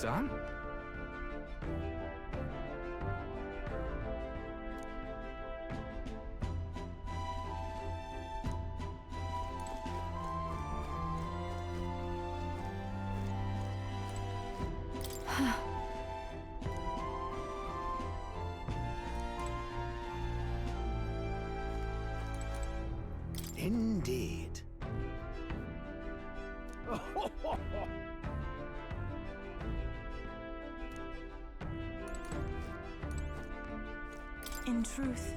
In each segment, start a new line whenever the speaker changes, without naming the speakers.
Son?
Indeed.
In truth,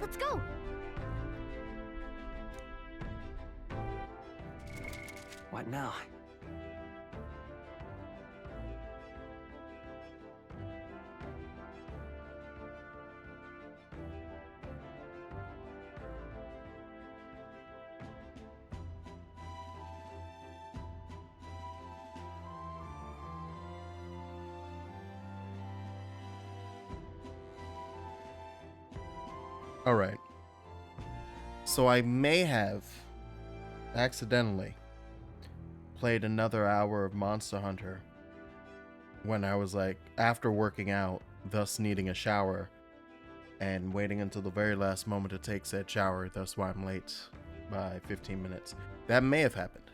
Let's go!
What now?
All right. So I may have accidentally played another hour of Monster Hunter when I was like after working out, thus needing a shower and waiting until the very last moment to take said shower, thus why I'm late by 15 minutes. That may have happened.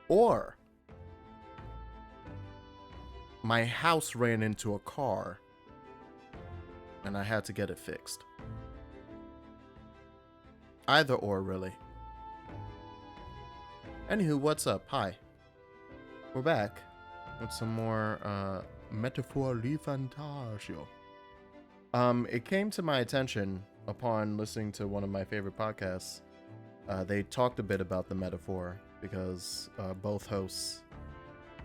Or my house ran into a car and I had to get it fixed. Either or, really. Anywho, what's up? Hi. We're back with some more Metaphor ReFantazio. It came to my attention upon listening to one of my favorite podcasts. They talked a bit about the metaphor because both hosts,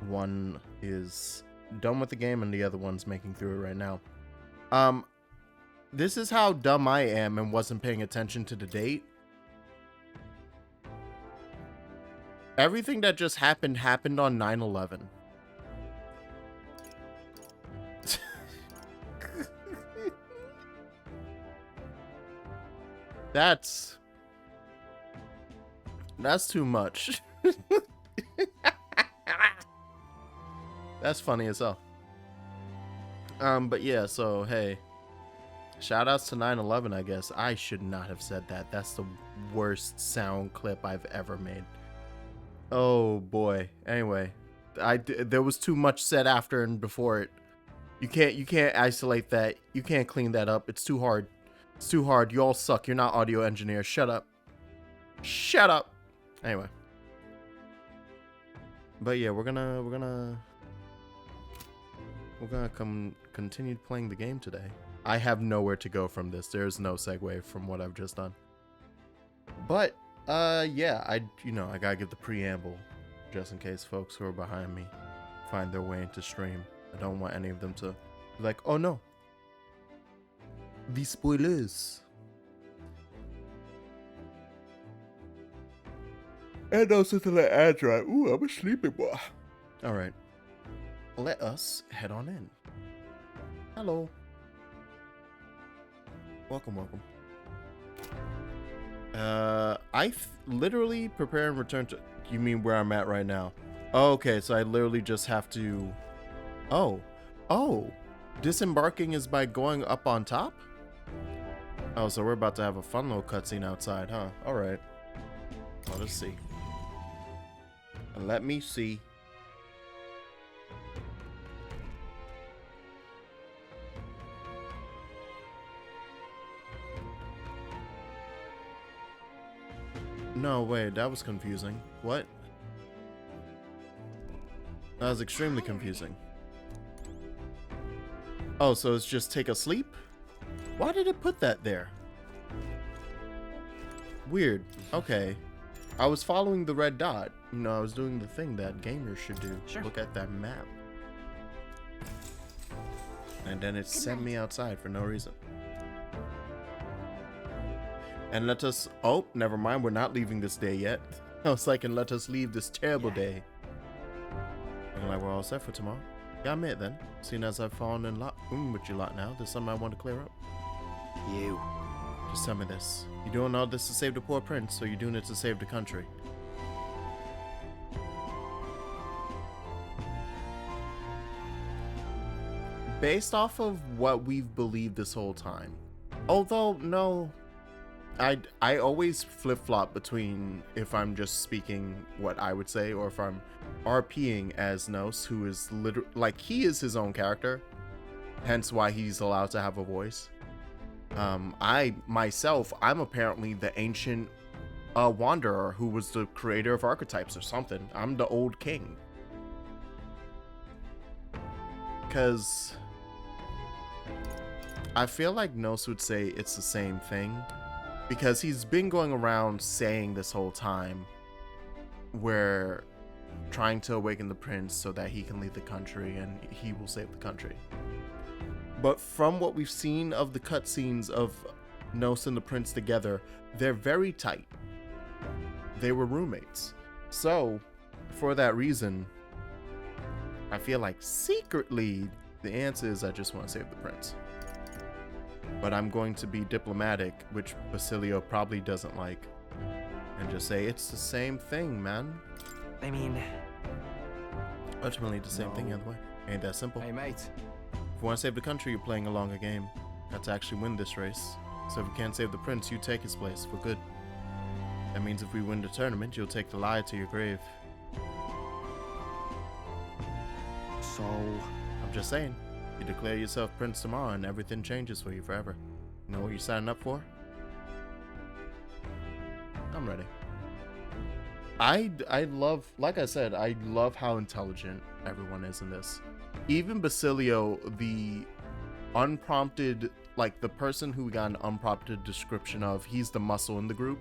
one is done with the game and the other one's making through it right now. This is how dumb I am and wasn't paying attention to the date. Everything that just happened on 9/11. That's too much. That's funny as hell. But yeah, so hey, shout outs to 9/11, I guess. I should not have said that. That's the worst sound clip I've ever made. Oh boy. Anyway, there was too much said after and before it. You can't isolate that. You can't clean that up. It's too hard. It's too hard. You all suck. You're not audio engineers. Shut up. Shut up. Anyway. But yeah, we're gonna continue playing the game today. I have nowhere to go from this. There's no segue from what I've just done. But yeah, I gotta give the preamble just in case folks who are behind me find their way into stream. I don't want any of them to be like, oh no, the spoilers. And also to let ads right. Ooh, I'm a sleepy boy. All right, let us head on in. Hello. Welcome. I literally prepare and return to... You mean where I'm at right now? Oh, okay, so I literally just have to... Oh. Disembarking is by going up on top? Oh, so we're about to have a fun little cutscene outside, huh? Alright. Let us see. Let me see. No, wait, that was confusing. What? That was extremely confusing. Oh, so it's just take a sleep? Why did it put that there? Weird. Okay. I was following the red dot. You know, I was doing the thing that gamers should do.
Sure.
Look at that map. And then it sent me outside for no reason. And let us... Oh, never mind. We're not leaving this day yet. I was like, and let us leave this terrible day. Looking like we're all set for tomorrow. Yeah, I'm it then. Seeing as I've fallen in love with you lot now, there's something I want to clear up.
You.
Just tell me this. You doing all this to save the poor prince, or you doing it to save the country? Based off of what we've believed this whole time. Although, no, I always flip-flop between if I'm just speaking what I would say or if I'm RPing as Nos, who is literally, like, he is his own character, hence why he's allowed to have a voice. I, myself, I'm apparently the ancient wanderer who was the creator of archetypes or something. I'm the old king. Because I feel like Nos would say it's the same thing, because he's been going around saying this whole time we're trying to awaken the prince so that he can leave the country and he will save the country. But from what we've seen of the cutscenes of Nos and the prince together, they're very tight. They were roommates. So, for that reason, I feel like secretly the answer is I just want to save the prince. But I'm going to be diplomatic, which Basilio probably doesn't like, and just say it's the same thing, man.
I mean...
Ultimately the same thing, either way. Ain't that simple.
Hey, mate.
If you want to save the country, you're playing a longer game. Got to actually win this race. So if you can't save the prince, you take his place for good. That means if we win the tournament, you'll take the lie to your grave.
So...
I'm just saying. You declare yourself prince tomorrow and everything changes for you forever. You know what you're signing up for? I'm ready. I love, like I said, I love how intelligent everyone is in this. Even Basilio, the unprompted, like the person who got an unprompted description of, he's the muscle in the group.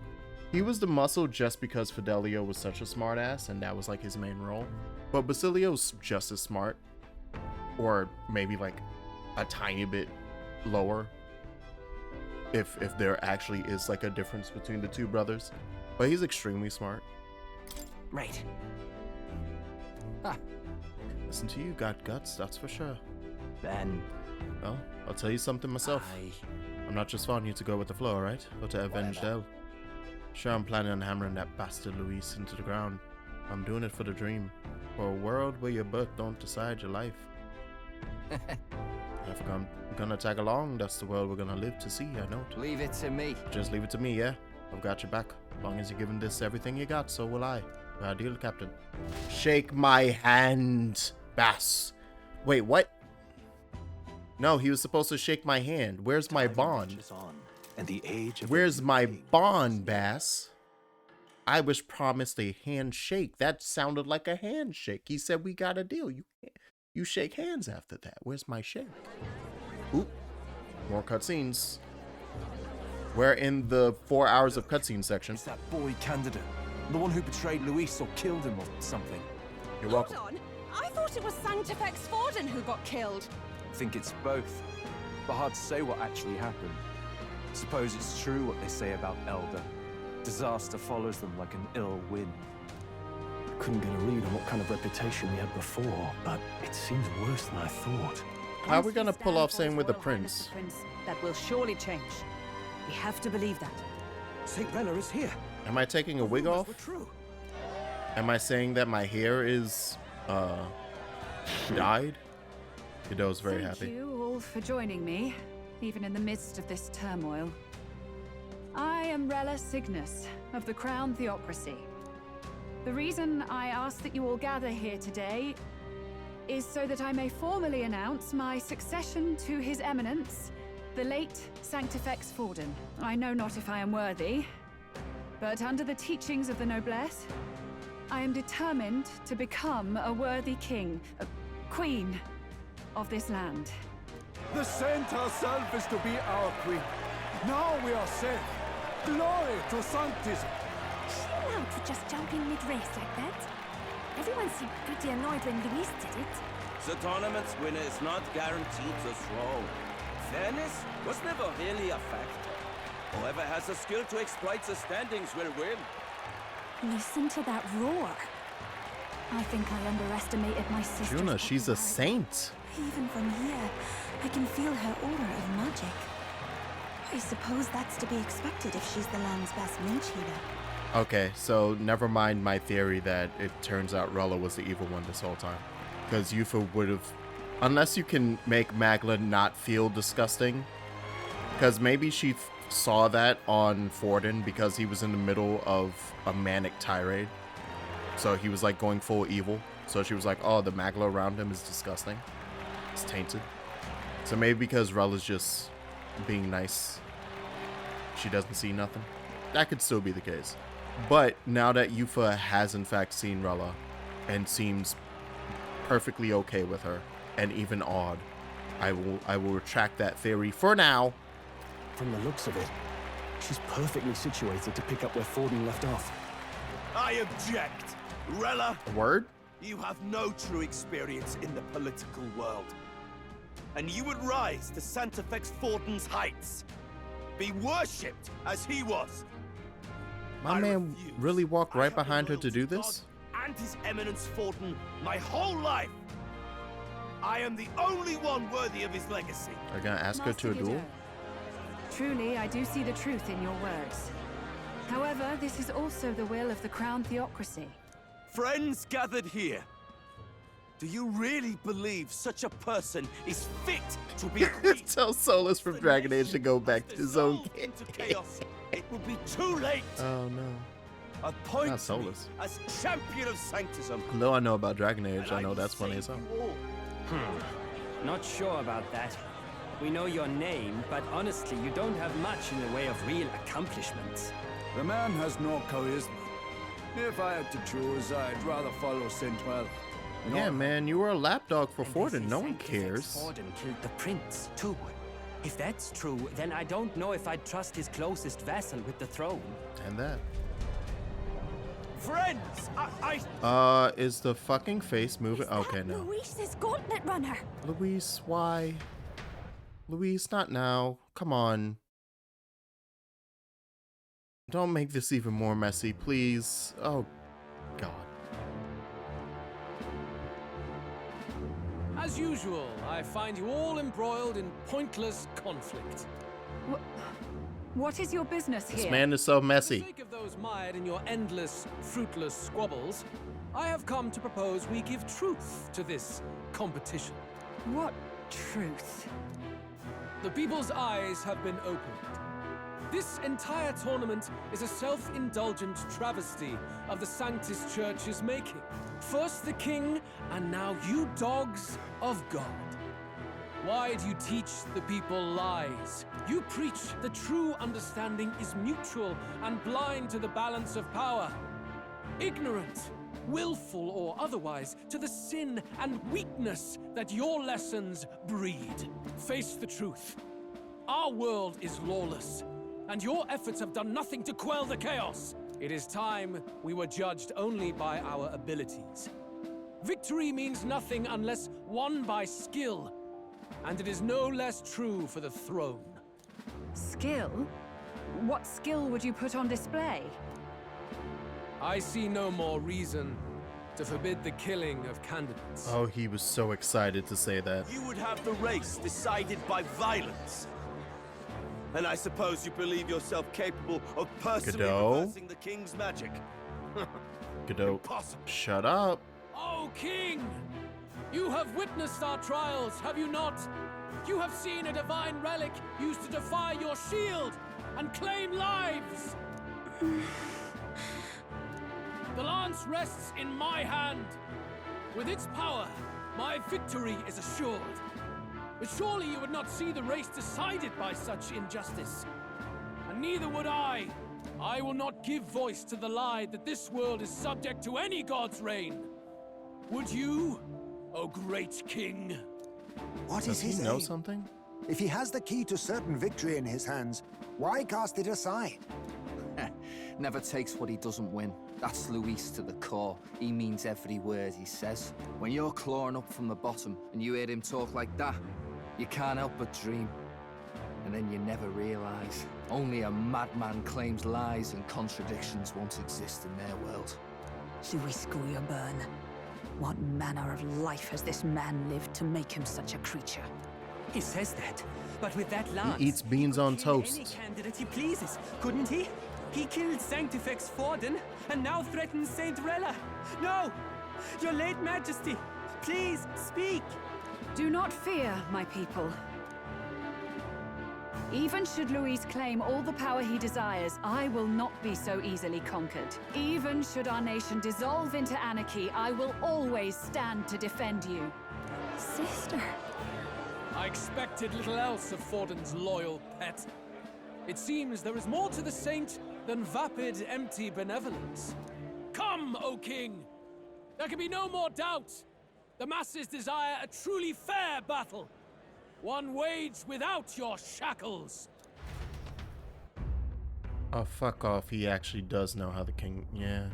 He was the muscle just because Fidelio was such a smartass and that was like his main role. But Basilio's just as smart. Or maybe like a tiny bit lower. If there actually is like a difference between the two brothers. But he's extremely smart.
Right.
Listen to you, got guts, that's for sure.
Then...
Well, I'll tell you something myself. I'm not just wanting you to go with the flow, alright? Or to avenge Elda. Sure, I'm planning on hammering that bastard Luis into the ground. I'm doing it for the dream. For a world where your birth don't decide your life. If I'm gonna tag along, that's the world we're gonna live to see, I know.
Leave it to me.
Just leave it to me, yeah? I've got your back. As long as you're giving this everything you got, so will I. Our deal, Captain. Shake my hand, Bass. Wait, what? No, he was supposed to shake my hand. Where's my bond? Where's my bond, Bass? I was promised a handshake. That sounded like a handshake. He said we got a deal. You shake hands after that. Where's my shake? Oop. More cutscenes. We're in the 4 hours of cutscene section.
It's that boy candidate. The one who betrayed Luis or killed him or something.
You're welcome.
Hold on. I thought it was Sanctifex Forden who got killed.
I think it's both. But hard to say what actually happened. Suppose it's true what they say about Elda. Disaster follows them like an ill wind.
Couldn't get a read on what kind of reputation we had before, but it seems worse than I thought.
How are we gonna pull off saying with the prince?
That will surely change. We have to believe that.
St. Rella is here.
Am I taking a wig off?
True.
Am I saying that my hair is, dyed? Kido's very happy.
Thank you all for joining me, even in the midst of this turmoil. I am Rella Cygnus, of the Crown Theocracy. The reason I ask that you all gather here today is so that I may formally announce my succession to His Eminence, the late Sanctifex Forden. I know not if I am worthy, but under the teachings of the noblesse, I am determined to become a worthy king, a queen of this land.
The saint herself is to be our queen. Now we are safe. Glory to Sanctism.
Is she allowed to just jump in mid-race like that? Everyone seemed pretty annoyed when Luis did it.
The tournament's winner is not guaranteed the throne. Fairness was never really a factor. Whoever has the skill to exploit the standings will win.
Listen to that roar. I think I underestimated my sister.
Juna, she's a saint.
Even from here, I can feel her aura of magic. I suppose that's to be expected if she's the land's best mage healer.
Okay, so never mind my theory that it turns out Rella was the evil one this whole time. Because Yufa would have... Unless you can make Magla not feel disgusting. Because maybe she saw that on Forden because he was in the middle of a manic tirade. So he was like going full evil. So she was like, oh, the Magla around him is disgusting. It's tainted. So maybe because Rella's just being nice, she doesn't see nothing. That could still be the case. But now that Yufa has in fact seen Rella and seems perfectly okay with her and even awed, I will retract that theory for now.
From the looks of it, she's perfectly situated to pick up where Forden left off.
I object. Rella,
A word?
you have no true experience in the political world. And you would rise to Santafex Forden's heights. Be worshipped as he was.
My
I
man
refuse.
really walked
I
right
have been
behind her
loyal
to do
God
this?
And His Eminence Forden my whole life. I am the only one worthy of his legacy.
Are you gonna ask her to a
Master
duel?
Godot, truly, I do see the truth in your words. However, this is also the will of the Crown Theocracy.
Friends gathered here. Do you really believe such a person is fit to be queen?
Tell Solus from Dragon Age to go back to his own game.
Into chaos. It will be too late.
Oh no.
Appoint
Not
me
Solus.
as champion of sanctism.
Though I know about Dragon Age,
and
I know
will
that's funny
save
as hell.
you all.
Not sure about that. We know your name, but honestly, you don't have much in the way of real accomplishments.
The man has no charisma. If I had to choose, I'd rather follow Saint-Well.
Yeah, man, you were a lapdog for
And
Forden.
they
No
say
one
Santafex
cares.
Forden killed the prince, too. If that's true, then I don't know if I'd trust his closest vassal with the throne.
And that.
Friends,
Is the fucking face moving? Okay, no.
Luis's gauntlet runner.
Luis, why? Luis, not now. Come on. Don't make this even more messy, please. Oh, God.
As usual, I find you all embroiled in pointless conflict.
What is your business here?
This man is so
For
messy.
the sake of those mired in your endless, fruitless squabbles, I have come to propose we give truth to this competition.
What truth?
The people's eyes have been opened. This entire tournament is a self-indulgent travesty of the Sanctus Church's making. First the king, and now you dogs of God. Why do you teach the people lies? You preach the true understanding is mutual and blind to the balance of power. Ignorant, willful or otherwise, to the sin and weakness that your lessons breed. Face the truth. Our world is lawless, and your efforts have done nothing to quell the chaos. It is time we were judged only by our abilities. Victory means nothing unless won by skill, and it is no less true for the throne.
Skill? What skill would you put on display?
I see no more reason to forbid the killing of candidates.
Oh, he was so excited to say that.
you would have the race decided by violence. And I suppose you believe yourself capable of personally
Godot?
reversing the king's magic.
Godot,
Impossible.
shut up.
Oh, King! You have witnessed our trials, have you not? You have seen a divine relic used to defy your shield and claim lives! The lance rests in my hand. With its power, my victory is assured. But surely you would not see the race decided by such injustice. And neither would I. I will not give voice to the lie that this world is subject to any god's reign. Would you, O great king?
Does he know something?
If he has the key to certain victory in his hands, why cast it aside?
Never takes what he doesn't win. That's Luis to the core. He means every word he says. When you're clawing up from the bottom and you hear him talk like that, you can't help but dream. And then you never realize. Only a madman claims lies and contradictions won't exist in their world.
Luis Guyaburn. What manner of life has this man lived to make him such a creature?
He says that, but with that lance...
He eats beans on toast.
Any candidate he pleases, couldn't he? He killed Sanctifex Forden, and now threatens Saint Rella. No! Your late Majesty, please, speak!
Do not fear, my people. Even should Luis claim all the power he desires, I will not be so easily conquered. Even should our nation dissolve into anarchy, I will always stand to defend you.
Sister.
I expected little else of Forden's loyal pet. It seems there is more to the saint than vapid, empty benevolence. Come, O King! There can be no more doubt. The masses desire a truly fair battle. One waged without your shackles.
Oh, fuck off. He actually does know how the king... Yeah.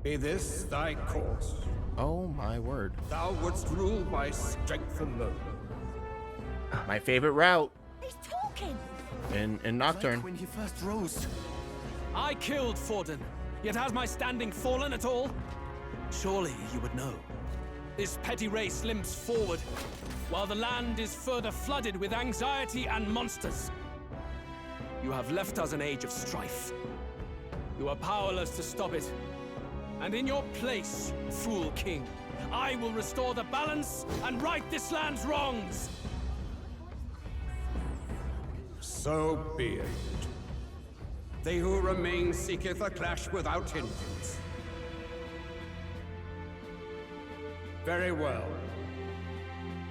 Be this thy course.
Oh, my word.
Thou wouldst rule by strength alone.
My favorite route.
He's talking!
In Nocturne.
Like when he first rose.
I killed Forden, yet has my standing fallen at all? Surely you would know. This petty race limps forward, while the land is further flooded with anxiety and monsters. You have left us an age of strife. You are powerless to stop it. And in your place, fool king, I will restore the balance and right this land's wrongs.
So be it. They who remain seeketh a clash without hindrance. Very well.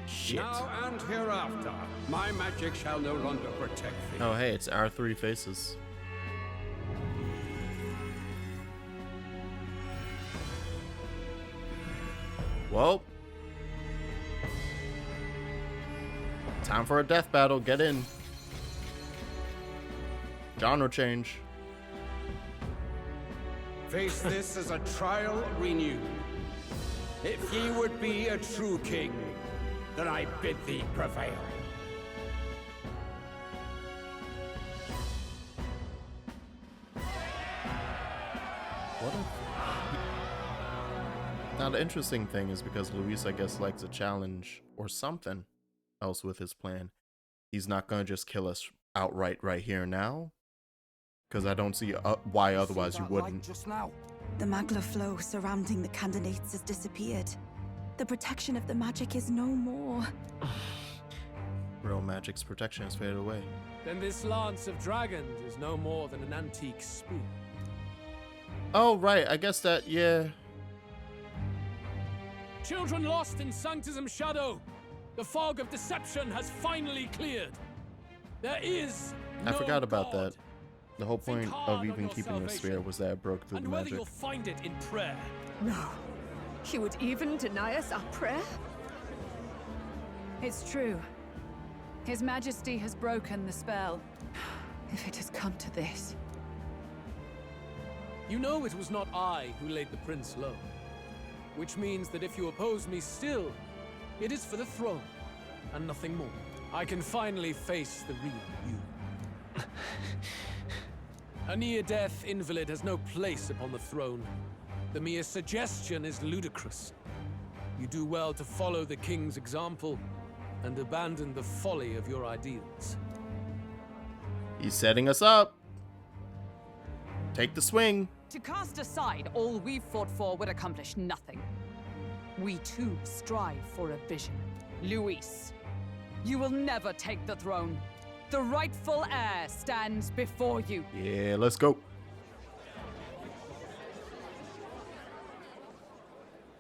Shit.
Now and hereafter, my magic shall no longer protect thee.
Oh, hey, it's our three faces. Well, time for a death battle. Get in. Genre change.
Face this as a trial renewed. If ye would be a true king, then I bid thee prevail.
What a... Now the interesting thing is because Luis, I guess, likes a challenge or something else with his plan. He's not gonna just kill us outright right here and now. Because I don't see why otherwise you wouldn't.
Just now.
The magla flow surrounding the candidates has disappeared. The protection of the magic is no more.
Real magic's protection has faded away.
Then this lance of dragons is no more than an antique spear.
Oh, right. I guess that, yeah.
Children lost in Sanctism Shadow. The fog of deception has finally cleared. There is no
I forgot about
God.
that. The whole point of even keeping the sphere was that it broke through
And
the
whether
magic.
you'll find it in prayer.
No. He would even deny us our prayer?
It's true. His Majesty has broken the spell. If it has come to this.
You know it was not I who laid the prince low. Which means that if you oppose me still, it is for the throne, and nothing more. I can finally face the real you. A near-death invalid has no place upon the throne. The mere suggestion is ludicrous. You do well to follow the king's example and abandon the folly of your ideals.
He's setting us up. Take the swing.
To cast aside all we've fought for would accomplish nothing. We too strive for a vision. Luis, you will never take the throne. The rightful heir stands before you.
Yeah, let's go.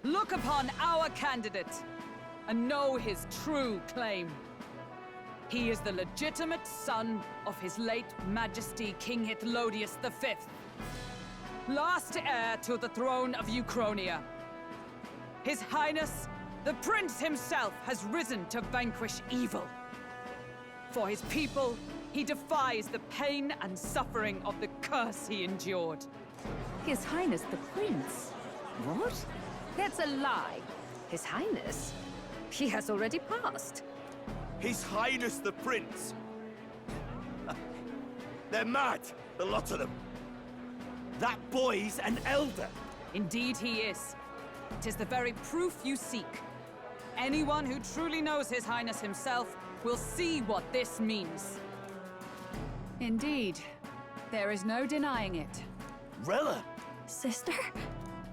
Look upon our candidate and know his true claim. He is the legitimate son of his late Majesty King Hithlodius V, last heir to the throne of Euchronia. His Highness, the Prince himself, has risen to vanquish evil. For his people, he defies the pain and suffering of the curse he endured.
His Highness the Prince? What? That's a lie. His Highness? He has already passed.
His Highness the Prince? They're mad, the lot of them. That boy's an elder.
Indeed he is. 'Tis the very proof you seek. Anyone who truly knows His Highness himself will see what this means.
Indeed. There is no denying it.
Rella!
Sister?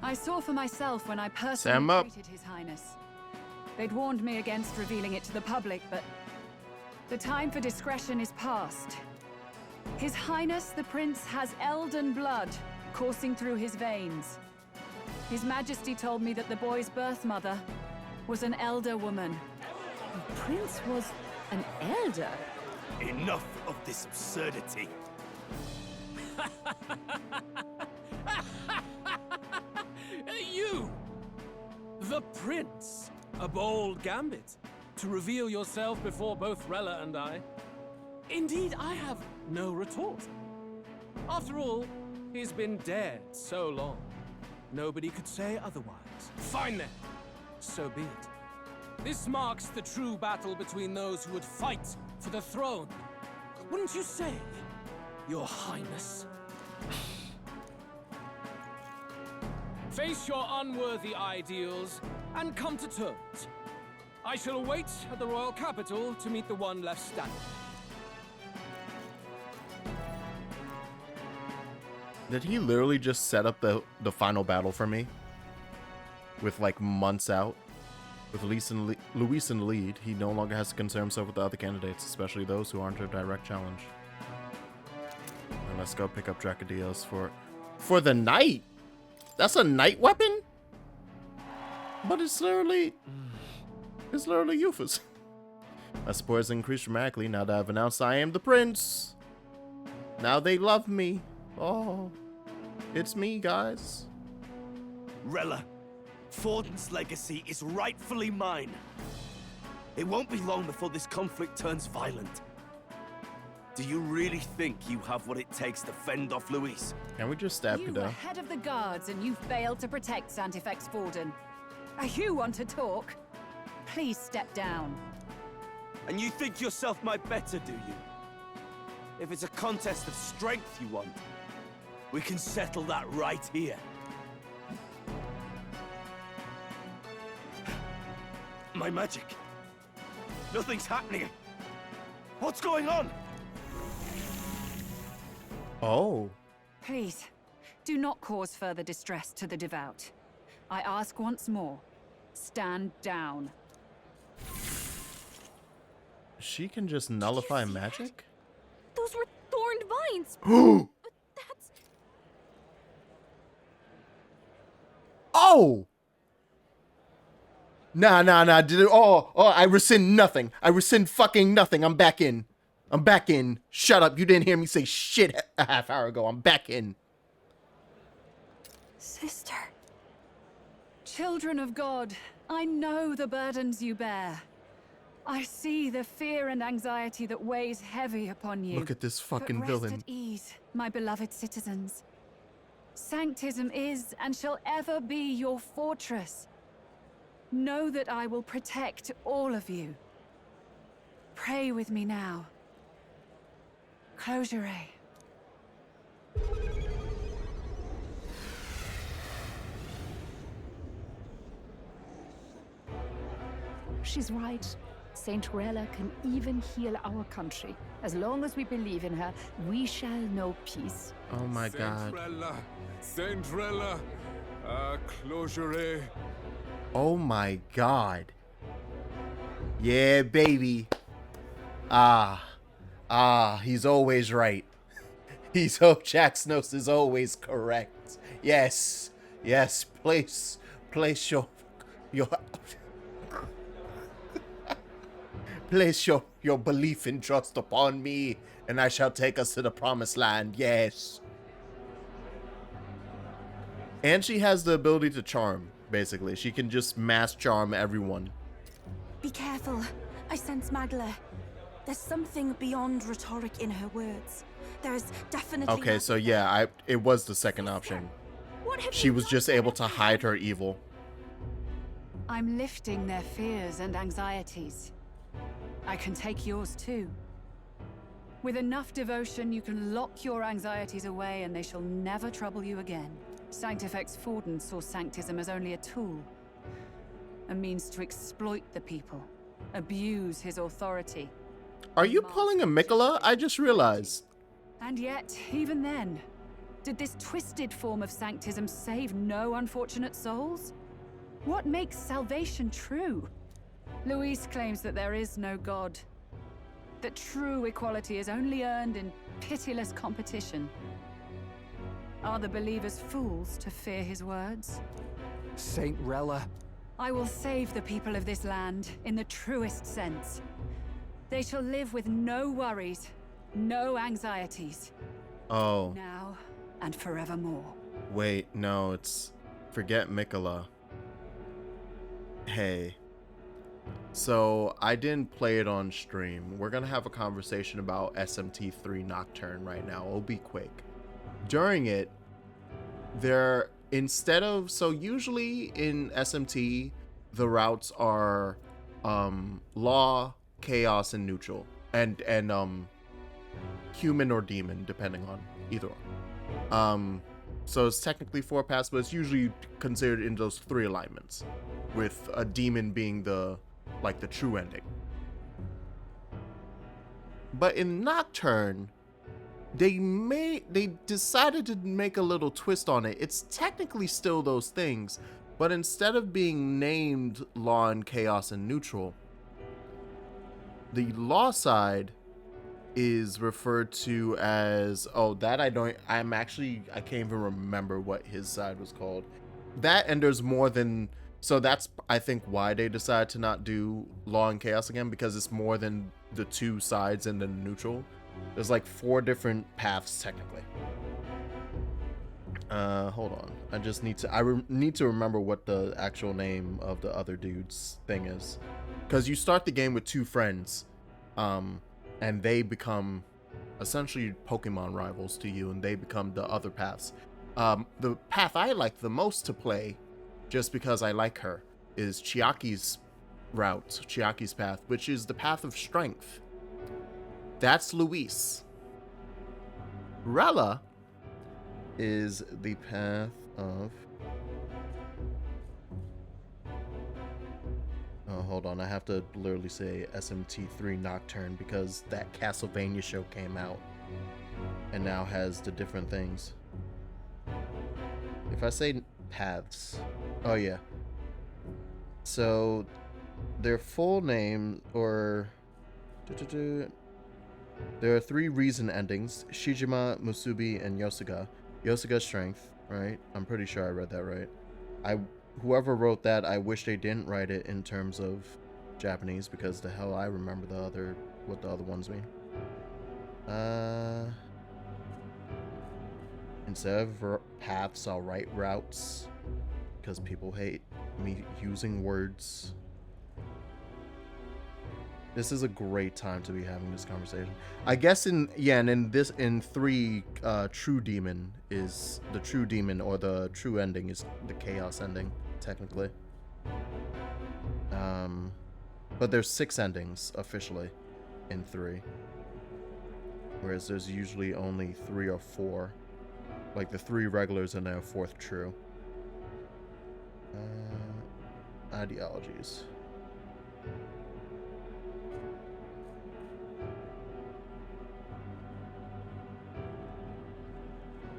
I saw for myself when I
Sam
personally
up.
treated His Highness. They'd warned me against revealing it to the public, but the time for discretion is past. His Highness the Prince has Elden blood coursing through his veins. His Majesty told me that the boy's birth mother was an elder woman.
The Prince was an elder?
Enough of this absurdity.
You! The Prince! A bold gambit. To reveal yourself before both Rella and I. Indeed, I have no retort. After all, he's been dead so long. Nobody could say otherwise. Fine then. So be it. This marks the true battle between those who would fight for the throne. Wouldn't you say, Your Highness? Face your unworthy ideals and come to terms. I shall await at the royal capital to meet the one left standing.
Did he literally just set up the final battle for me? With like months out? With Luis in the lead, he no longer has to concern himself with the other candidates, especially those who aren't a direct challenge. And let's go pick up Dracodios for the knight. That's a knight weapon? But it's literally Euphas. My supporters increased dramatically now that I've announced I am the prince. Now they love me. Oh, it's me, guys.
Rella, Forden's legacy is rightfully mine. It won't be long before this conflict turns violent. Do you really think you have what it takes to fend off Luis?
Can we just stab
You were
Kada?
head of the guards and you failed to protect Santifex Forden. You want to talk? Please step down.
And you think yourself my better, do you? If it's a contest of strength you want, we can settle that right here. My magic. Nothing's happening. What's going on?
Oh.
Please, do not cause further distress to the devout. I ask once more, stand down.
She can just nullify magic?
Those were thorned vines.
But
that's...
Oh! Nah. Did it? Oh, I rescind nothing. I rescind fucking nothing. I'm back in. Shut up. You didn't hear me say shit a half hour ago. I'm back in.
Sister.
Children of God, I know the burdens you bear. I see the fear and anxiety that weighs heavy upon you.
Look at this fucking
but rest
villain.
at ease, my beloved citizens. Sanctism is and shall ever be your fortress. Know that I will protect all of you. Pray with me now. Close your eye.
She's right. Saint Rella can even heal our country. As long as we believe in her, we shall know peace.
Oh my god.
Saint Rella, closure.
Oh my god. Yeah, baby. He's always right. Jaxnos is always correct. Yes. Place your place your belief and trust upon me, and I shall take us to the promised land. Yes. And she has the ability to charm, basically. She can just mass charm everyone.
Be careful. I sense magla. There's something beyond rhetoric in her words. There's definitely...
Okay, so yeah, it was the second option. She was just able to hide her evil.
I'm lifting their fears and anxieties. I can take yours too. With enough devotion, you can lock your anxieties away and they shall never trouble you again. Sanctifex Forden saw Sanctism as only a tool. A means to exploit the people. Abuse his authority.
Are you pulling a Mikola? I just realized.
And yet, even then, did this twisted form of Sanctism save no unfortunate souls? What makes salvation true? Luis claims that there is no God. That true equality is only earned in pitiless competition. Are the believers fools to fear his words?
Saint Rella.
I will save the people of this land in the truest sense. They shall live with no worries, no anxieties.
Oh.
Now and forevermore.
Wait, no, it's... Forget Mikola. Hey. So, I didn't play it on stream. We're gonna have a conversation about SMT3 Nocturne right now. It'll be quick. During it, instead of... So, usually in SMT, the routes are law, chaos, and neutral. And human or demon, depending on either one. So it's technically 4 paths, but it's usually considered in those 3 alignments, with a demon being the true ending. But in Nocturne, they decided to make a little twist on it. It's technically still those things, but instead of being named law and chaos and neutral, the law side is referred to as, I can't even remember what his side was called. That, and there's more than, so that's I think why they decided to not do law and chaos again, because it's more than the 2 sides and the neutral. There's like 4 different paths technically. Hold on, I just need to need to remember what the actual name of the other dude's thing is, because you start the game with 2 friends, and they become essentially Pokemon rivals to you, and they become the other paths. The path I like the most to play, just because I like her, is Chiaki's route, Chiaki's path, which is the path of strength. That's Luis. Rella is the path of... Oh, hold on, I have to literally say SMT3 Nocturne because that Castlevania show came out and now has the different things. If I say paths, oh yeah. So their full name, or there are 3 reason endings: Shijima, Musubi, and Yosuga. Yosuga's strength, right? I'm pretty sure I read that right. Whoever wrote that, I wish they didn't write it in terms of Japanese, because the hell I remember what the other ones mean. Instead of paths, I'll write routes, because people hate me using words. This is a great time to be having this conversation. I guess in 3, true demon is the true demon, or the true ending is the chaos ending, technically. But there's 6 endings officially in 3, whereas there's usually only 3 or 4, like the 3 regulars and then a 4th true. Ideologies.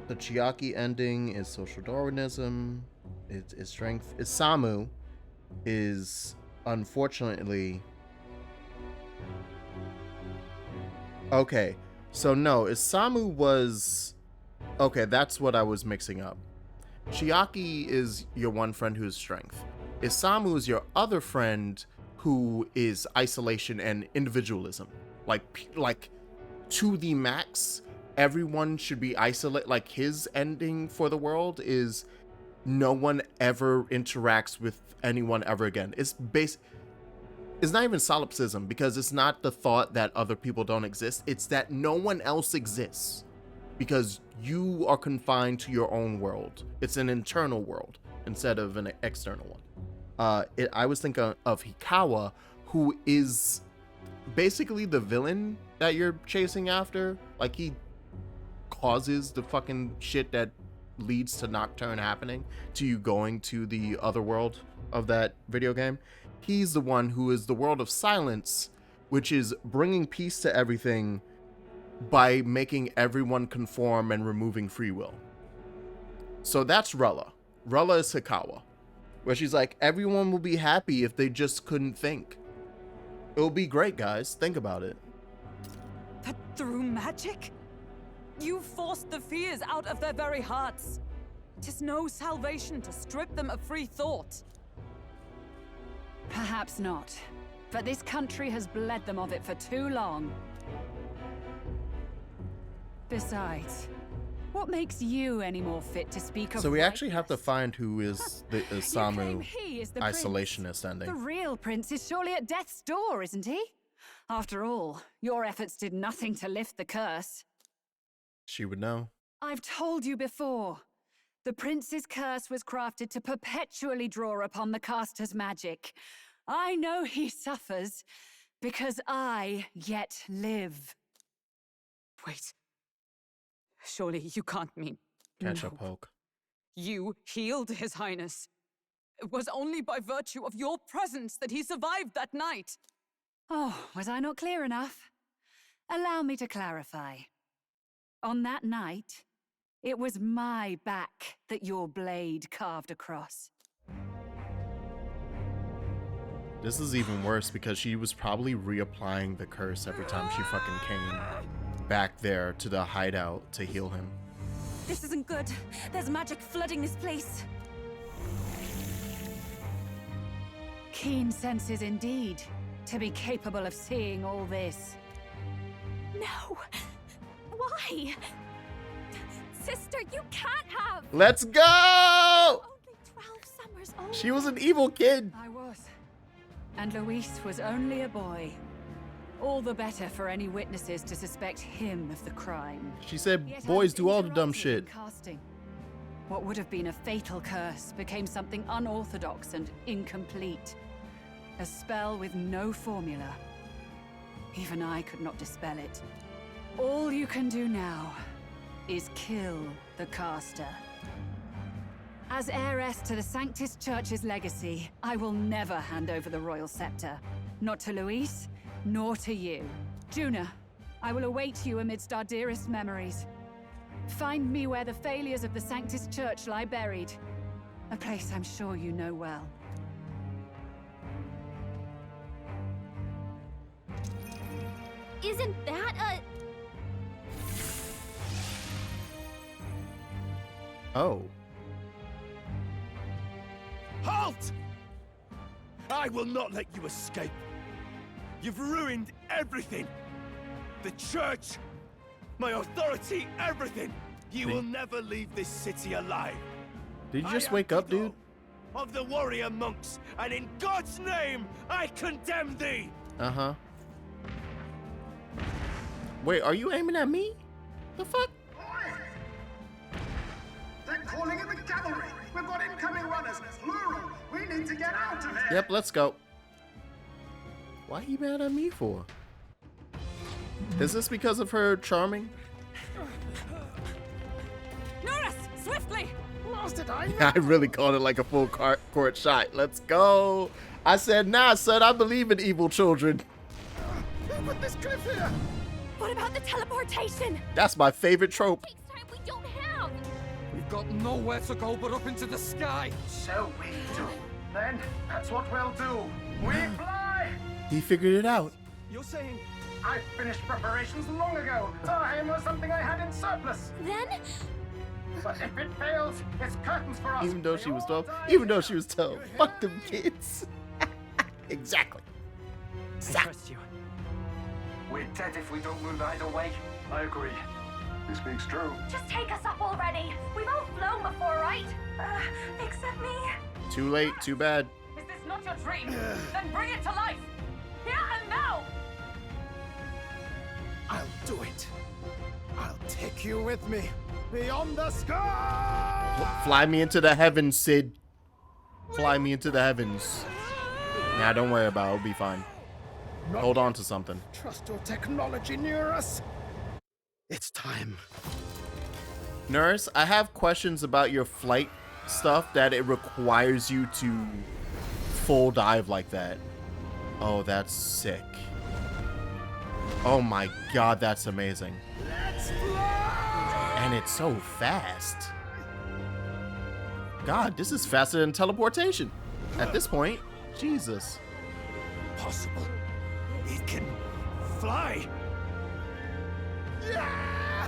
The Chiaki ending is social Darwinism. Its strength. Isamu is, unfortunately... Okay, so no, Isamu was... Okay, that's what I was mixing up. Chiaki is your one friend who's strength. Isamu is your other friend who is isolation and individualism. Like to the max. Everyone should be isolated. Like, his ending for the world is no one ever interacts with anyone ever again. It's it's not even solipsism, because it's not the thought that other people don't exist. It's that no one else exists because you are confined to your own world. It's an internal world instead of an external one. I was thinking of Hikawa, who is basically the villain that you're chasing after. Like, he causes the fucking shit that leads to Nocturne happening, to you going to the other world of that video game. He's the one who is the world of silence, which is bringing peace to everything by making everyone conform and removing free will. So that's Rella. Rella is Hikawa, where she's like, everyone will be happy if they just couldn't think. It'll be great, guys. Think about it.
But through magic? You forced the fears out of their very hearts. 'Tis no salvation to strip them of free thought.
Perhaps not. But this country has bled them of it for too long. Besides, what makes you any more fit to speak of?
So we actually have to find who is the Isamu
he is the
isolationist ending.
The real prince is surely at death's door, isn't he? After all, your efforts did nothing to lift the curse.
She would know.
I've told you before. The prince's curse was crafted to perpetually draw upon the caster's magic. I know he suffers because I yet live.
Wait. Surely you can't mean...
Catch
no.
a poke.
You healed His Highness. It was only by virtue of your presence that he survived that night.
Oh, was I not clear enough? Allow me to clarify. On that night, it was my back that your blade carved across.
This is even worse because she was probably reapplying the curse every time she fucking came back there to the hideout to heal him.
This isn't good. There's magic flooding this place.
Keen senses indeed, to be capable of seeing all this.
No! Why? Sister, you can't have!
Let's go!
Only 12 summers old.
She was an evil kid.
I was. And Luis was only a boy. All the better for any witnesses to suspect him of the crime.
She said boys do all the dumb shit.
Casting. What would have been a fatal curse became something unorthodox and incomplete. A spell with no formula. Even I could not dispel it. All you can do now is kill the caster. As heiress to the Sanctus Church's legacy, I will never hand over the royal scepter. Not to Luis, nor to you. Juna, I will await you amidst our dearest memories. Find me where the failures of the Sanctus Church lie buried. A place I'm sure you know well.
Isn't that a...
Oh.
Halt! I will not let you escape. You've ruined everything. The church, my authority, everything. You will never leave this city alive.
Did you just wake up, dude?
Of the warrior monks, and in God's name, I condemn thee.
Uh-huh. Wait, are you aiming at me? The fuck?
They're calling in the cavalry. We've got incoming runners, plural. We need to get out of here.
Yep, let's go. Why are you mad at me for? Is this because of her charming?
Norris, swiftly!
Lost it, I
I really called it like a full court shot. Let's go. I said, nah, son, I believe in evil children.
Who put this cliff here?
What about the teleportation?
That's my favorite trope.
Next time we don't have.
We've got nowhere to go but up into the sky.
So we do. Then that's what we'll do. We fly.
He figured it out.
You're saying I finished preparations long ago. Time was something I had in surplus.
Then?
But if it fails, it's curtains for us.
Even though she was 12. Even though she was 12. Fuck them kids. Exactly.
I trust you. We're dead if we don't move either way. I agree. He speaks true.
Just take us up already. We've all flown before, right? Except me.
Too late, too bad.
Is this not your dream? Then bring it to life!
Here and now!
I'll do it. I'll take you with me beyond the sky.
Fly me into the heavens, Sid. Fly me into the heavens. Nah, don't worry about it. It'll be fine. Hold on to something.
Trust your technology near us. It's time.
Nurse, I have questions about your flight stuff that it requires you to full dive like that. Oh, that's sick. Oh my god, that's amazing.
Let's fly!
And it's so fast. God, this is faster than teleportation. At this point, Jesus.
Possible. It can fly.
Yeah!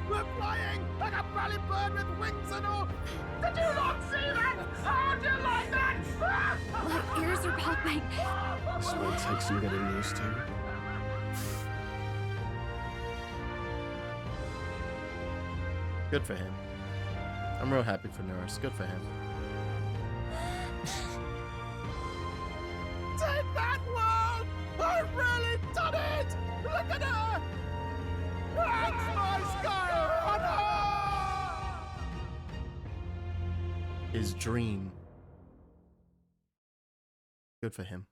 We're flying like a bally bird with wings and all. Did you not see that? How do you like that?
My ears are popping.
This is what it takes some getting used to.
Good for him. I'm real happy for Nurse. Good for him.
Take that, world! I've really done it! Look at her! That's my sky runner!
His dream. Good for him.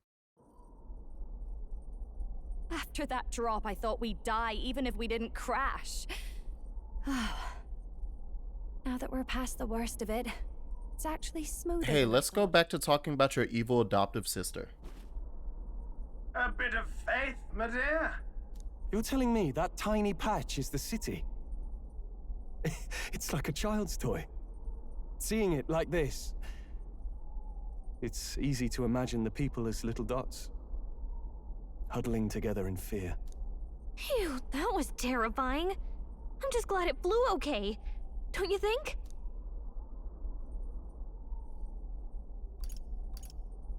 After that drop, I thought we'd die, even if we didn't crash. Now that we're past the worst of it, it's actually smoother.
Hey, let's go back to talking about your evil adoptive sister.
A bit of faith, my dear.
You're telling me that tiny patch is the city? It's like a child's toy. Seeing it like this, it's easy to imagine the people as little dots, huddling together in fear.
Phew, that was terrifying. I'm just glad it flew okay. Don't you think?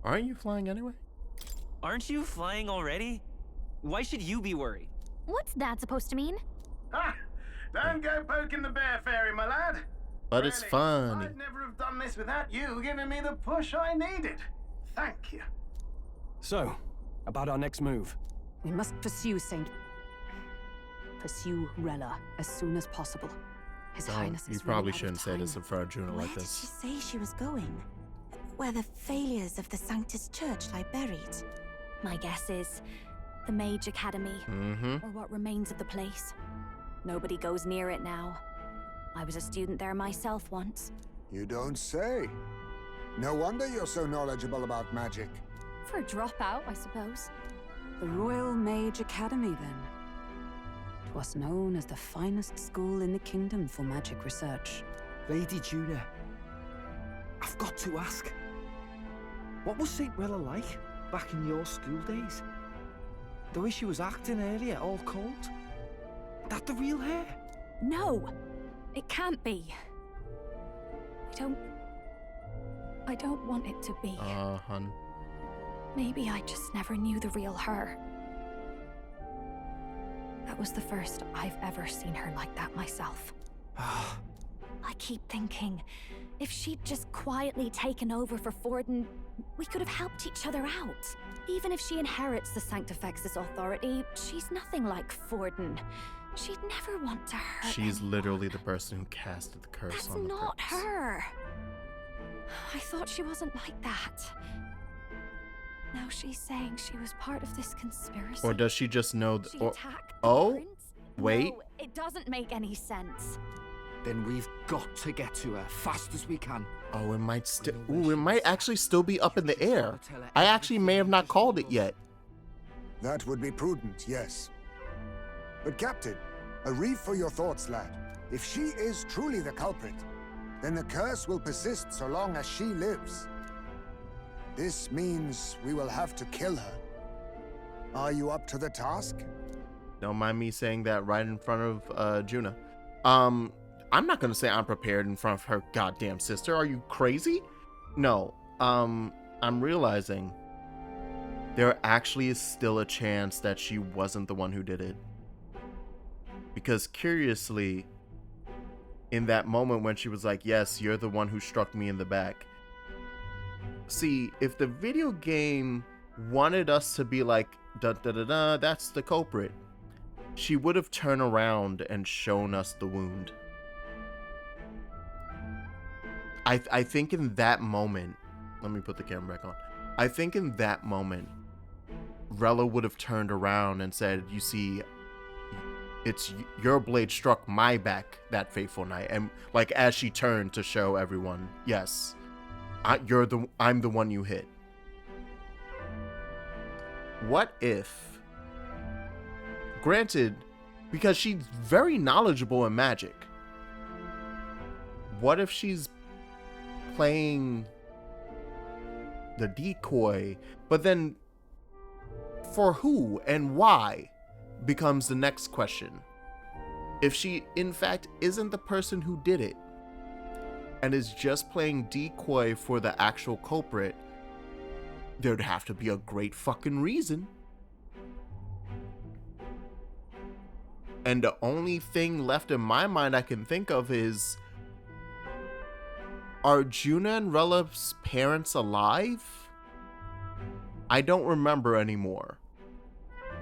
Aren't you flying anyway?
Aren't you flying already? Why should you be worried?
What's that supposed to mean?
Ah, don't go poking the bear fairy, my lad.
But it's funny.
I'd never have done this without you giving me the push I needed. Thank you.
So, about our next move.
We must pursue Rella as soon as possible. His Highness
You
is
probably
running out of
shouldn't say
time.
this in front of Juno
Where
like
did
this.
she say she was going? Where the failures of the Sanctus Church lie buried?
My guess is the Mage Academy, or what remains of the place. Nobody goes near it now. I was a student there myself once.
You don't say. No wonder you're so knowledgeable about magic.
For a dropout, I suppose.
The Royal Mage Academy, then. 'Twas known as the finest school in the kingdom for magic research.
Lady Juna, I've got to ask. What was St. Rella like back in your school days? The way she was acting earlier, all cold? That the real hair?
No! It can't be. I don't want it to be.
Hun.
Maybe I just never knew the real her. That was the first I've ever seen her like that myself.
I keep thinking, if she'd just quietly taken over for Forden, we could have helped each other out. Even if she inherits the Sanctifex's authority, she's nothing like Forden. She'd never want to hurt
She's literally the person who casted the curse
That's
on the
not
purpose.
her. I thought she wasn't like that. Now she's saying she was part of this conspiracy.
Or does she just know?
She
Or,
attacked
oh, wait.
No, it doesn't make any sense.
Then we've got to get to her fast as we can.
Oh, it might still. Ooh, it might actually still be up in the air. I actually may have not called it yet.
That would be prudent, yes. But Captain, a reef for your thoughts, lad. If she is truly the culprit, then the curse will persist so long as she lives. This means we will have to kill her. Are you up to the task?
Don't mind me saying that right in front of Juna. I'm not gonna say I'm prepared in front of her goddamn sister. Are you crazy? No. I'm realizing there actually is still a chance that she wasn't the one who did it. Because curiously, in that moment when she was like, yes, you're the one who struck me in the back. See, if the video game wanted us to be like, da da da da, that's the culprit, she would have turned around and shown us the wound. I think in that moment, let me put the camera back on. I think in that moment, Rella would have turned around and said, you see, it's your blade struck my back that fateful night. And like, as she turned to show everyone, yes, I'm the one you hit. What if, granted, because she's very knowledgeable in magic, what if she's playing the decoy, but then for who and why becomes the next question. If she in fact isn't the person who did it and is just playing decoy for the actual culprit, there'd have to be a great fucking reason. And the only thing left in my mind I can think of is, are Juna and Rella's parents alive? I don't remember anymore.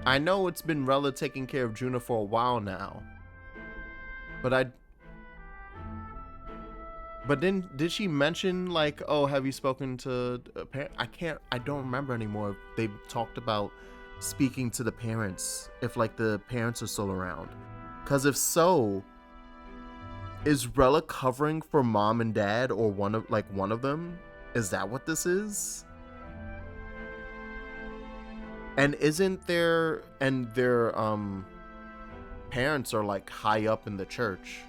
I know it's been Rella taking care of Juna for a while now. But then did she mention like, oh, have you spoken to a parent? I don't remember anymore if they talked about speaking to the parents, if like the parents are still around. Cause if so, is Rella covering for mom and dad, or one of them? Is that what this is? And isn't their parents are like high up in the church,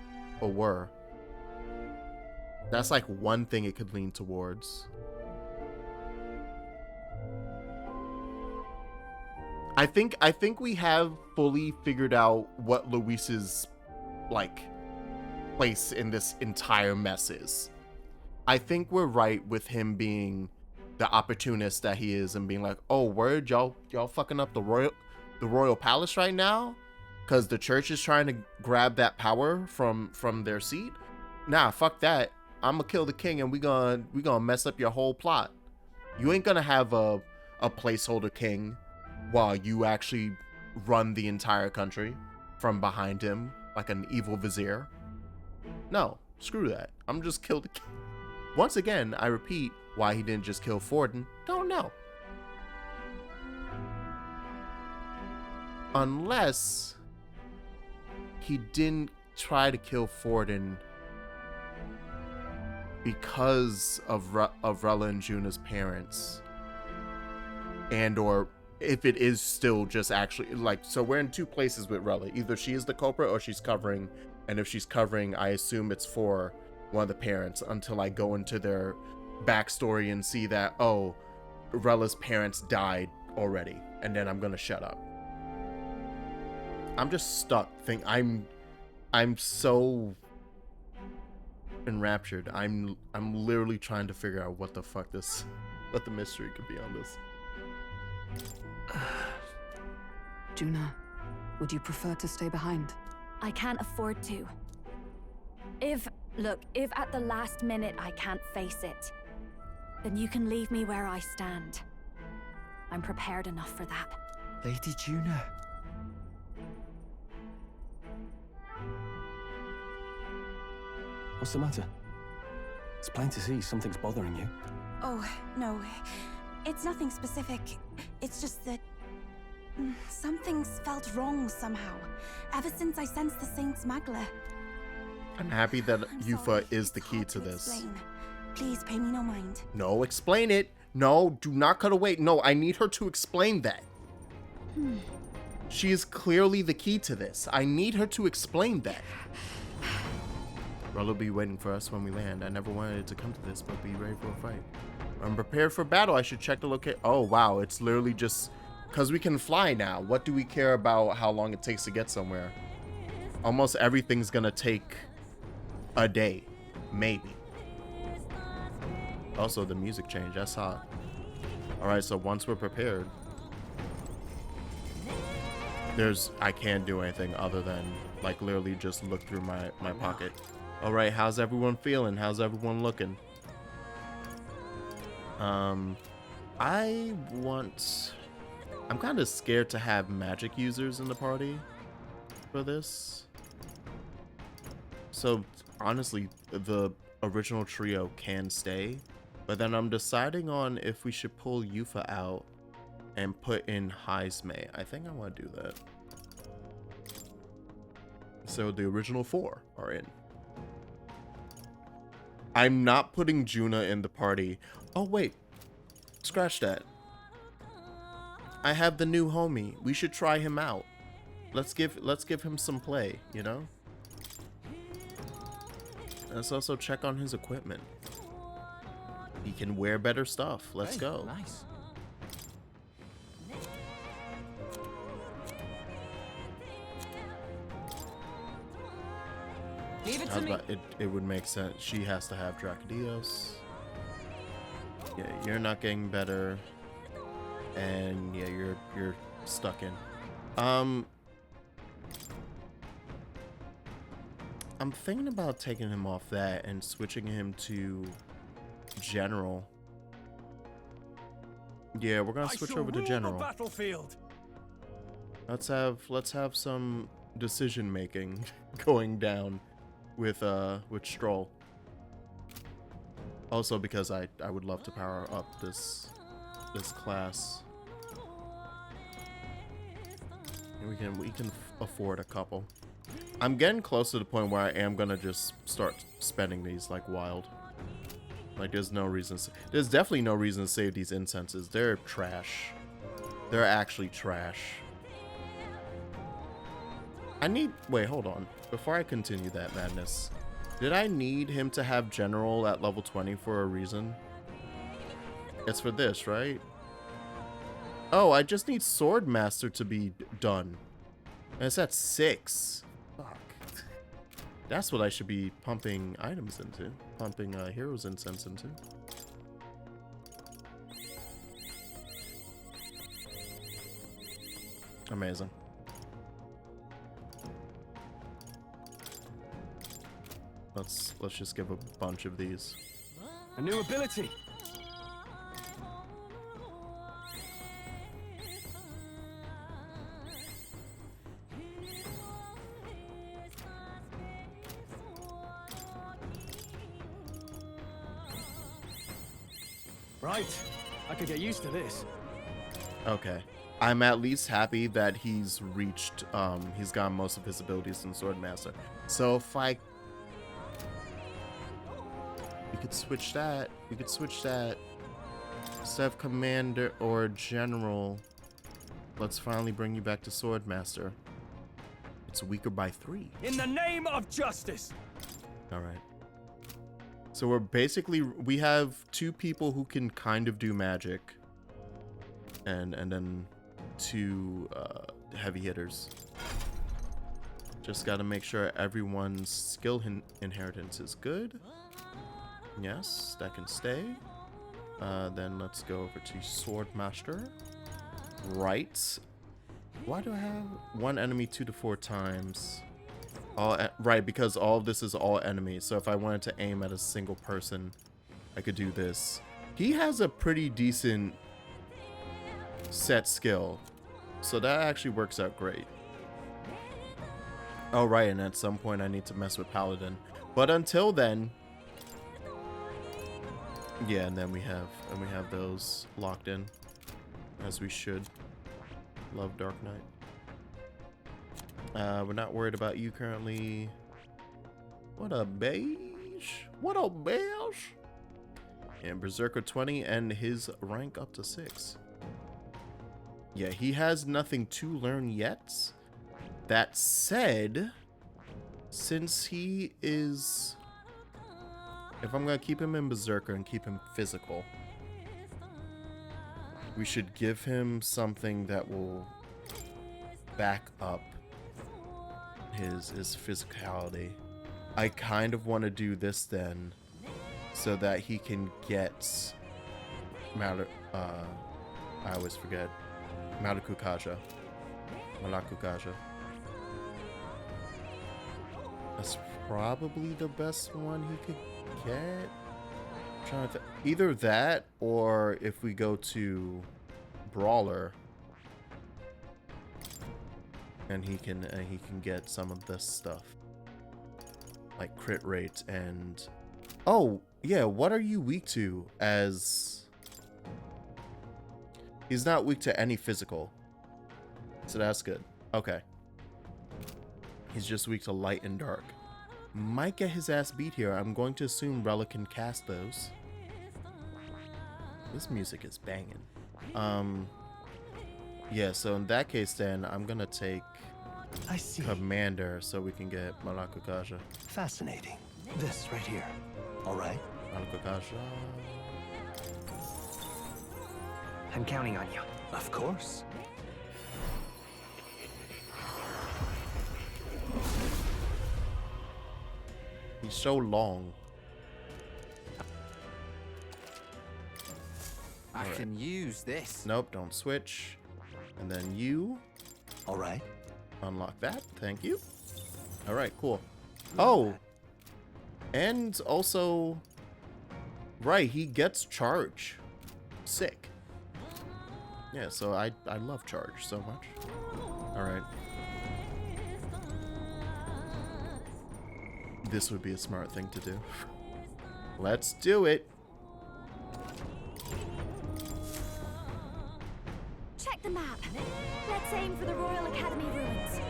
or were? That's like one thing it could lean towards. I think we have fully figured out what Luis's like place in this entire mess is. I think we're right with him being the opportunist that he is and being like, oh, word, y'all fucking up the royal palace right now because the church is trying to grab that power from their seat. Nah, fuck that. I'm gonna kill the king and we gonna mess up your whole plot. You ain't gonna have a placeholder king while you actually run the entire country from behind him like an evil vizier. No, screw that. I'm just kill the king. Once again, I repeat, why he didn't just kill Forden, don't know. Unless he didn't try to kill Forden because of Rella and Juna's parents. And or if it is still just actually like, so we're in two places with Rella. Either she is the culprit or she's covering. And if she's covering, I assume it's for one of the parents until I go into their backstory and see that, oh, Rella's parents died already. And then I'm gonna shut up. I'm just stuck. I'm so enraptured. I'm literally trying to figure out what the mystery could be on this.
Juna, would you prefer to stay behind?
I can't afford to. If at the last minute I can't face it, then you can leave me where I stand. I'm prepared enough for that.
Lady Juna.
What's the matter? It's plain to see something's bothering you.
Oh, no. It's nothing specific. It's just that something's felt wrong somehow. Ever since I sensed the Saint's magla.
I'm happy that Yufa is the key to this.
Explain. Please pay me no mind.
No, explain it. No, do not cut away. No, I need her to explain that. She is clearly the key to this. I need her to explain that. Rella will be waiting for us when we land. I never wanted it to come to this, but be ready for a fight. I'm prepared for battle. I should check the location. Oh, wow. It's literally just because we can fly now. What do we care about how long it takes to get somewhere? Almost everything's going to take a day. Maybe. Also, the music changed. That's hot. All right, so once we're prepared, I can't do anything other than like literally just look through my pocket. All right, how's everyone feeling? How's everyone looking? I'm kind of scared to have magic users in the party for this. So honestly, the original trio can stay, but then I'm deciding on if we should pull Yufa out and put in Heismei. I think I want to do that. So the original 4 are in. I'm not putting Juna in the party. Oh wait, scratch that. I have the new homie. We should try him out. Let's give him some play, you know? Let's also check on his equipment. He can wear better stuff. Let's go.
Nice.
Leave it to me.
It would make sense. She has to have Dracodios. Yeah, you're not getting better. And yeah, you're stuck in. I'm thinking about taking him off that and switching him to General. Yeah, we're gonna switch over to General.
Battlefield.
Let's have some decision making going down with Stroll. Also because I would love to power up this class. And we can afford a couple. I'm getting close to the point where I am gonna just start spending these like wild. Like there's definitely no reason to save these incenses. They're trash. They're actually trash. Wait, hold on. Before I continue that madness, did I need him to have General at level 20 for a reason? It's for this, right? Oh, I just need Swordmaster to be done. And it's at 6. Fuck. That's what I should be pumping items into. Pumping Heroes Incense into. Amazing. Let's just give a bunch of these.
A new ability. Right. I could get used to this.
Okay. I'm at least happy that he's reached, he's gotten most of his abilities in Swordmaster. So if we could switch that. We could switch that. Instead of Commander or General, let's finally bring you back to Swordmaster. It's weaker by 3.
In the name of justice.
All right. So we have 2 people who can kind of do magic, and then 2 heavy hitters. Just got to make sure everyone's skill inheritance is good. Yes, that can stay. Then let's go over to Swordmaster. Right. Why do I have 1 enemy 2 to 4 times? Right, because all of this is all enemies. So if I wanted to aim at a single person, I could do this. He has a pretty decent set skill, so that actually works out great. Oh right, and at some point I need to mess with Paladin, but until then, yeah. And then we have those locked in, as we should. Love Dark Knight. We're not worried about you currently. What a beige. What a beige. And Berserker 20 and his rank up to 6. Yeah, he has nothing to learn yet. That said, since he is... If I'm going to keep him in Berserker and keep him physical, we should give him something that will back up his physicality. I kind of want to do this then, so that he can get I always forget. Malakukaja. That's probably the best one he could get. Trying to either that, or if we go to Brawler, and he can get some of this stuff, like crit rate and oh yeah. What are you weak to? As he's not weak to any physical, so that's good. Okay, he's just weak to light and dark. Might get his ass beat here. I'm going to assume Rella can cast those. This music is banging. Yeah, so in that case then I'm gonna take Commander so we can get Malakukasha.
Fascinating. This right here. Alright.
Malakukasha.
I'm counting on you.
Of course.
He's so long.
I can use this.
Nope, don't switch. And then you.
All right.
Unlock that. Thank you. All right, cool. Oh. And also, right, he gets charge. Sick. Yeah, so I love charge so much. All right. This would be a smart thing to do. Let's do it.
Check the map. Let's aim for the Royal Academy ruins.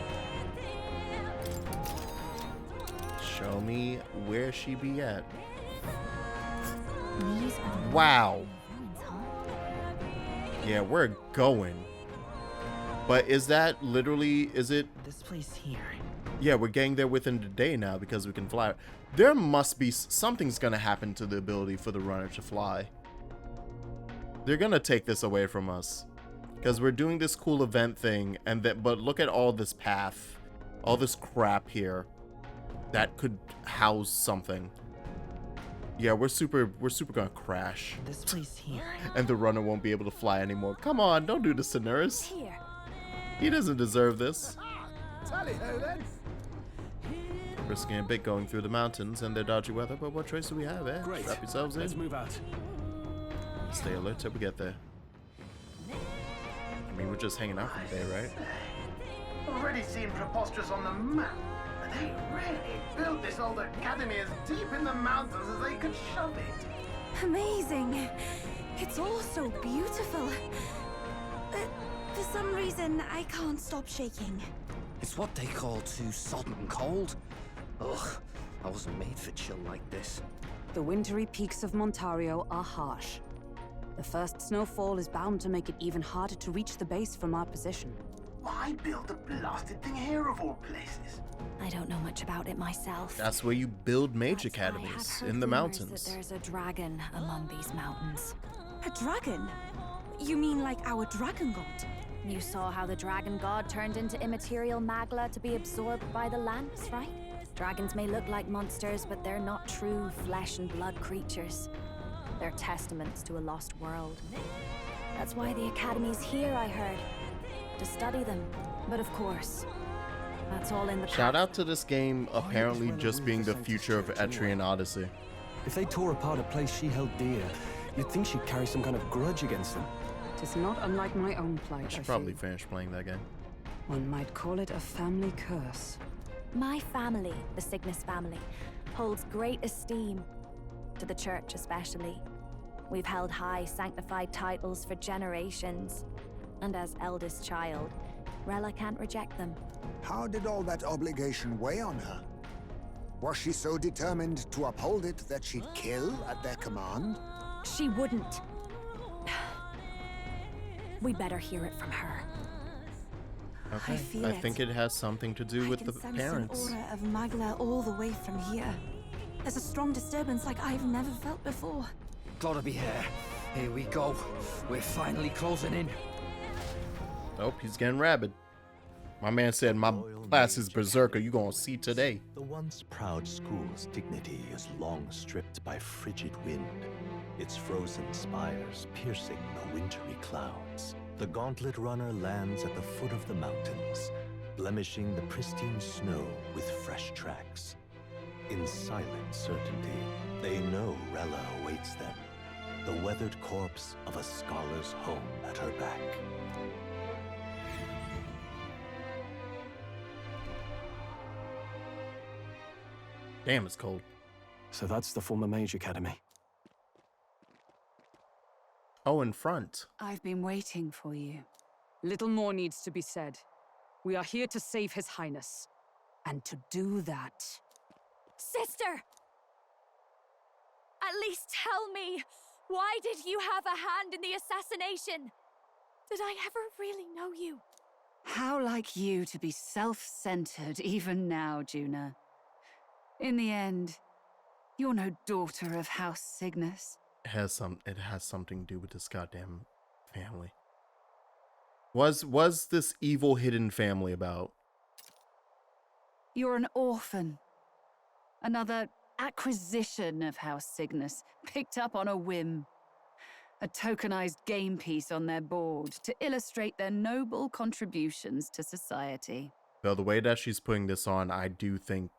Show me where she be at.
These are the
Wow.
ruins, huh?
Yeah, we're going. But is that literally, is it?
This place here.
Yeah, we're getting there within the day now because we can fly. There must be something's gonna happen to the ability for the runner to fly. They're gonna take this away from us because we're doing this cool event thing, and that. But look at all this path, all this crap here that could house something. Yeah, we're super gonna crash.
This place here.
And the runner won't be able to fly anymore. Come on, don't do this to Nurse.
Here.
He doesn't deserve this.
Tally-ho then.
Risking a bit going through the mountains and their dodgy weather, but what choice do we have, eh?
Great.
Strap yourselves in.
Let's move out.
Stay alert till we get there. I mean, we're just hanging out for the day, right?
Already seemed preposterous on the map, but they really built this old academy as deep in the mountains as they could shove it.
Amazing. It's all so beautiful. But for some reason, I can't stop shaking.
It's what they call too sodden cold. Ugh, I wasn't made for chill like this.
The wintry peaks of Montario are harsh. The first snowfall is bound to make it even harder to reach the base from our position.
Why build a blasted thing here of all places?
I don't know much about it myself.
That's where you build mage
That's
academies,
why I had
in the
heard rumors
mountains.
that there's a dragon among these mountains.
A dragon? You mean like our dragon god?
You saw how the dragon god turned into immaterial magla to be absorbed by the lance, right? Dragons may look like monsters, but they're not true flesh and blood creatures. They're testaments to a lost world. That's why the Academy's here, I heard. To study them. But of course, that's all in the
Shout
past.
out to this game apparently just being the future of Etrian Odyssey.
If they tore apart a place she held dear, you'd think she'd carry some kind of grudge against them.
Tis not unlike my own plight,
I
I
should probably
fear.
finish playing that game.
One might call it a family curse.
My family, the Cygnus family, holds great esteem, to the church especially. We've held high sanctified titles for generations, and as eldest child, Rella can't reject them.
How did all that obligation weigh on her? Was she so determined to uphold it that she'd kill at their command?
She wouldn't. We'd better hear it from her.
Okay,
feel
I
it.
think it has something to do with the
I can
parents.
sense an aura of magla all the way from here. There's a strong disturbance like I've never felt before.
Gotta be here. Here we go. We're finally closing in.
Nope, he's getting rabid. My man said, my class is berserker, you gonna see today.
The once proud school's dignity is long stripped by frigid wind, its frozen spires piercing the wintry clouds. The gauntlet runner lands at the foot of the mountains, blemishing the pristine snow with fresh tracks. In silent certainty, they know Rella awaits them, the weathered corpse of a scholar's home at her back.
Damn, it's cold.
So that's the former Mage Academy.
Oh, in front.
I've been waiting for you.
Little more needs to be said. We are here to save His Highness. And to do that...
Sister! At least tell me, why did you have a hand in the assassination? Did I ever really know you?
How like you to be self-centered even now, Juna. In the end, you're no daughter of House Cygnus.
It has something to do with this goddamn family. Was this evil hidden family about?
You're an orphan. Another acquisition of House Cygnus, picked up on a whim. A tokenized game piece on their board to illustrate their noble contributions to society.
Though the way that she's putting this on, I do think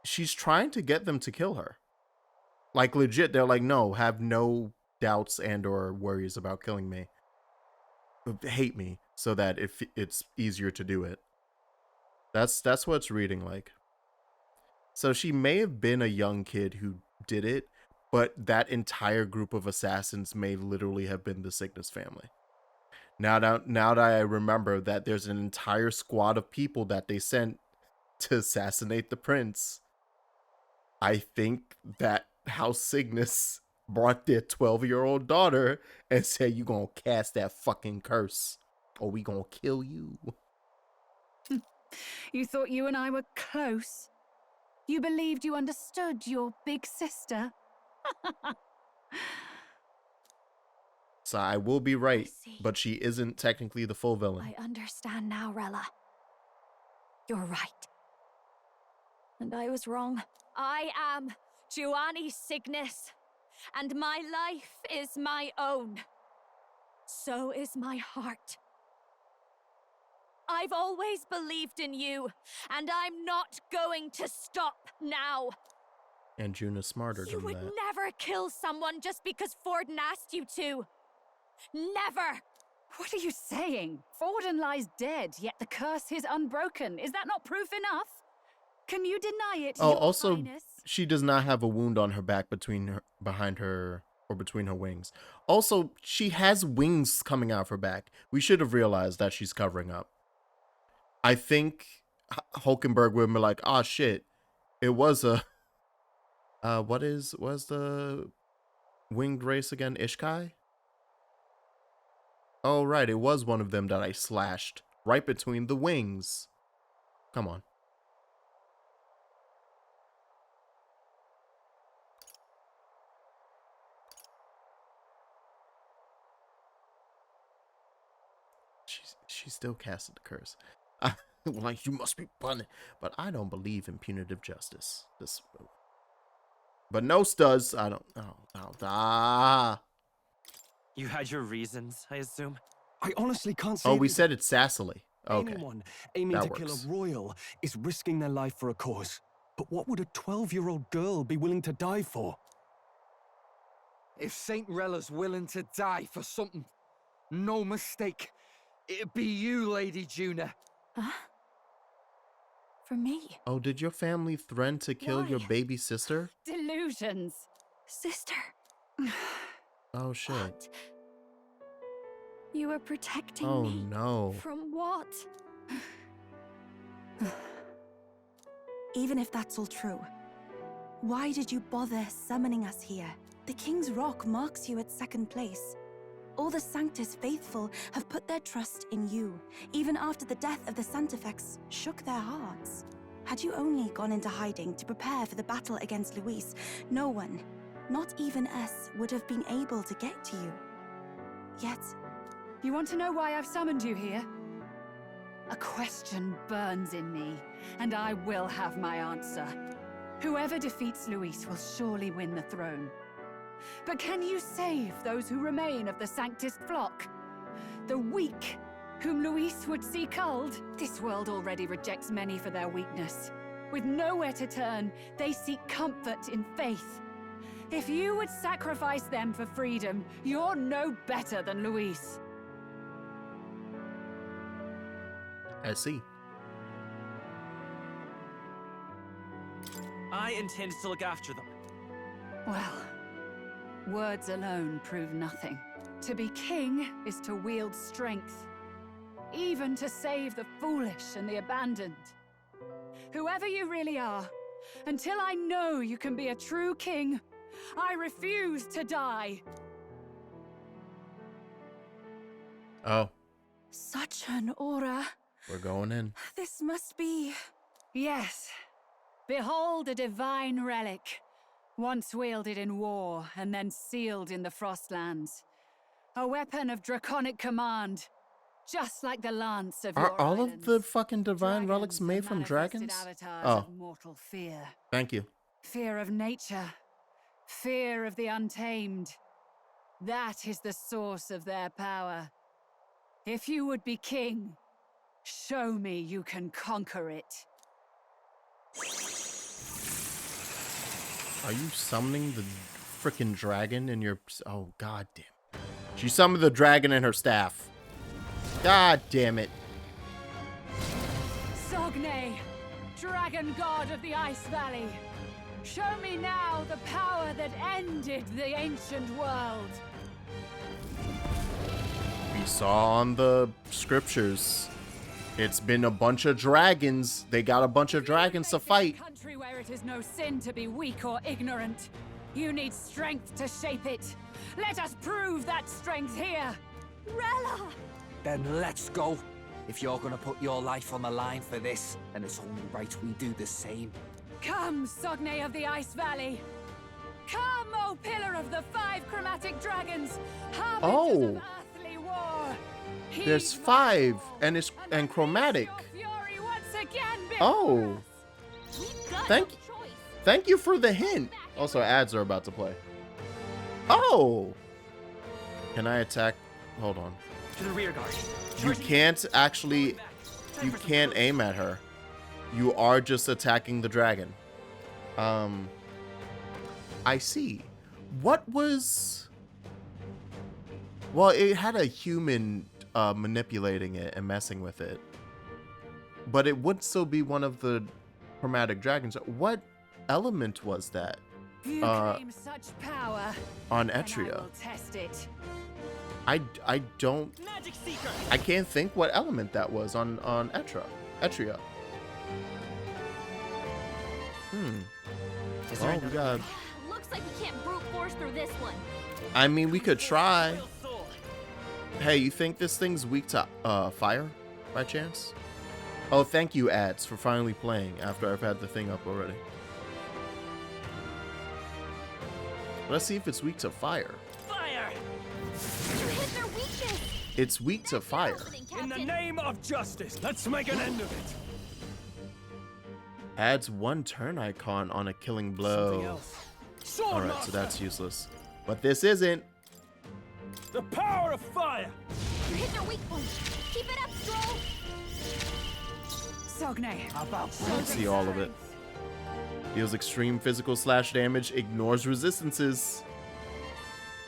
she's trying to get them to kill her. Like legit, they're like, no, have no doubts and or worries about killing me. Hate me so that if it's easier to do it. That's what it's reading like. So she may have been a young kid who did it, but that entire group of assassins may literally have been the Cygnus family. Now that I remember that there's an entire squad of people that they sent to assassinate the prince, I think that House Cygnus brought their 12-year-old daughter and said, you gonna cast that fucking curse or we gonna kill you.
You thought you and I were close? You believed you understood your big sister?
So I will be right, but she isn't technically the full villain.
I understand now, Rella. You're right. And I was wrong. I am Giovanni Cygnus, and my life is my own. So is my heart. I've always believed in you, and I'm not going to stop now.
And Juna's smarter
You
than
would
that.
never kill someone just because Forden asked you to. Never!
What are you saying? Forden lies dead, yet the curse is unbroken. Is that not proof enough? Can you deny it,
Oh,
Your
also,
Highness?
she does not have a wound on her back between her wings. Also, she has wings coming out of her back. We should have realized that she's covering up. I think Hulkenberg would be like, "Ah, shit, it was a was the winged race again? Ishkai? Oh, right, it was one of them that I slashed right between the wings. Come on." She still casted the curse. Like, you must be punished. But I don't believe in punitive justice. But Nos does. I don't know.
You had your reasons, I assume?
I honestly can't say.
Oh, we said it sassily. Okay.
Anyone aiming
that
to
works.
kill a royal is risking their life for a cause. But what would a 12-year-old girl be willing to die for?
If Saint Rella's willing to die for something, no mistake, it'd be you, Lady Juna.
Huh? For me?
Oh, did your family threaten to kill your baby sister?
Delusions.
Sister.
Oh, shit.
What? You were protecting
Oh,
me.
no.
From what?
Even if that's all true, why did you bother summoning us here? The King's Rock marks you at second place. All the Sanctus faithful have put their trust in you, even after the death of the Santafex shook their hearts. Had you only gone into hiding to prepare for the battle against Luis, no one, not even us, would have been able to get to you. Yet...
You want to know why I've summoned you here? A question burns in me, and I will have my answer. Whoever defeats Luis will surely win the throne. But can you save those who remain of the Sanctus flock? The weak, whom Luis would see culled? This world already rejects many for their weakness.
With nowhere to turn, they seek comfort in faith. If you would sacrifice them for freedom, you're no better than Luis.
I see.
I intend to look after them.
Well, words alone prove nothing. To be king is to wield strength, even to save the foolish and the abandoned. Whoever you really are, until I know you can be a true king, I refuse to die.
Oh.
Such an aura.
We're going in.
This must be...
Yes. Behold a divine relic, once wielded in war and then sealed in the Frostlands. A weapon of draconic command, just like the lance of
Are
your
all
islands.
of the fucking divine relics made from dragons? Oh.
Mortal fear.
Thank you.
Fear of nature. Fear of the untamed. That is the source of their power. If you would be king, show me you can conquer it.
Are you summoning the frickin' dragon in your... Oh, god damn. She summoned the dragon in her staff. God damn it.
Sogne, dragon god of the Ice Valley. Show me now the power that ended the ancient world.
We saw on the scriptures. It's been a bunch of dragons. They got a bunch of dragons to fight.
A country where it is no sin to be weak or ignorant. You need strength to shape it. Let us prove that strength here.
Rella!
Then let's go. If you're gonna put your life on the line for this, then it's only right we do the same.
Come, Sogne of the Ice Valley. Come, O pillar of the 5 chromatic dragons.
Oh.
Of earthly war.
There's 5 and chromatic. Oh. Thank you for the hint. Also, ads are about to play. Oh. Can I attack? Hold on.
To the rear guard.
You can't actually... You can't aim at her. You are just attacking the dragon. I see. What was... Well, it had a human manipulating it and messing with it. But it would still be one of the chromatic dragons. What element was that?
You claim such power,
on
then
Etria.
I will test it.
I don't... I can't think what element that was on Etria. Oh, we got...
Looks like we can't brute force through this one.
I mean, we could try. Hey, you think this thing's weak to fire, by chance? Oh, thank you, ads, for finally playing after I've had the thing up already. Let's see if it's weak to fire.
Fire!
You hit their weakness.
It's weak to fire.
In the name of justice, let's make an end of it.
Adds 1 turn icon on a killing blow. Alright, so that's useless. But this isn't.
The power of fire!
You hit their weak point. Keep it up, Stroll.
Sogne.
Let's see all of it. Deals extreme physical slash damage, ignores resistances.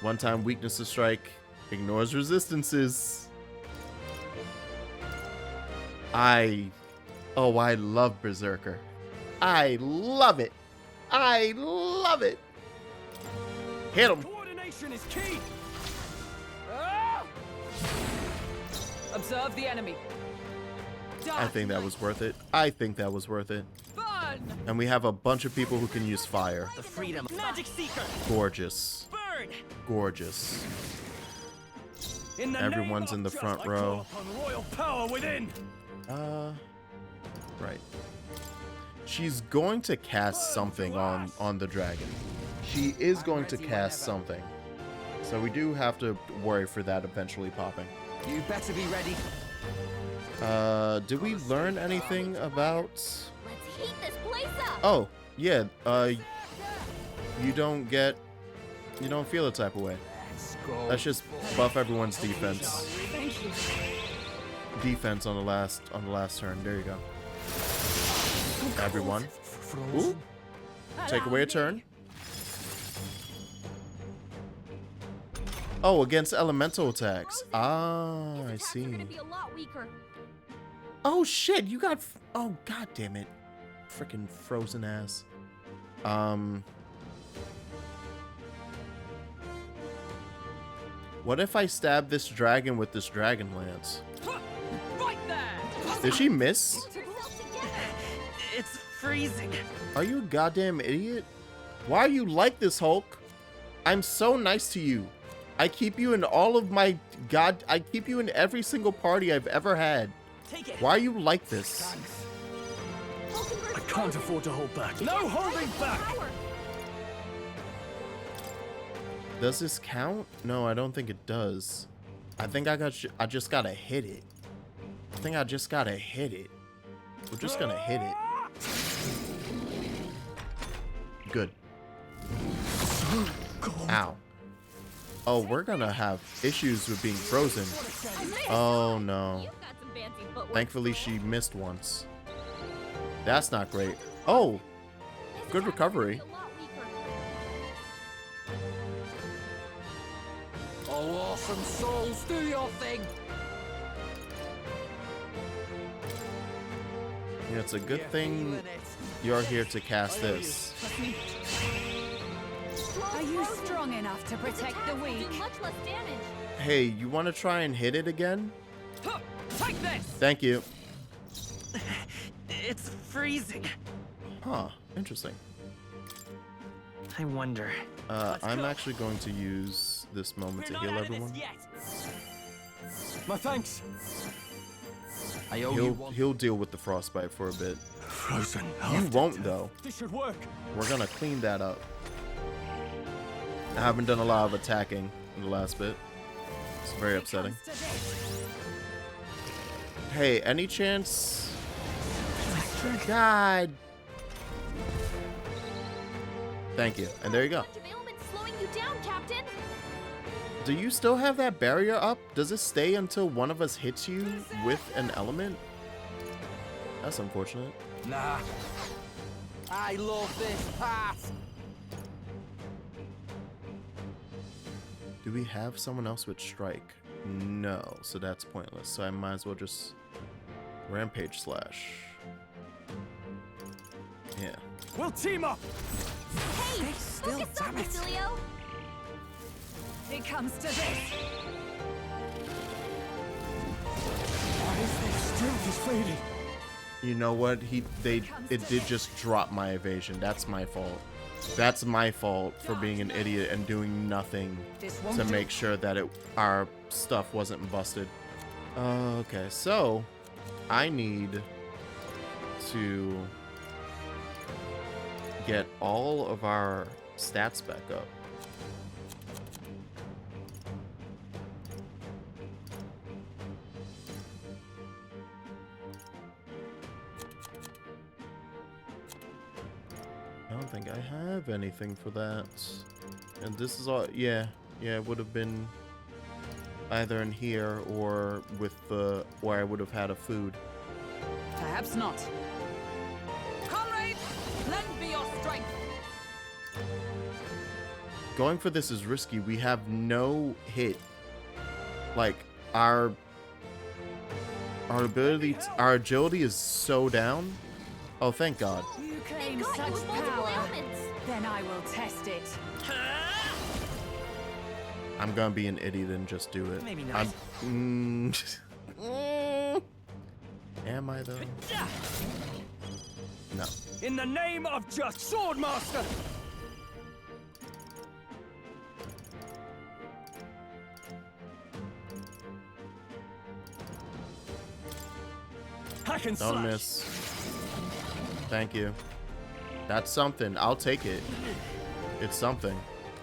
1-time weakness to strike, ignores resistances. Oh, I love Berserker. I love it. I love it. Hit him.
Coordination is key.
Observe the enemy.
I think that was worth it. I think that was worth it.
Burn!
And we have a bunch of people who can use fire.
The freedom. Magic Seeker.
Gorgeous.
Burn!
Gorgeous.
In the
Everyone's in the front row.
Royal power within.
Right. She's going to cast something on the dragon. She is going to cast something. So we do have to worry for that eventually popping.
You better be ready.
Did we learn anything about...
Let's heat this place up.
Oh, yeah, you don't feel the type of way. Let's just buff everyone's defense. Defense on the last turn. There you go. everyone. Ooh. Take away a turn. Oh, against elemental attacks. Ah, I see. Oh shit, you got. Oh god damn it, freaking frozen ass. What if I stab this dragon with this dragon lance?
Right there.
Did she miss?
It's freezing.
Are you a goddamn idiot? Why are you like this, Hulk? I'm so nice to you. I keep you in all of my I keep you in every single party I've ever had. Why are you like this?
I can't afford to hold back. No holding back!
Does this count? No, I don't think it does. I think I just gotta hit it. I think I just gotta hit it. We're just gonna hit it. Good. Ow. Oh, we're gonna have issues with being frozen. Oh no. Thankfully she missed once. That's not great. Oh, good recovery.
Oh, awesome souls, do your thing.
Yeah, it's a good thing you're here to cast this.
Are you strong enough to protect the weak?
Hey, you want to try and hit it again?
Take this.
Thank you.
It's freezing.
Huh, interesting.
I wonder.
I'm actually going to use this moment to heal everyone.
My thanks.
He'll deal with the frostbite for a bit.
Frozen.
You won't though.
This should work.
We're gonna clean that up. I haven't done a lot of attacking in the last bit. It's very upsetting. Hey, any chance? God. Thank you. And there you go. Do you still have that barrier up? Does it stay until one of us hits you with an element? That's unfortunate.
Nah. I love this part.
Do we have someone else with strike? No, so that's pointless. So I might as well just rampage slash. Yeah.
We'll team up.
Hey, still, damn it.
It comes to this.
Why is this strength is fading?
You know what? It did just drop my evasion. That's my fault. That's my fault for being an idiot and doing nothing to make sure that our stuff wasn't busted. Okay, so I need to get all of our stats back up. I don't think I have anything for that. And this is all, yeah, it would have been either in here or with the, where I would have had a food.
Perhaps not. Comrade, lend me your strength.
Going for this is risky. We have no hit. Like, our ability, our agility is so down. Oh, thank God.
You claim such power, then I will test it.
I'm gonna be an idiot and just do it.
Maybe not.
Am I though? No.
In the name of just Swordmaster. Hack and slash.
Don't miss. Thank you. That's something. I'll take it. It's something.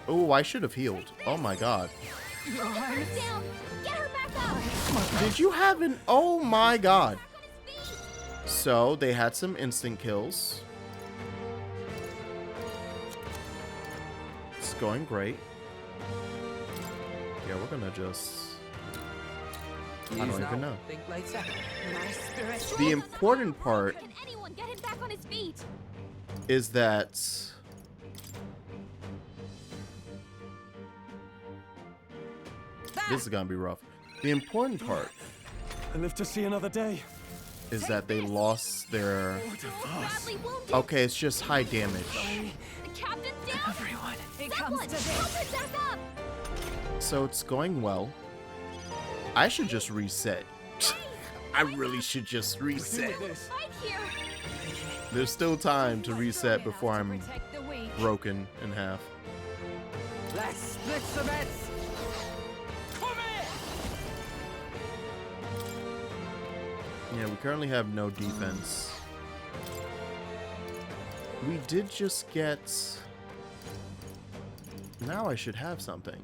Oh, I should have healed. Oh my God. Did you have an... Oh my God. So, they had some instant kills. It's going great. Yeah, we're gonna just... I don't even know.
Think later.
My spirit.
The important part
Can anyone get him back on his feet?
is that this is gonna be rough. The important part
I live to see another day.
is that they lost their. Okay, it's just high damage.
The captain's down.
Everyone, it comes to this.
Help her back up.
So it's going well. I should just reset. I really should just reset.
Right here.
There's still time to reset before I'm broken in half.
Let's split the bets. Come here.
Yeah, we currently have no defense. We did just get. Now I should have something.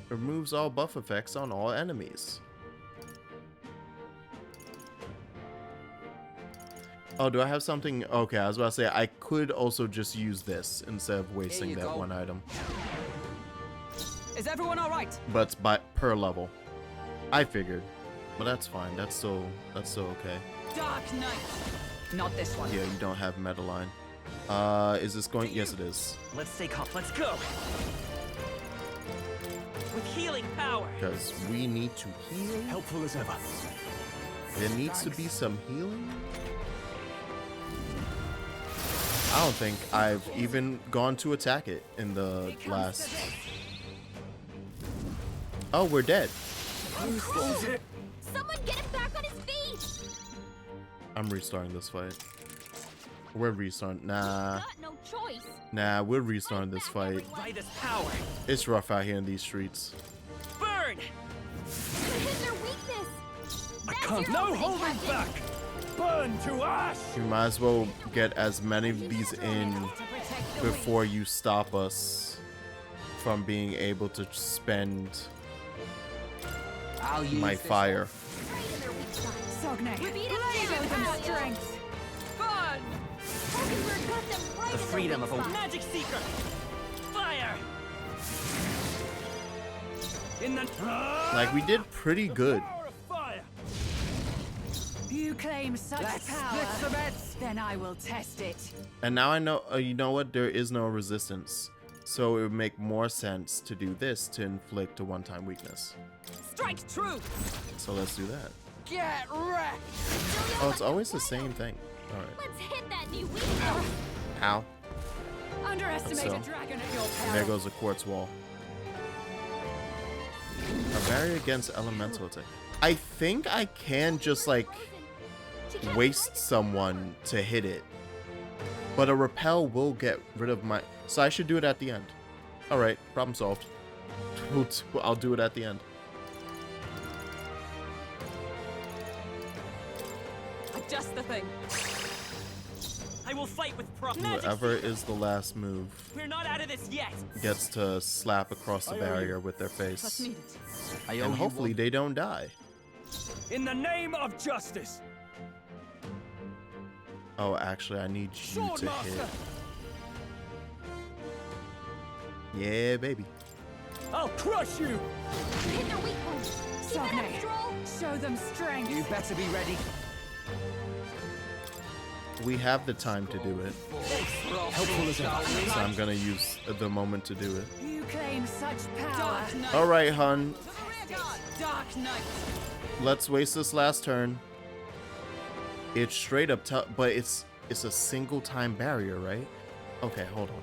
Removes all buff effects on all enemies. Oh, do I have something? Okay, I was about to say I could also just use this instead of wasting that one item.
Is everyone all right?
But it's per level. I figured, but that's fine. That's still okay.
Dark Knight. Not this one.
Yeah, you don't have Metaline. Is this going? Yes, it is.
Let's stay calm. Let's go. With healing power.
Because we need to heal.
Helpful as ever.
There needs to be some healing. I don't think I've even gone to attack it in the last. Oh, we're dead.
Someone get him back on his feet.
I'm restarting this fight. We're restarting. Nah.
Got no choice.
Nah, we're restarting this fight.
By this power.
It's rough out here in these streets.
Burn.
Hit their weakness.
I can't. No holding back. Burn to ash.
You might as well get as many of these in before you stop us from being able to spend my fire.
Sogne, blaze them strength.
Burn.
The freedom of a magic seeker. Fire.
Like, we did pretty good.
You claim such power, then I will test it.
And now I know, you know what? There is no resistance. So it would make more sense to do this to inflict a one-time weakness.
Strike true.
So let's do that.
Get wrecked.
Oh, it's always the same thing. All right.
Let's hit that new weakness.
Ow.
Underestimate
So,
a dragon at your
and there
peril.
goes a quartz wall. A barrier against elemental attack. I think I can just like waste someone to hit it. But a repel will get rid of my... So I should do it at the end. Alright, problem solved. I'll do it at the end.
Just the thing.
I will fight with
Whoever is the last move
We're not out of this yet.
gets to slap across the barrier with their face.
I owe
And
you
hopefully
one.
they don't die.
In the name of justice.
Oh, actually, I need you to hit. Yeah, baby.
I'll crush you.
Hit their weak point.
Sogne, show them strength.
You better be ready.
We have the time to do it.
Helpful as ever.
So I'm gonna use the moment to do it.
You claim such power.
Alright, hun.
Dark Knight.
Let's waste this last turn. It's straight up tough, but it's a single time barrier, right? Okay, hold on.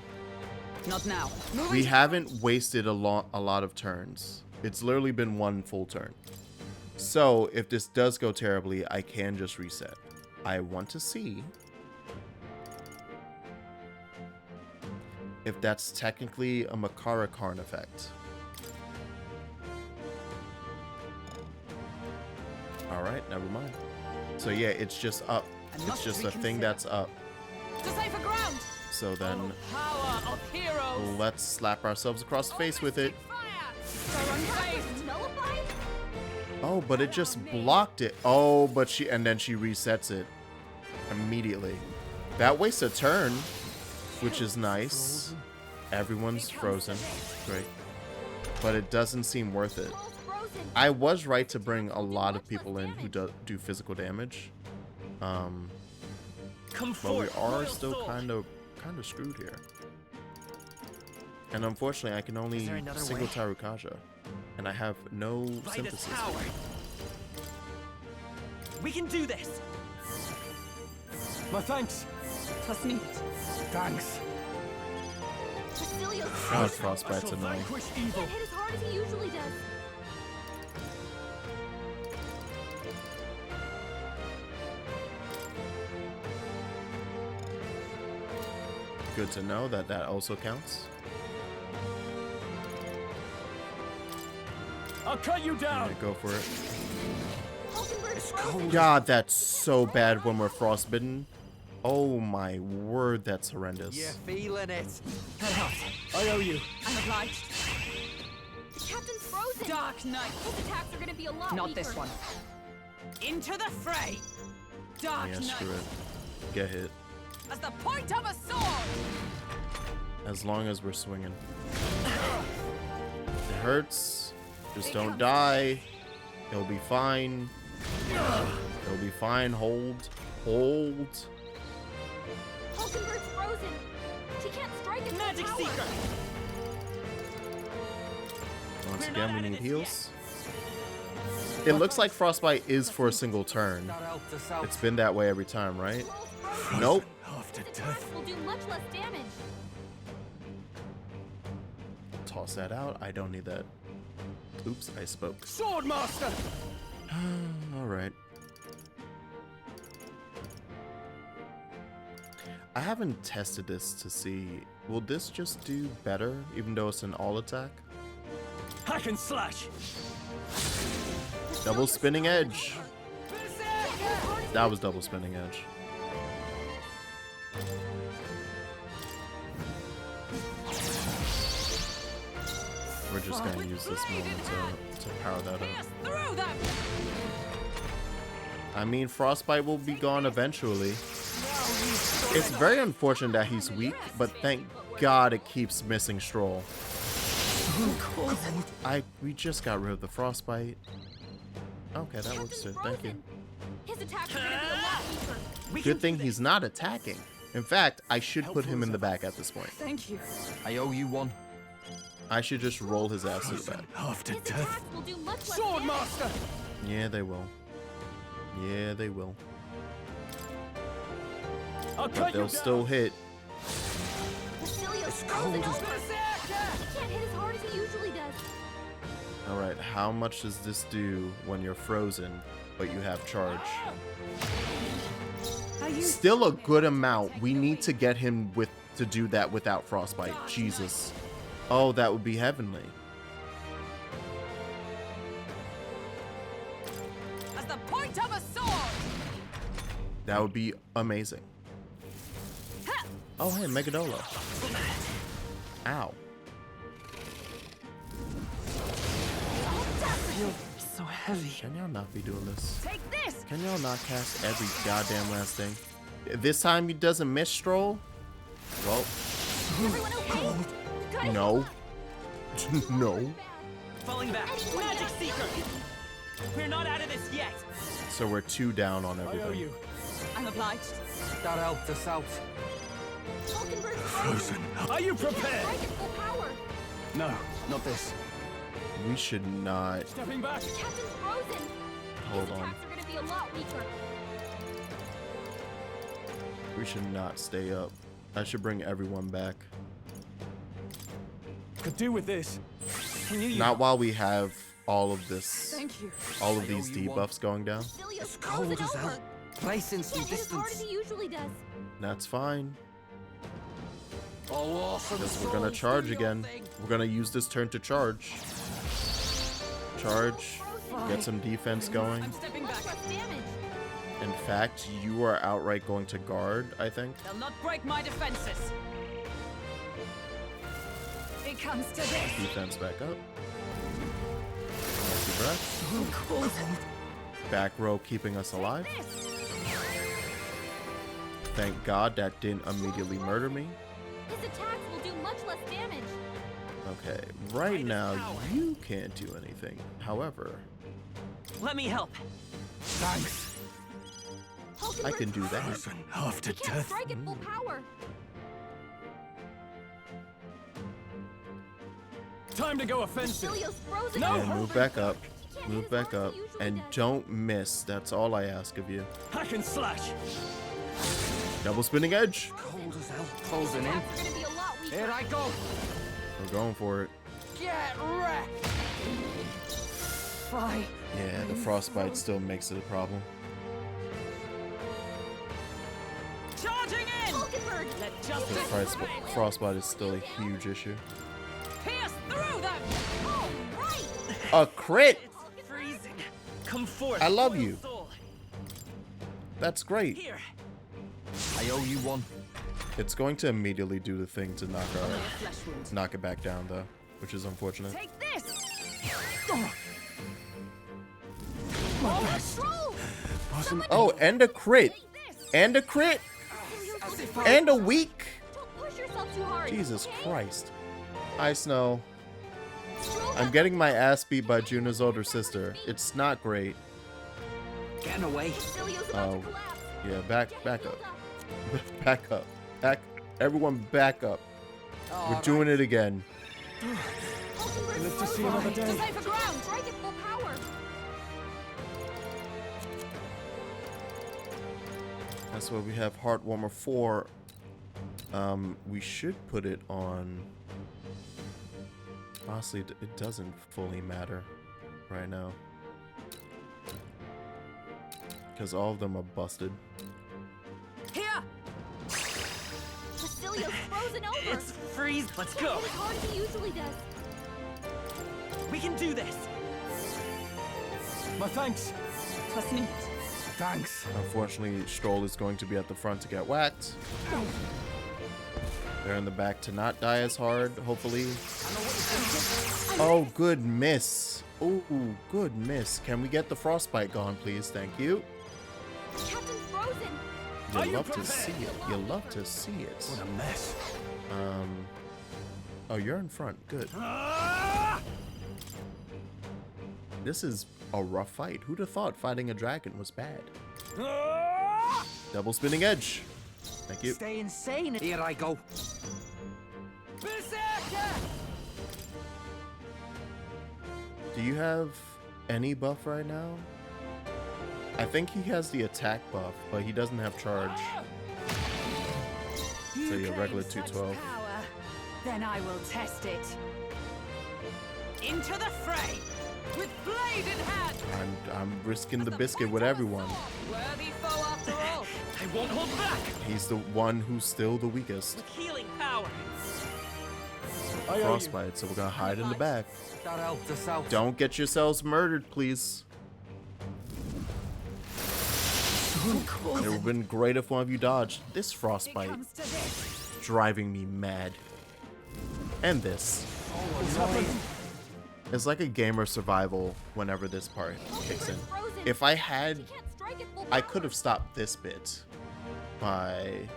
Not now.
We haven't wasted a lot of turns. It's literally been one full turn. So if this does go terribly, I can just reset. I want to see if that's technically a Makara Karn effect. Alright, never mind. So yeah, it's just up. It's just a thing that's up.
To safer ground.
So then
Power of heroes.
let's slap ourselves across the face with it. Oh, but it just blocked it. Oh, but then she resets it immediately. That wastes a turn, which is nice. Everyone's frozen. Great. but it doesn't seem worth it. I was right to bring a lot of people in who do physical damage. But we are still kind of screwed here. And unfortunately, I can only single Tarukaja, and I have no synthesis.
We can do this.
My thanks.
Trust me.
Thanks.
God, Frostbite's annoying.
He can't hit as hard as he usually does.
Good to know that that also counts.
I'll cut you down.
Right, go for it. God, that's so bad when we're frostbitten. Oh my word, that's horrendous.
You're feeling it.
I owe you.
I'm obliged.
The captain's frozen.
Dark Knight.
His attacks are gonna be a lot
Not
weaker.
this one. Into the fray. Dark
Yeah,
Knight.
screw it. Get hit.
As the point of a sword.
As long as we're swinging. It hurts. Just don't die. It'll be fine. It'll be fine. Hold. Hold.
Hulkenberg's frozen. She can't strike at
Magic Seeker.
Once again, we need heals. It looks like Frostbite is for a single turn. It's been that way every time, right? Nope.
His attacks will do much less damage.
Toss that out. I don't need that. Oops, I spoke.
Swordmaster.
All right. I haven't tested this to see. Will this just do better, even though it's an all attack?
Hack and slash.
Double spinning edge. That was double spinning edge. We're just gonna use this moment to power that up. I mean, Frostbite will be gone eventually. It's very unfortunate that he's weak, but thank God it keeps missing Stroll. We just got rid of the Frostbite. Okay, that works too. Thank you.
His attacks are gonna be a lot weaker.
Good thing he's not attacking. In fact, I should put him in the back at this point.
Thank you.
I owe you one.
I should just roll his ass to the back.
After
His
death.
attacks will do much less
Swordmaster.
damage.
Yeah, they will. Yeah, they will.
I'll
But
cut you
they'll
down.
still hit.
Basilios frozen over. He can't hit as hard as he usually does.
Alright, how much does this do when you're frozen, but you have charge? Still a good amount. We need to get him to do that without Frostbite. Jesus. Oh, that would be heavenly.
As the point of a sword.
That would be amazing. Oh, hey, Megadolo. Ow.
So heavy.
Can y'all not be doing this?
Take this.
Can y'all not cast every goddamn last thing? This time he doesn't miss Stroll? Well,
Everyone okay?
no. No.
Falling back. Magic Seeker. We're not out of this yet.
So we're 2 down on
I owe
everything.
you.
I'm obliged.
That helped us out.
Hulkenberg's
Frozen. Are you
He can't
prepared?
strike at full power.
No, not this.
We should not.
Stepping back.
The captain's frozen.
Hold
His
on.
attacks are gonna be a lot weaker.
We should not stay up. I should bring everyone back.
Could do with this. Can you?
Not while we have all of this,
Thank you.
all of these debuffs going down.
Basilios frozen over.
Placing
He
some
can't hit as hard as
distance.
he usually does.
That's fine.
Oh, awesome.
Because we're gonna charge again. We're gonna use this turn to charge. Charge. Get some defense going.
I'm stepping back.
Much less damage.
In fact, you are outright going to guard, I think.
They'll not break my defenses. It comes to this.
Defense back up. Nice breath. Back row keeping us alive. Thank God that didn't immediately murder me.
His attacks will do much less damage.
Okay, right now you can't do anything. However,
let me help.
Thanks.
I can do that.
After death.
Strike at full power.
Time to go offensive.
No, yeah, move back up. Move back up. And don't miss. That's all I ask of you.
Hack and slash.
Double spinning edge.
Cold as hell. Closing in. Here I go.
We're going for it.
Get wrecked. Fly.
Yeah, the frostbite still makes it a problem.
Charging in. Let justice
The frostbite is still a huge issue.
pierce through them.
Oh, right.
A crit.
It's freezing. Come forth.
I love you.
Soul.
That's great.
Here.
I owe you one.
It's going to immediately do the thing to knock it back down though, which is unfortunate.
Take this.
Oh, and a crit. And a crit. And a weak. Jesus Christ. I Snow. I'm getting my ass beat by Juna's older sister. It's not great.
Getting away.
Oh, yeah, back up. Back up. Everyone back up. We're doing it again.
Live to see another day.
Safer ground. Strike at full power.
That's why we have Heartwarmer 4. We should put it on. Honestly, it doesn't fully matter right now. Because all of them are busted.
Here.
Cecilia's frozen over.
It's freeze. Let's go.
As hard as he usually does.
We can do this.
My thanks.
Listening.
Thanks.
Unfortunately, Stroll is going to be at the front to get whacked. They're in the back to not die as hard, hopefully. Oh, good miss. Oh, good miss. Can we get the frostbite gone, please? Thank you.
Captain Frozen.
You love to see it. You love to see it.
What a mess.
Oh, you're in front. Good. This is a rough fight. Who'd have thought fighting a dragon was bad? Double spinning edge. Thank you.
Stay insane. Here I go.
Do you have any buff right now? I think he has the attack buff, but he doesn't have charge. So you're regular 212.
Then I will test it.
Into the fray. With blade in hand.
I'm risking the biscuit with everyone.
Worthy foe after all.
I won't hold back.
He's the one who's still the weakest.
With healing power.
Frostbite, so we're gonna hide in the back.
That helped us out.
Don't get yourselves murdered, please. It would have been great if one of you dodged. This frostbite driving me mad. And this. It's like a gamer survival whenever this part kicks in. If I had, I could have stopped this bit by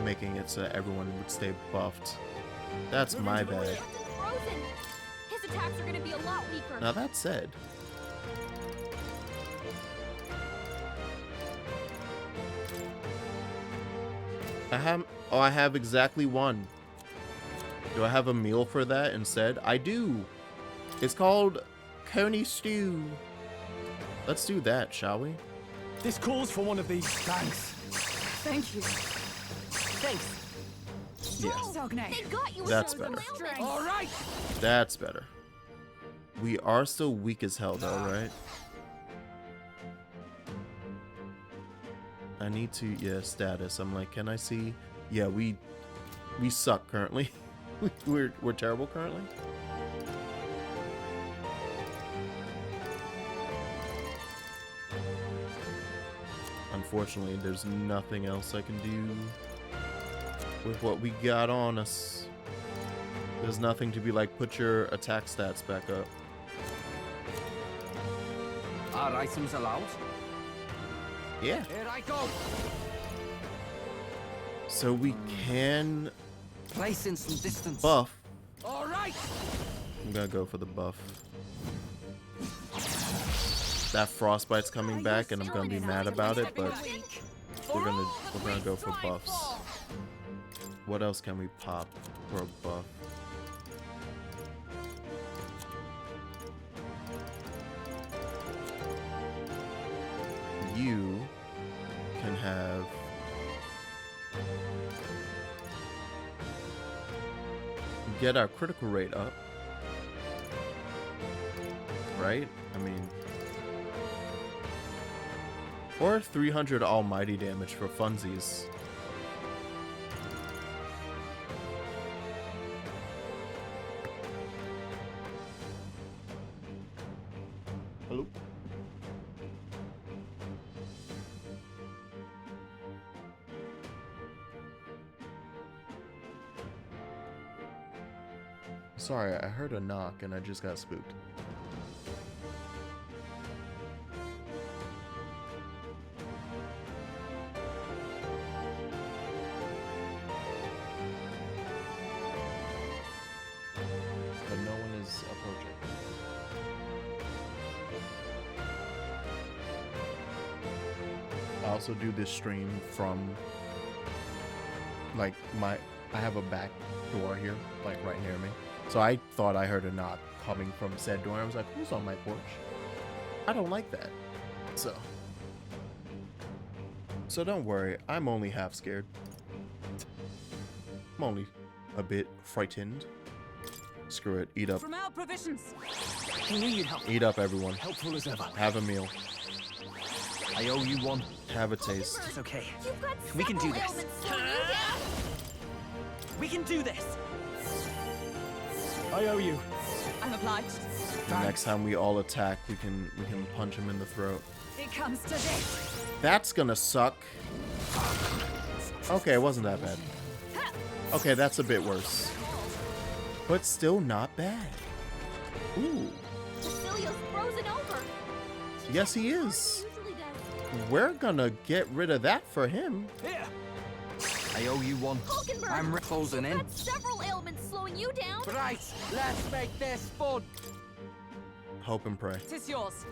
making it so that everyone would stay buffed. That's my bad.
His attacks are going to be a lot weaker.
Now that said, I have exactly one. Do I have a meal for that instead? I do. It's called Coney Stew. Let's do that, shall we?
This calls for one of these. Thanks.
Thank you.
Thanks.
Yeah. That's better.
All right.
That's better. We are still weak as hell though, right? I need to, yeah, status. I'm like, can I see? Yeah, we suck currently. we're terrible currently. Unfortunately, there's nothing else I can do with what we got on us. There's nothing to be like, put your attack stats back up.
Are items allowed?
Yeah.
Here I go.
So we can
place in some distance.
Buff.
All right.
I'm gonna go for the buff. That frostbite's coming back, and I'm gonna be mad about it, but we're gonna go for buffs. What else can we pop for a buff? You can have get our critical rate up, right? I mean, or 300 almighty damage for funsies. Hello? Sorry, I heard a knock and I just got spooked. But no one is approaching. I also do this stream from like I have a back door here, like right near me. So I thought I heard a knock coming from said door. I was like, who's on my porch? I don't like that. So don't worry, I'm only half scared. I'm only a bit frightened. Screw it, eat up.
From our provisions.
I knew you'd help.
Eat up, everyone.
Helpful as ever.
Have a meal.
I owe you one.
Have a taste.
It's okay. We can do this. We can do this.
I owe you.
I'm obliged.
The next time we all attack, we can punch him in the throat.
It comes to this.
That's gonna suck. Okay, it wasn't that bad. Okay, that's a bit worse. But still not bad. Ooh.
Cecilia's frozen over.
Yes, he is. We're gonna get rid of that for him.
Here. I owe you one.
Hulkenberg,
I'm closing in.
You've got several ailments slowing you down.
Right, let's make this fun.
Hope and pray.
Tis yours.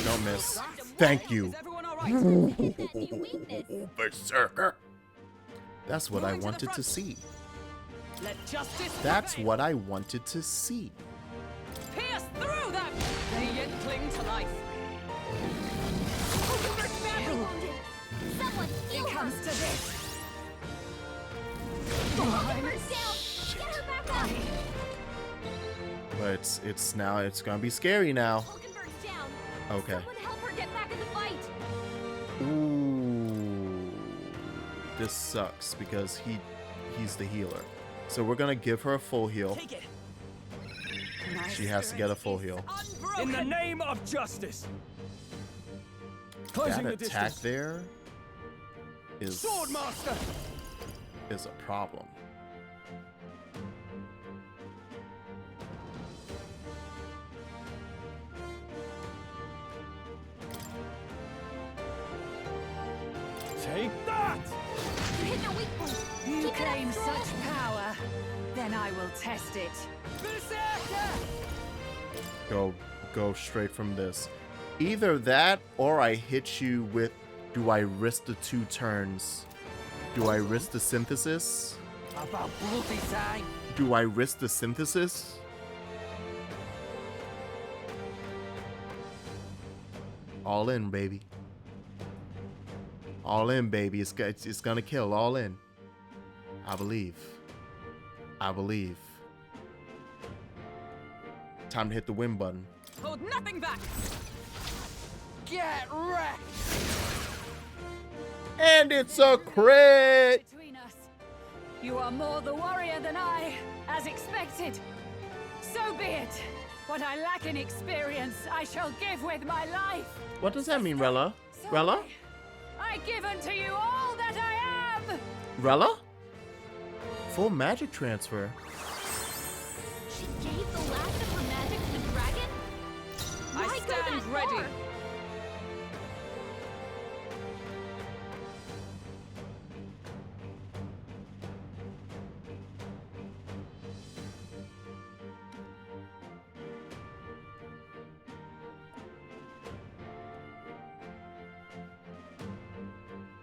Don't miss. Thank you.
Is everyone all right?
Berserker. That's what I wanted to see.
Let justice
That's
prevail.
what I wanted to see.
Pierce through them. They yet cling to life.
Hulkenberg's badly wounded. Someone heal
It comes to this.
Hulkenberg's down. Get her back up.
But it's now it's gonna be scary now.
Hulkenberg's down.
Okay.
Someone help her get back in the fight.
Ooh. This sucks because he's the healer. So we're gonna give her a full heal.
Take it.
She has to get a full heal.
In the name of justice.
That
Closing the
attack
distance.
there is
Swordmaster.
is a problem.
Take that!
You hit their weak point.
You
Keep it up,
claim
Stroll.
such power, then I will test it.
Go straight from this. Either that or I hit you with, do I risk the 2 turns? Do I risk the synthesis?
About bloody time.
Do I risk the synthesis? All in, baby. All in, baby. It's gonna kill. All in. I believe. I believe. Time to hit the win button.
Hold nothing back.
Get wrecked.
And it's a crit!
Between us, you are more the warrior than I, as expected. So be it. What I lack in experience, I shall give with my life.
What does that mean, Rella? Rella?
I give unto you all that I am.
Rella? Full magic transfer.
She gave the last of her magic to the dragon?
I
Why go
stand
that
ready.
far?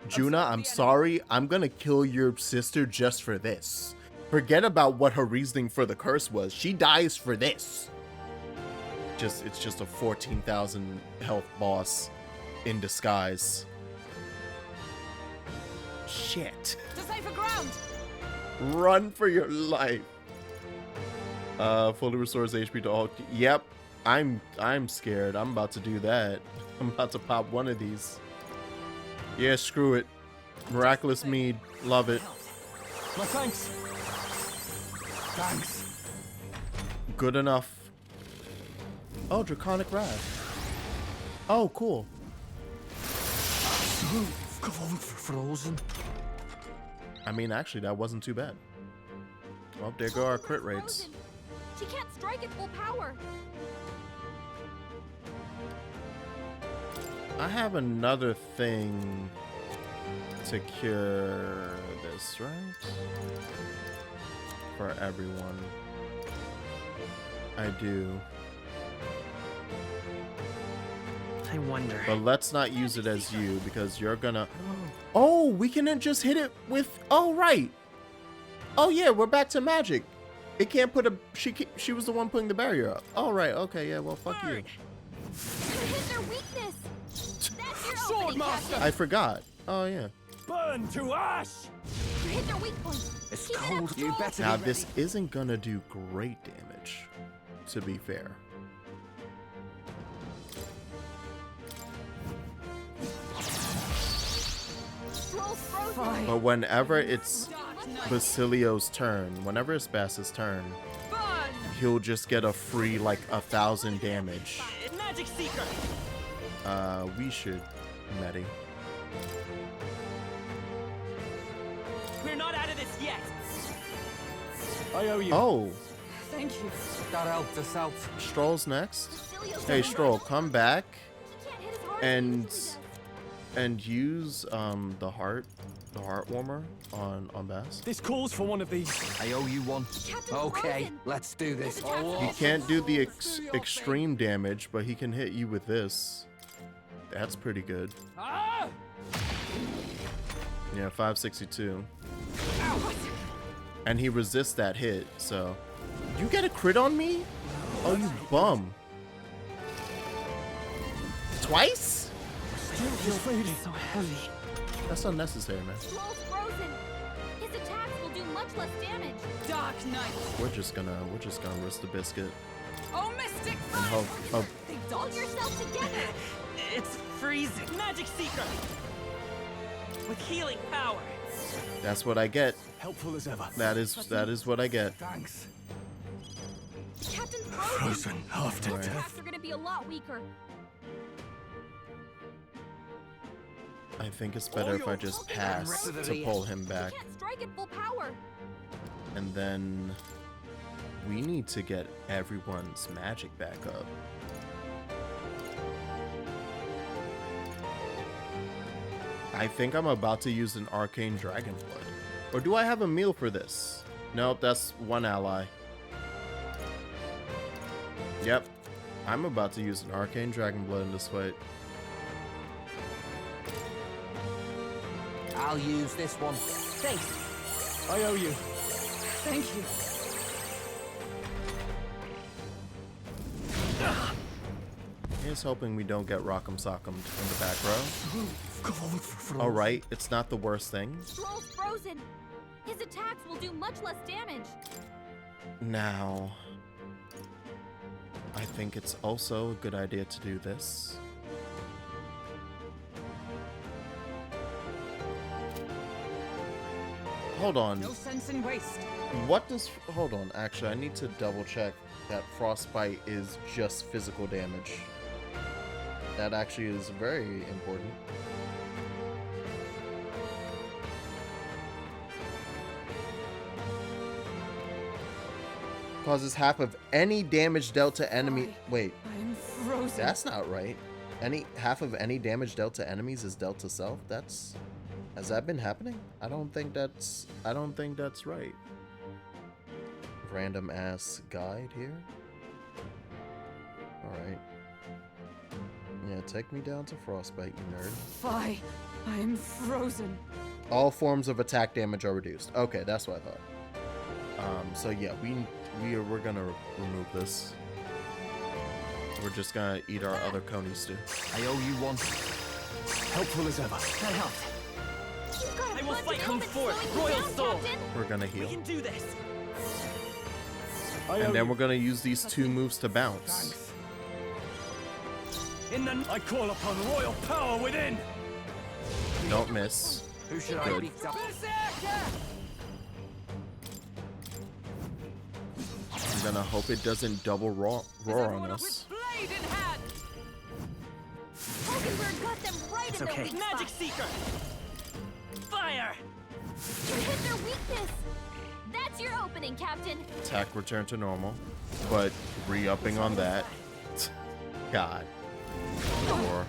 Juna, I'm sorry. I'm gonna kill your sister just for this. Forget about what her reasoning for the curse was. She dies for this. It's just a 14,000 health boss in disguise. Shit.
To safer ground.
Run for your life. Fully restores HP to all. Yep. I'm scared. I'm about to do that. I'm about to pop one of these. Yeah, screw it. Miraculous mead. Love it.
My thanks. Thanks.
Good enough. Oh, Draconic Wrath. Oh, cool.
Frozen.
I mean, actually, that wasn't too bad. Well, there go our crit rates.
She can't strike at full power.
I have another thing to cure this, right? For everyone. I do.
I wonder.
But let's not use it as you, because you're gonna... Oh, we can just hit it with... Oh, right. Oh, yeah, we're back to magic. It can't put a... She was the one putting the barrier up. Oh, right. Okay, yeah, well, fuck you.
Hit their weakness.
Swordmaster!
I forgot. Oh, yeah.
Burn to ash!
Hit their weak point.
It's cold. You better
Now,
be ready.
this isn't gonna do great damage, to be fair. But whenever it's Basilio's turn, whenever it's Bass's turn, he'll just get a free, like, 1,000 damage.
Magic Seeker.
We should, Medi.
We're not out of this yet.
I owe you.
Oh,
Thank you.
That helped us out.
Stroll's next. Hey, Stroll, come back and use the heart warmer on Bass.
This calls for one of these.
I owe you one. Okay, let's do this.
He can't do the extreme damage, but he can hit you with this. That's pretty good.
Ah!
Yeah, 562. And he resists that hit, so... You get a crit on me? Oh, you bum. Twice?
So heavy.
That's unnecessary, man.
Troll's frozen. His attacks will do much less damage.
Dark Knight.
We're just gonna risk the biscuit.
Oh, Mystic
And hope. Oh,
Hold yourself together.
It's freezing. Magic Seeker. With healing power.
that's what I get.
Helpful as ever.
That is what I get.
Thanks.
Captain's
Frozen after
His
death.
attacks are gonna be a lot weaker.
I think it's better if I just pass to pull him back.
She can't strike at full power.
And then we need to get everyone's magic back up. I think I'm about to use an arcane dragon blood. Or do I have a meal for this? Nope, that's one ally. Yep. I'm about to use an arcane dragon blood in this fight.
I'll use this one.
Thanks.
I owe you.
Thank you.
Here's hoping we don't get Rock'em Sock'em in the back row. Alright, it's not the worst thing.
Troll's frozen. His attacks will do much less damage.
Now, I think it's also a good idea to do this. Hold on.
No sense in waste.
What does... Hold on. Actually, I need to double check that Frostbite is just physical damage. That actually is very important. Causes half of any damage dealt to enemy... Wait.
I'm frozen.
That's not right. Half of any damage dealt to enemies is dealt to self? That's... Has that been happening? I don't think that's right. Random ass guide here. Alright. Yeah, take me down to Frostbite, you nerd.
Fie. I am frozen.
All forms of attack damage are reduced. Okay, that's what I thought. So yeah, we're gonna remove this. We're just gonna eat our other Coney stew.
I owe you one.
Helpful as ever.
That helped. I will fight. Come forth, royal soul.
We're gonna heal.
We can do this.
And then we're gonna use these 2 moves to bounce.
I call upon royal power within.
Don't miss.
Who should I
Good.
beat up?
I'm gonna hope it doesn't double roar on us.
Blade in hand.
Hulkenberg got them right
It's
in
okay.
their weak
Magic
spot.
Seeker. Fire.
You hit their weakness. That's your opening, Captain.
Attack return to normal, but re-upping on that. God. Roar.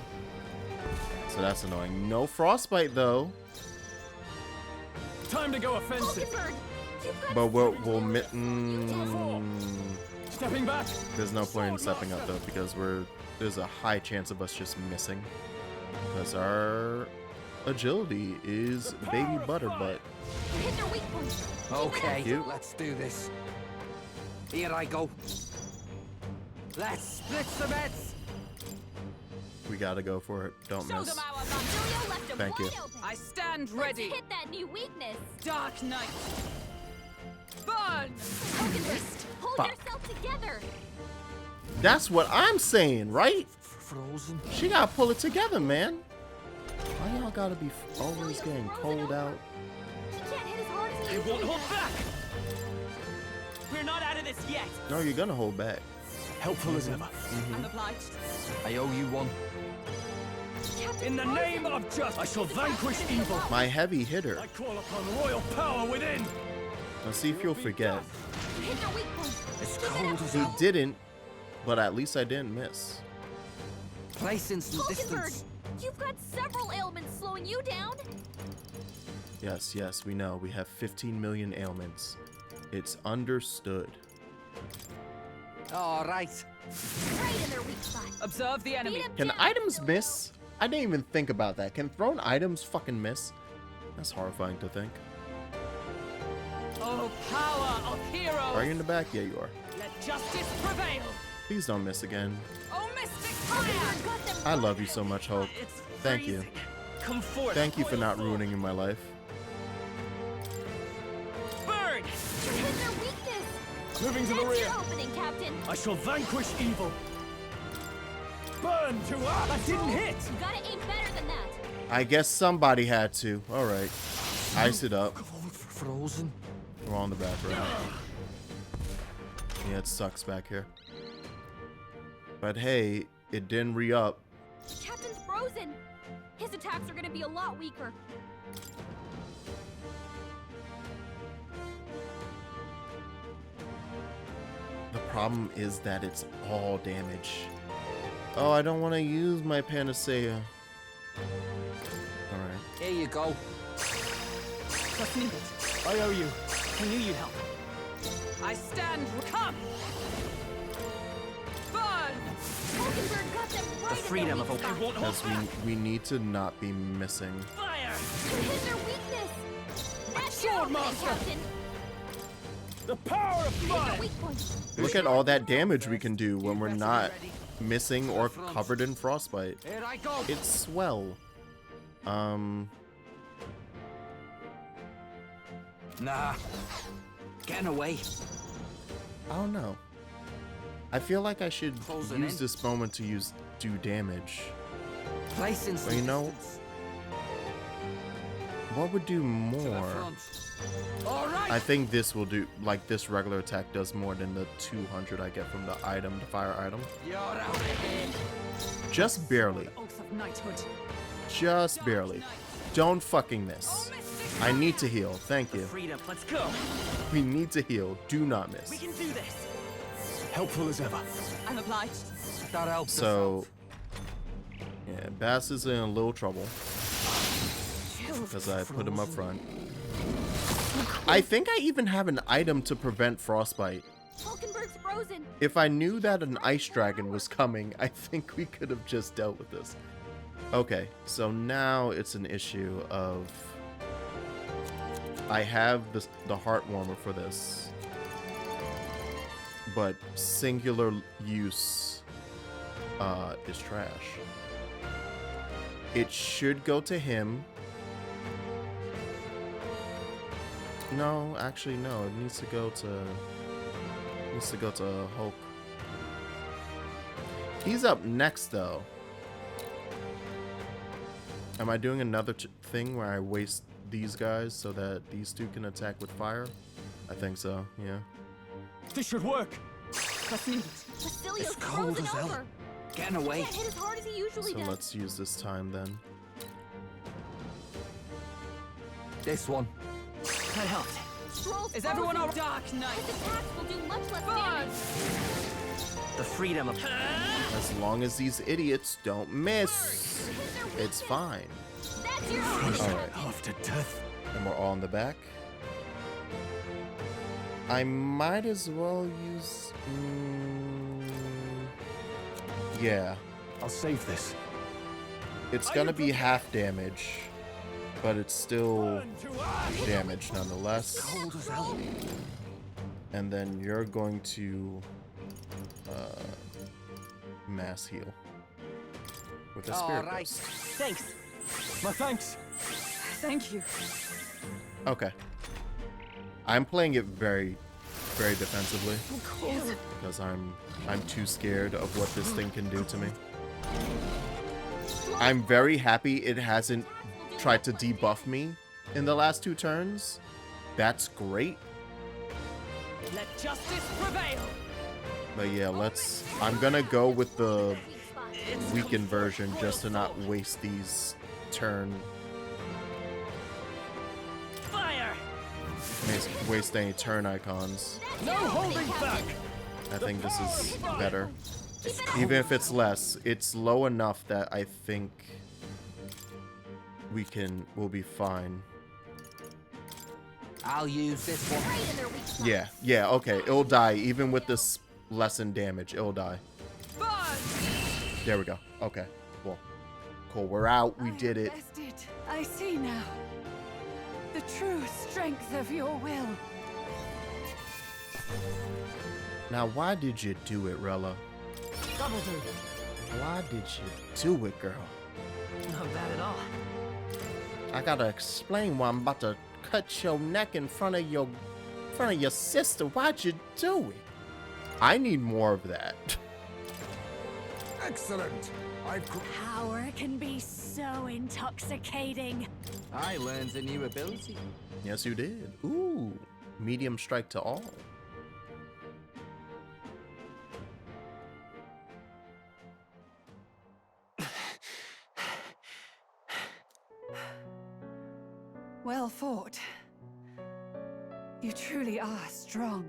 So that's annoying. No frostbite though.
Time to go offensive.
But we'll
Stepping back.
There's no point in stepping up though, because there's a high chance of us just missing. Because our agility is baby butterbutt.
Okay,
Cute.
let's do this. Here I go. Let's split some heads.
We gotta go for it. Don't miss. Thank you.
I stand ready.
Hit that new weakness.
Dark Knight. Burn.
Hold
Fuck.
yourself together.
That's what I'm saying, right?
Frozen.
She gotta pull it together, man. Why y'all gotta be always getting cold out?
He can't hit as hard as he
I won't hold back. We're not out of this yet.
No, you're gonna hold back.
Helpful as ever.
I'm obliged.
I owe you one.
In the name of justice, I shall vanquish evil.
My heavy hitter.
I call upon royal power within.
Let's see if you'll forget.
hit their weak point.
It's cold as
He
hell.
didn't, but at least I didn't miss.
Place in some distance.
You've got several ailments slowing you down.
Yes, yes, we know. We have 15 million ailments. It's understood.
All right.
Right in their weak spot.
Observe the enemy.
Can items miss? I didn't even think about that. Can thrown items fucking miss? That's horrifying to think.
Oh, power of heroes.
Are you in the back? Yeah, you are.
Let justice prevail.
Please don't miss again.
Oh, mystic fire.
I love you so much, Hope. Thank you.
Come forth.
Thank you for not ruining my life.
Burn.
You hit their weakness.
Moving to the
That's
rear.
your opening, Captain.
I shall vanquish evil. Burn to us. That didn't hit.
You gotta aim better than that.
I guess somebody had to. All right. Ice it up.
Frozen.
We're on the back row. Yeah, it sucks back here. But hey, it didn't re-up.
Captain's frozen. His attacks are gonna be a lot weaker.
The problem is that it's all damage. Oh, I don't want to use my panacea. Alright.
Here you go.
Just need it.
I owe you.
I knew you'd help.
I stand. Come. Burn.
Hulkenberg got them right
The freedom
in
of
their
a
weak spot.
Because we need to not be missing.
Fire.
You hit their weakness. That's your
Sword
opening,
Master.
Captain.
The power of
You hit
fire.
their weak point.
Look at all that damage we can do when we're not missing or covered in frostbite.
Here I go.
It's swell.
Nah. Getting away.
I don't know. I feel like I should
Closing
use
in.
this moment to do damage.
Place in some
But you know,
distance.
what would do
To the
more?
front. All right.
I think this will do, like this regular attack does more than the 200 I get from the item, the fire item.
You're out of here.
Just barely.
Oath of knighthood.
Just barely. Don't fucking miss. I need to heal. Thank you.
Freedom. Let's go.
We need to heal. Do not miss.
We can do this.
Helpful as ever.
I'm obliged.
That helps.
So, yeah, Bass is in a little trouble because I put him up front. I think I even have an item to prevent frostbite.
Hulkenberg's frozen.
If I knew that an ice dragon was coming, I think we could have just dealt with this. Okay, so now it's an issue of I have the heart warmer for this, but singular use is trash. It should go to him. No, actually no. It needs to go to Hulk. He's up next though. Am I doing another thing where I waste these guys so that these two can attack with fire? I think so. Yeah.
This should work.
Let's need it.
Basilio's
It's cold
frozen
as hell.
over.
Getting away.
Can't hit as hard as he usually
So
does.
let's use this time then.
This one.
That helped.
Stroll's
Is everyone
frozen.
all Dark Knight?
His attacks will do much less damage.
The freedom of...
As long as these idiots don't miss, it's fine.
That's your
Alright.
After death.
And we're all in the back. I might as well use... yeah.
I'll save this.
It's gonna be half damage, but it's still damage nonetheless.
Cold as hell.
And then you're going to mass heal with a spirit
Alright.
ghost.
Thanks.
My thanks.
Thank you.
Okay. I'm playing it very, very defensively because I'm too scared of what this thing can do to me. I'm very happy it hasn't tried to debuff me in the last 2 turns. That's great.
Let justice prevail.
But yeah, I'm gonna go with the weakened version just to not waste these
Fire!
waste any turn icons.
No holding back.
I think this is better. Even if it's less, it's low enough that I think we'll be fine.
I'll use this one.
Yeah, okay. It'll die. Even with this lessened damage, it'll die. There we go. Okay, cool. Cool, we're out. We did it.
Bested, I see now. The true strength of your will.
Now, why did you do it, Rella?
Double do.
Why did you do it, girl?
Not bad at all.
I gotta explain why I'm about to cut your neck in front of your sister. Why'd you do it? I need more of that.
Excellent.
Power can be so intoxicating.
I learned a new ability.
Yes, you did. Ooh, medium strike to all.
Well fought. You truly are strong.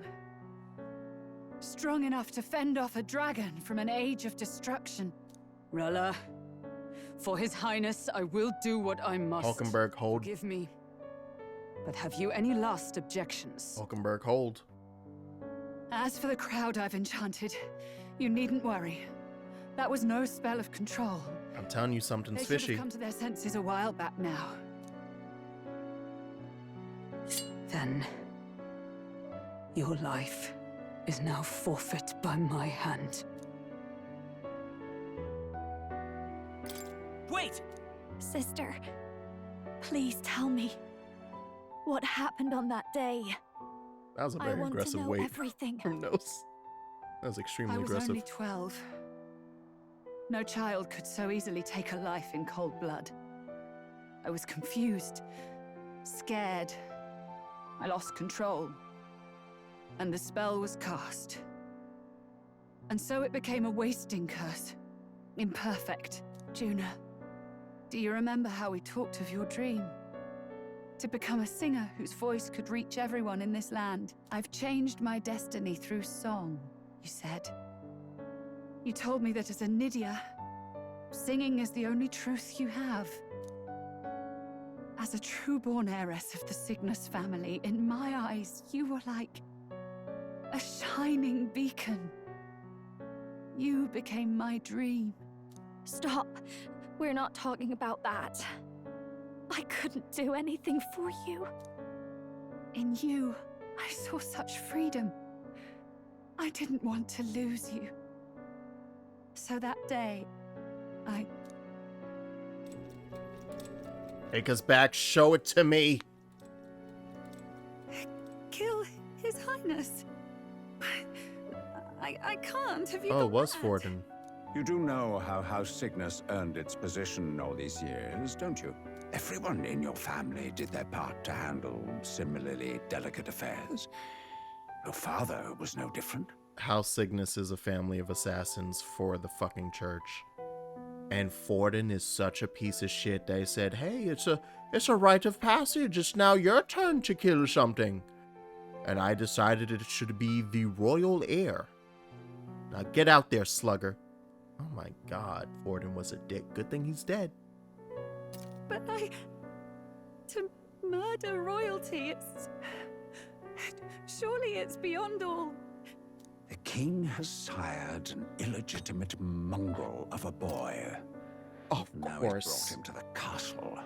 Strong enough to fend off a dragon from an age of destruction.
Rella, for His Highness, I will do what I must.
Hulkenberg, hold.
Forgive me. But have you any last objections?
Hulkenberg, hold.
As for the crowd I've enchanted, you needn't worry. That was no spell of control.
I'm telling you, something's
They should
fishy.
have come to their senses a while back now.
Then, your life is now forfeit by my hand.
Wait!
Sister, please tell me what happened on that day.
That was a
I
very
want to
aggressive
know
weight
everything.
from Nose. That was extremely
I was
aggressive.
only 12. No child could so easily take a life in cold blood. I was confused, scared. I lost control. And the spell was cast. And so it became a wasting curse. Imperfect. Juna, do you remember how we talked of your dream? To become a singer whose voice could reach everyone in this land. I've changed my destiny through song, you said. You told me that as a Nydia, singing is the only truth you have. As a true-born heiress of the Cygnus family, in my eyes, you were like a shining beacon. You became my dream.
Stop. We're not talking about that. I couldn't do anything for you.
In you, I saw such freedom. I didn't want to lose you. So that day, I...
Take us back, show it to me.
Kill His Highness. I can't. Have you
Oh,
got
it was
that?
Forden.
You do know how House Cygnus earned its position all these years, don't you? Everyone in your family did their part to handle similarly delicate affairs. Your father was no different.
House Cygnus is a family of assassins for the fucking church. And Forden is such a piece of shit. They said, hey, it's a rite of passage. It's now your turn to kill something. And I decided it should be the royal heir. Now get out there, slugger. Oh my god, Forden was a dick. Good thing he's dead.
But to murder royalty, surely it's beyond all.
The king has sired an illegitimate mongrel of a boy.
Of
now
course.
He's brought him to the castle.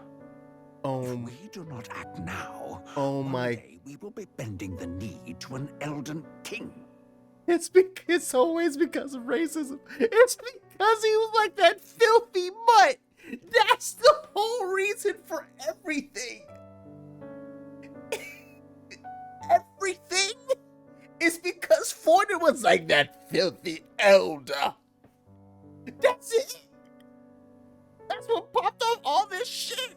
If
we do not act now,
oh
one
my...
day we will be bending the knee to an Elden king.
It's always because of racism. It's because he was like that filthy mutt. That's the whole reason for everything. Everything is because Forden was like that filthy Elda. That's it. That's what popped off all this shit.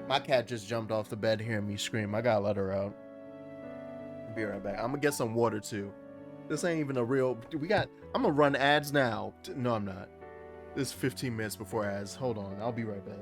My cat just jumped off the bed hearing me scream. I gotta let her out. I'll be right back. I'm gonna get some water too. This ain't even a real... I'm gonna run ads now. No, I'm not. This is 15 minutes before ads. Hold on. I'll be right back.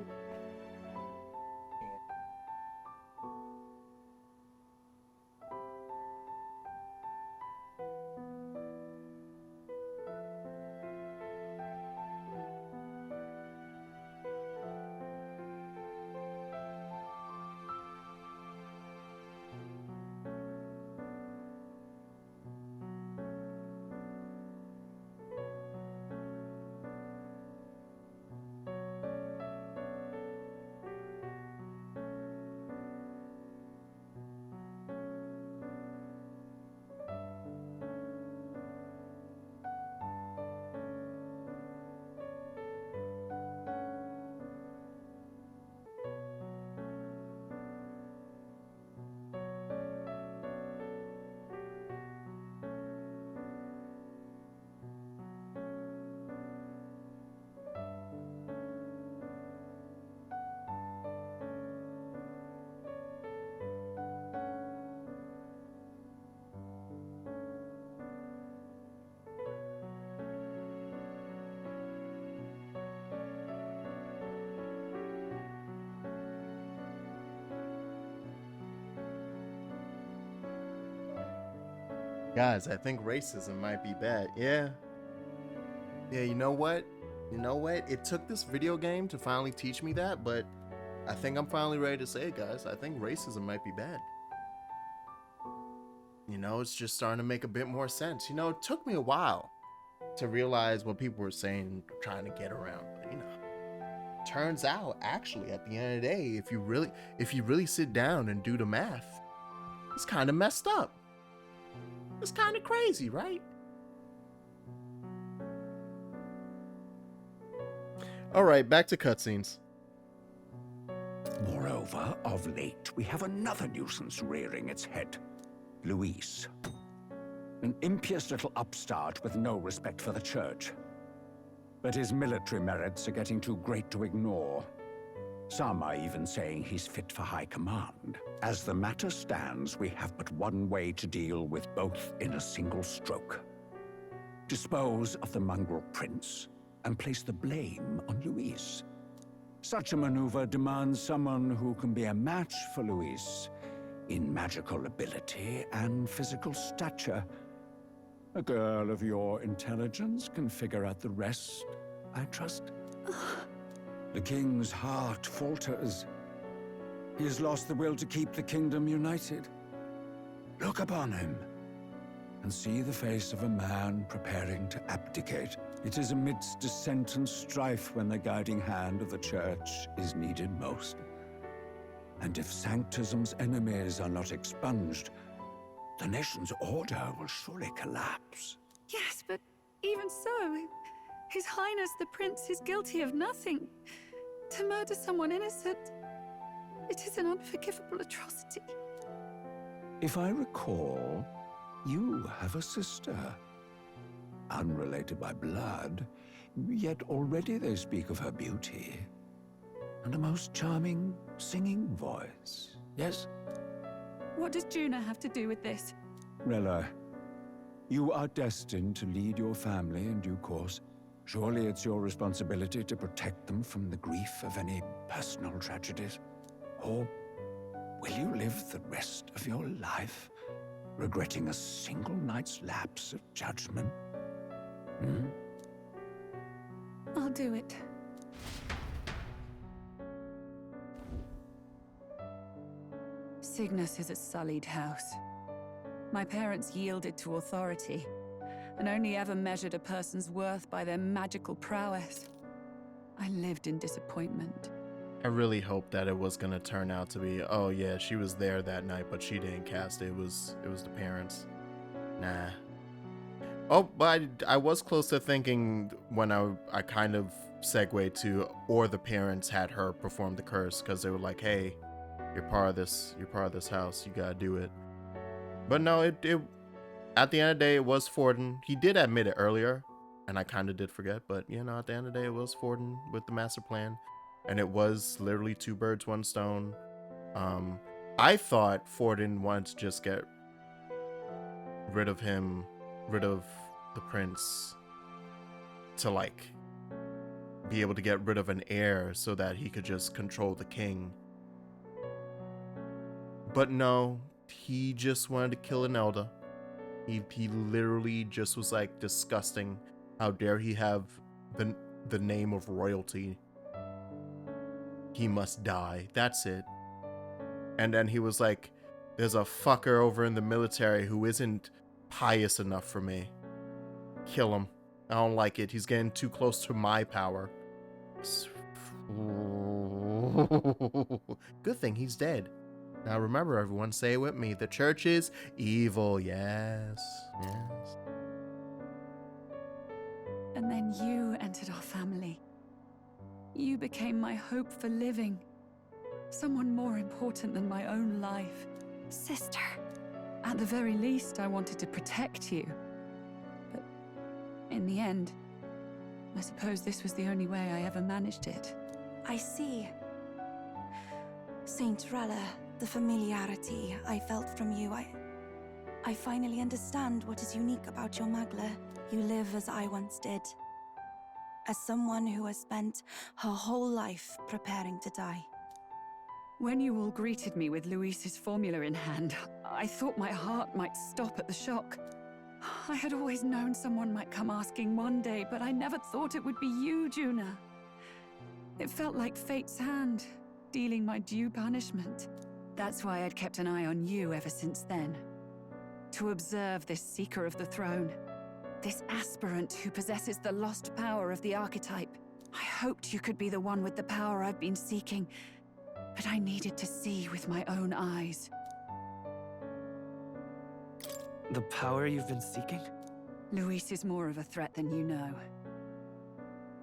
Guys, I think racism might be bad. Yeah. Yeah, you know what? You know what? It took this video game to finally teach me that, but I think I'm finally ready to say it, guys. I think racism might be bad. You know, it's just starting to make a bit more sense. You know, it took me a while to realize what people were saying, trying to get around. But, you know, turns out, actually, at the end of the day, if you really sit down and do the math, it's kind of messed up. It's kind of crazy, right? All right, back to cutscenes.
Moreover, of late, we have another nuisance rearing its head. Luis. An impious little upstart with no respect for the church. But his military merits are getting too great to ignore. Some are even saying he's fit for high command. As the matter stands, we have but one way to deal with both in a single stroke. Dispose of the mongrel prince and place the blame on Luis. Such a maneuver demands someone who can be a match for Luis in magical ability and physical stature. A girl of your intelligence can figure out the rest, I trust. The king's heart falters. He has lost the will to keep the kingdom united. Look upon him. and see the face of a man preparing to abdicate. It is amidst dissent and strife when the guiding hand of the Church is needed most. And if Sanctism's enemies are not expunged, the nation's order will surely collapse.
Yes, but even so, His Highness the Prince is guilty of nothing. To murder someone innocent, it is an unforgivable atrocity.
If I recall, you have a sister. Unrelated by blood, yet already they speak of her beauty. And a most charming singing voice, yes?
What does Juna have to do with this?
Rella, you are destined to lead your family in due course. Surely it's your responsibility to protect them from the grief of any personal tragedies. Or will you live the rest of your life regretting a single night's lapse of judgment? Hmm?
I'll do it. Cygnus is a sullied house. My parents yielded to authority, and only ever measured a person's worth by their magical prowess. I lived in disappointment.
I really hoped that it was gonna turn out to be, oh yeah, she was there that night, but she didn't cast it. It was the parents. Nah. Oh, but I was close to thinking when I kind of segued to, or the parents had her perform the curse, because they were like, hey, you're part of this house, you gotta do it. But no, it at the end of the day, it was Forden. He did admit it earlier, and I kind of did forget, but you know, at the end of the day, it was Forden with the master plan, and it was literally 2 birds, 1 stone. I thought Forden wanted to just get rid of him, rid of the prince, to like be able to get rid of an heir so that he could just control the king. But no, he just wanted to kill an Elda. He literally just was like, disgusting. How dare he have the name of royalty? He must die. That's it. And then he was like, there's a fucker over in the military who isn't pious enough for me. Kill him. I don't like it. He's getting too close to my power. Good thing he's dead. Now remember, everyone, say it with me. The church is evil. Yes. Yes.
And then you entered our family. You became my hope for living. Someone more important than my own life.
Sister.
At the very least, I wanted to protect you. But in the end, I suppose this was the only way I ever managed it.
I see. Saint Rella, the familiarity I felt from you, I finally understand what is unique about your magla. You live as I once did. As someone who has spent her whole life preparing to die.
When you all greeted me with Luis's formula in hand, I thought my heart might stop at the shock. I had always known someone might come asking one day, but I never thought it would be you, Juna. It felt like fate's hand, dealing my due punishment. That's why I'd kept an eye on you ever since then. To observe this seeker of the throne. This aspirant who possesses the lost power of the archetype. I hoped you could be the one with the power I've been seeking, but I needed to see with my own eyes.
The power you've been seeking?
Luis is more of a threat than you know.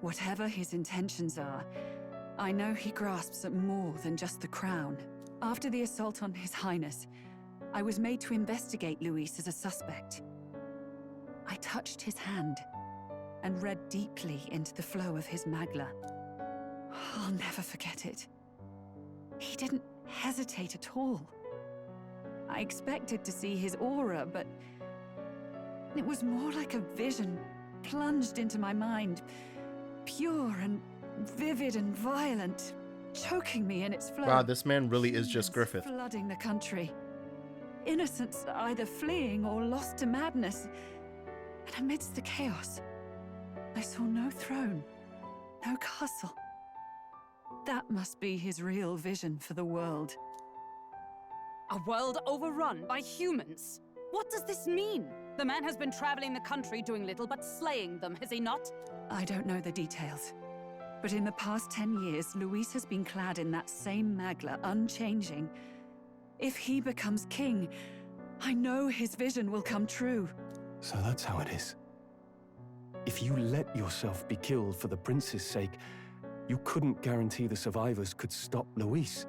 Whatever his intentions are, I know he grasps at more than just the crown. After the assault on His Highness, I was made to investigate Luis as a suspect. I touched his hand and read deeply into the flow of his magla. I'll never forget it. He didn't hesitate at all. I expected to see his aura, but it was more like a vision plunged into my mind, pure and vivid and violent, choking me in its flow.
Wow, this man really is just Griffith.
Flooding the country. Innocents either fleeing or lost to madness. And amidst the chaos, I saw no throne, no castle. That must be his real vision for the world.
A world overrun by humans? What does this mean? The man has been traveling the country doing little but slaying them, has he not?
I don't know the details. But in the past 10 years, Luis has been clad in that same magla, unchanging. If he becomes king, I know his vision will come true.
So that's how it is. If you let yourself be killed for the prince's sake, you couldn't guarantee the survivors could stop Luis.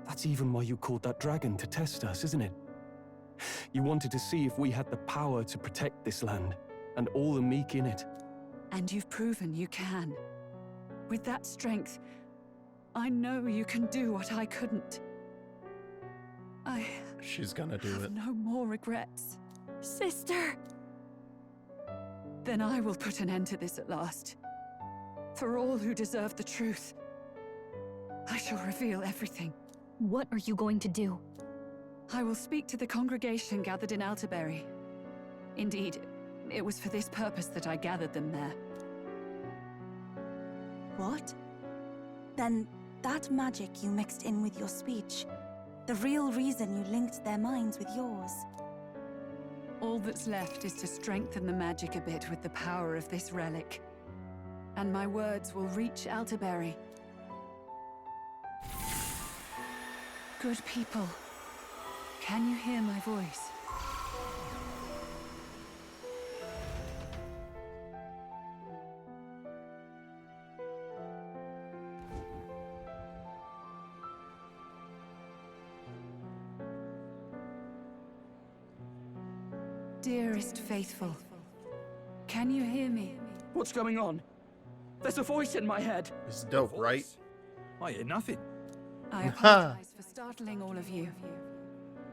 That's even why you called that dragon to test us, isn't it? You wanted to see if we had the power to protect this land, and all the meek in it.
And you've proven you can. With that strength, I know you can do what I couldn't.
She's gonna do it.
No more regrets.
Sister!
Then I will put an end to this at last. For all who deserve the truth, I shall reveal everything.
What are you going to do?
I will speak to the congregation gathered in Altaberry. Indeed, it was for this purpose that I gathered them there.
What? Then that magic you mixed in with your speech, the real reason you linked their minds with yours.
All that's left is to strengthen the magic a bit with the power of this relic. And my words will reach Altaberry. Good people, can you hear my voice? Dearest faithful, can you hear me?
What's going on? There's a voice in my head.
It's dope, right?
I hear nothing.
I apologize for startling all of you.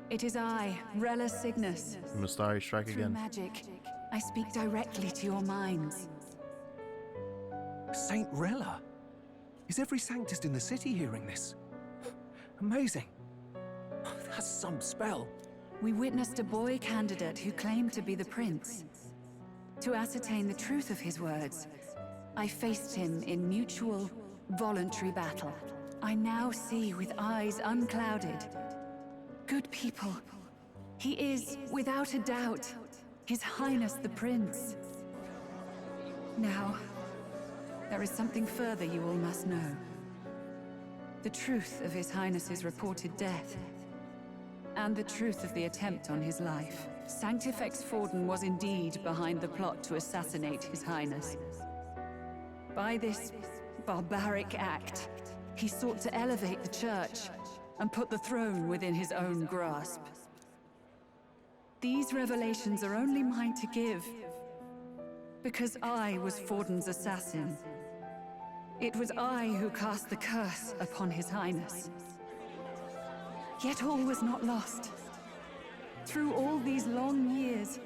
It is I, Rella Cygnus.
Mystari, strike
Through
again.
magic, I speak directly to your minds.
Saint Rella? Is every Sanctist in the city hearing this? Amazing. That's some spell.
We witnessed a boy candidate who claimed to be the prince. To ascertain the truth of his words, I faced him in mutual, voluntary battle. I now see with eyes unclouded. Good people, he is, without a doubt, His Highness the Prince. Now, there is something further you all must know. The truth of His Highness's reported death, and the truth of the attempt on his life. Sanctifex Forden was indeed behind the plot to assassinate His Highness. By this barbaric act, he sought to elevate the Church and put the throne within his own grasp. These revelations are only mine to give, because I was Forden's assassin. It was I who cast the curse upon His Highness. Yet all was not lost. Through all these long years,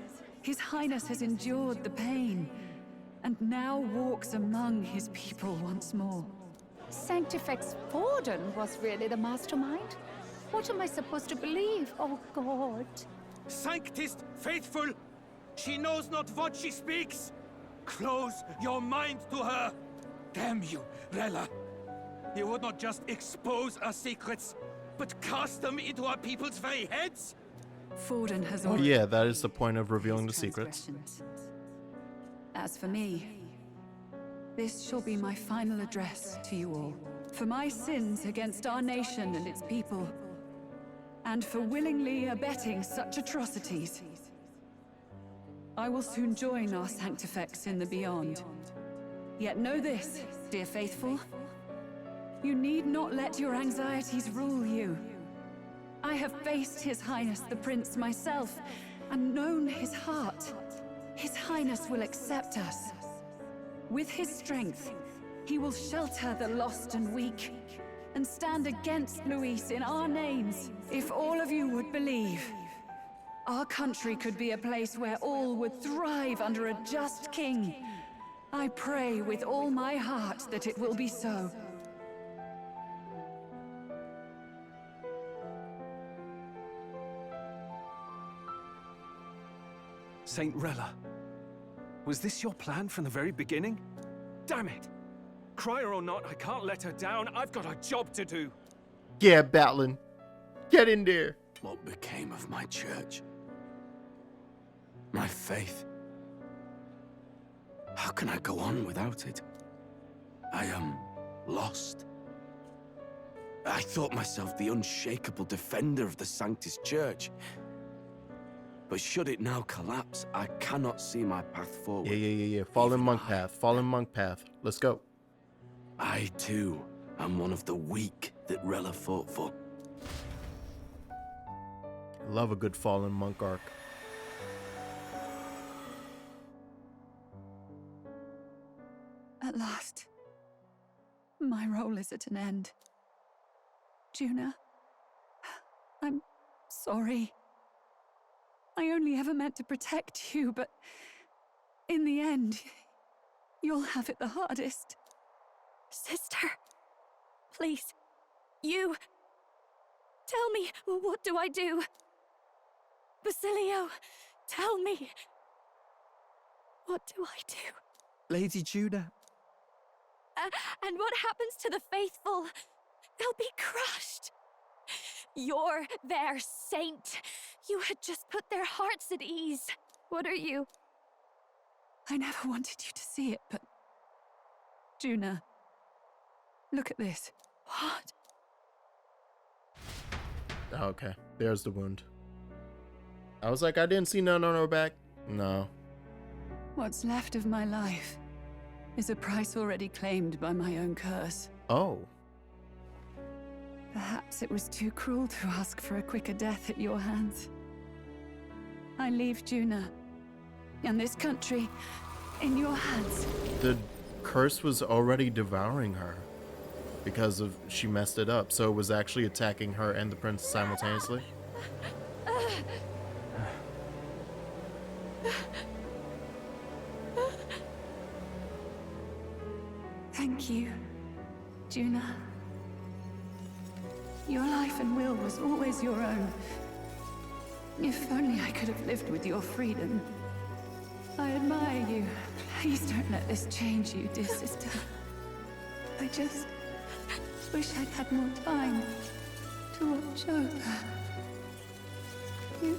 His Highness has endured the pain, and now walks among his people once more.
Sanctifex Forden was really the mastermind? What am I supposed to believe? Oh, God.
Sanctist faithful! She knows not what she speaks! Close your mind to her! Damn you, Rella! You would not just expose our secrets, but cast them into our people's very heads?
Forden has
Oh yeah, that is the point of revealing the secrets.
As for me, this shall be my final address to you all. For my sins against our nation and its people, and for willingly abetting such atrocities. I will soon join our Sanctifex in the beyond. Yet know this, dear faithful. You need not let your anxieties rule you. I have faced His Highness the Prince myself, and known his heart. His Highness will accept us. With his strength, he will shelter the lost and weak, and stand against Luis in our names. If all of you would believe, our country could be a place where all would thrive under a just king. I pray with all my heart that it will be so.
Saint Rella, was this your plan from the very beginning? Damn it! Crier or not, I can't let her down. I've got a job to do.
Yeah, Batlin. Get in there.
What became of my church? My faith. How can I go on without it? I am lost. I thought myself the unshakable defender of the Sanctus Church. But should it now collapse, I cannot see my path forward.
Yeah. Fallen monk path. Fallen monk path. Let's go.
I, too, am one of the weak that Rella fought for.
Love a good fallen monk arc.
At last, my role is at an end. Juna, I'm sorry. I only ever meant to protect you, but in the end, you'll have it the hardest.
Sister, please, you... Tell me, what do I do? Basilio, tell me. What do I do?
Lady Juna.
And what happens to the faithful? They'll be crushed. You're their saint. You had just put their hearts at ease. What are you?
I never wanted you to see it, but... Juna, look at this.
What?
Okay, there's the wound. I was like, I didn't see none on her back. No.
What's left of my life is a price already claimed by my own curse.
Oh.
Perhaps it was too cruel to ask for a quicker death at your hands. I leave Juna and this country in your hands.
The curse was already devouring her because of she messed it up, so it was actually attacking her and the prince simultaneously.
Thank you, Juna. Your life and will was always your own. If only I could have lived with your freedom. I admire you. Please don't let this change you, dear sister. I just wish I'd had more time to watch over you.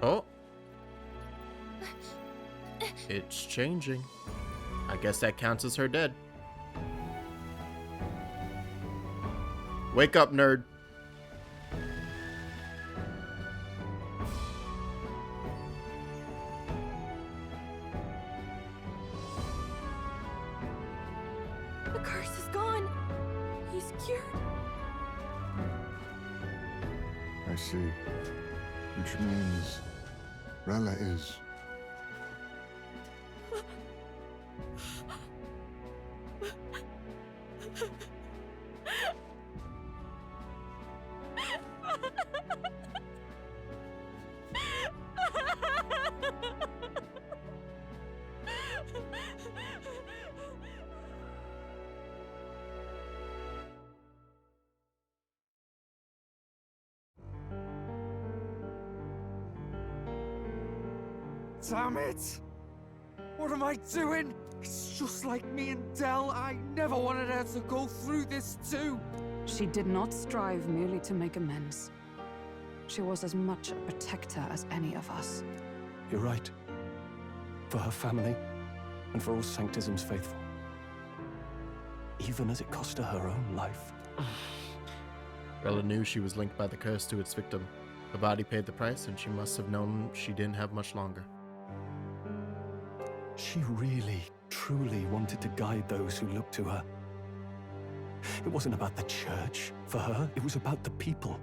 Oh. It's changing. I guess that counts as her dead. Wake up, nerd.
The curse is gone. He's cured.
I see. Which means Rella is...
Damn it! What am I doing? It's just like me and Del. I never wanted her to go through this too.
She did not strive merely to make amends. She was as much a protector as any of us.
You're right. For her family, and for all Sanctism's faithful. Even as it cost her her own life.
Rella knew she was linked by the curse to its victim. The body paid the price, and she must have known she didn't have much longer.
She really, truly wanted to guide those who looked to her. It wasn't about the church, for her, it was about the people.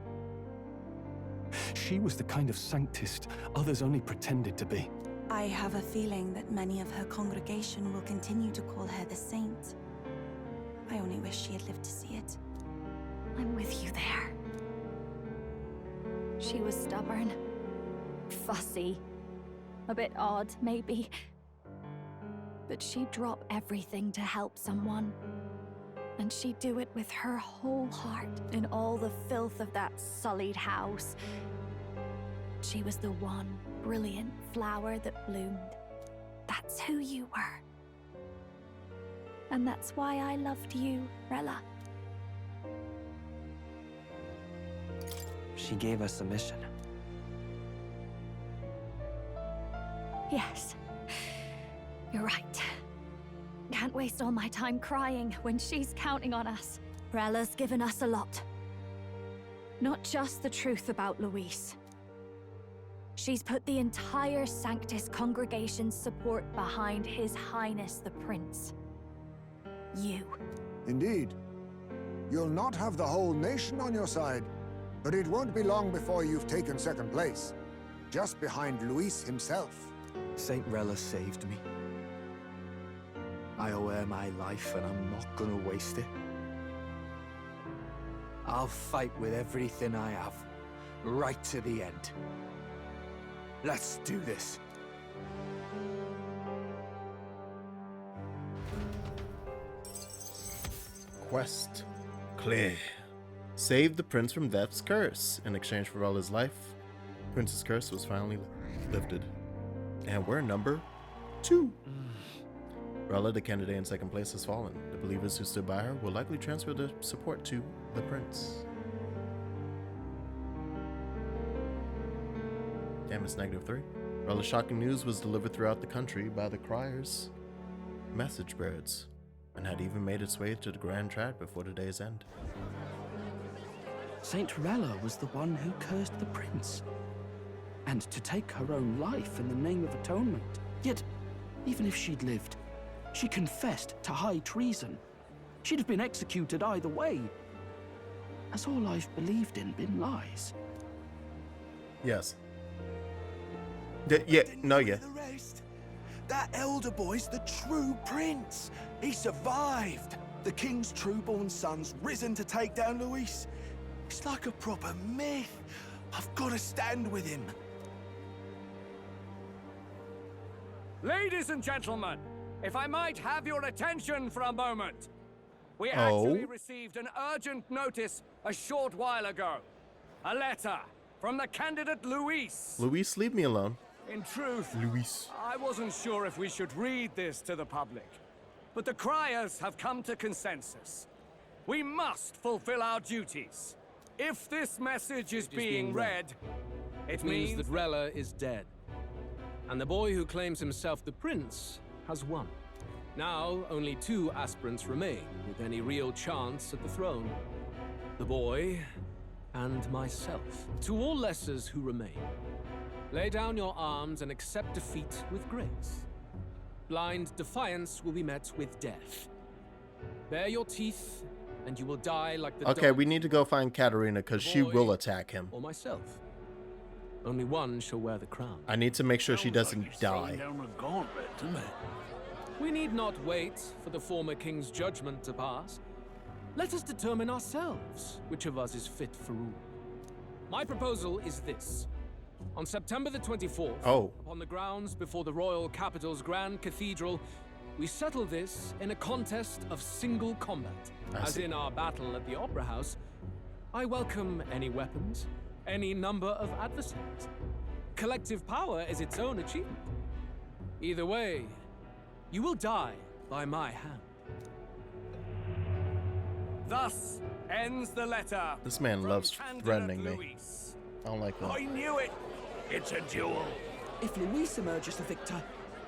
She was the kind of Sanctist others only pretended to be.
I have a feeling that many of her congregation will continue to call her the saint. I only wish she had lived to see it.
I'm with you there. She was stubborn, fussy, a bit odd, maybe. But she'd drop everything to help someone. And
And she'd do it with her whole heart in all the filth of that sullied house. She was the one brilliant flower that bloomed. That's who you were. And that's why I loved you, Rella.
She gave us a mission.
Yes. You're right. Can't waste all my time crying when she's counting on us. Rella's given us a lot. Not just the truth about Luis. She's put the entire Sanctus congregation's support behind His Highness the Prince. You.
Indeed. You'll not have the whole nation on your side, but it won't be long before you've taken second place, just behind Luis himself.
Saint Rella saved me. I owe her my life, and I'm not gonna waste it. I'll fight with everything I have, right to the end. Let's do this.
Quest clear. Save the prince from death's curse. In exchange for Rella's life, Prince's curse was finally lifted. And we're number 2. Rella, the candidate in second place, has fallen. The believers who stood by her will likely transfer their support to the prince. Damn, it's -3. Rella's shocking news was delivered throughout the country by the criers, message birds, and had even made its way to the Grand Trad before the day's end.
Saint Rella was the one who cursed the prince. And to take her own life in the name of atonement. Yet, even if she'd lived, she confessed to high treason. She'd have been executed either way. Has all I've believed in been lies?
Yes.
That elder boy's the true prince. He survived. The king's true-born son's risen to take down Luis. It's like a proper myth. I've got to stand with him.
Ladies and gentlemen, if I might have your attention for a moment. We actually received an urgent notice a short while ago. A letter from the candidate Luis.
Luis, leave me alone.
In truth,
Luis.
I wasn't sure if we should read this to the public. But the criers have come to consensus. We must fulfill our duties. If this message is being read, it means
that Rella is dead. And the boy who claims himself the prince has won. Now, only 2 aspirants remain with any real chance at the throne. The boy and myself. To all lessers who remain, lay down your arms and accept defeat with grace. Blind defiance will be met with death. Bare your teeth, and you will die like the
Okay,
dog.
we need to go find Katarina because she will attack him.
Or myself. Only one shall wear the crown.
I need to make sure she doesn't die.
We need not wait for the former king's judgment to pass. Let us determine ourselves which of us is fit for rule. My proposal is this. On September the 24th, upon the grounds before the royal capital's grand cathedral, we settle this in a contest of single combat. As in our battle at the Opera House, I welcome any weapons, any number of adversaries. Collective power is its own achievement. Either way, you will die by my hand.
Thus ends the letter.
This man loves threatening me. I don't like that.
I knew it. It's a duel.
If Luis emerges the victor,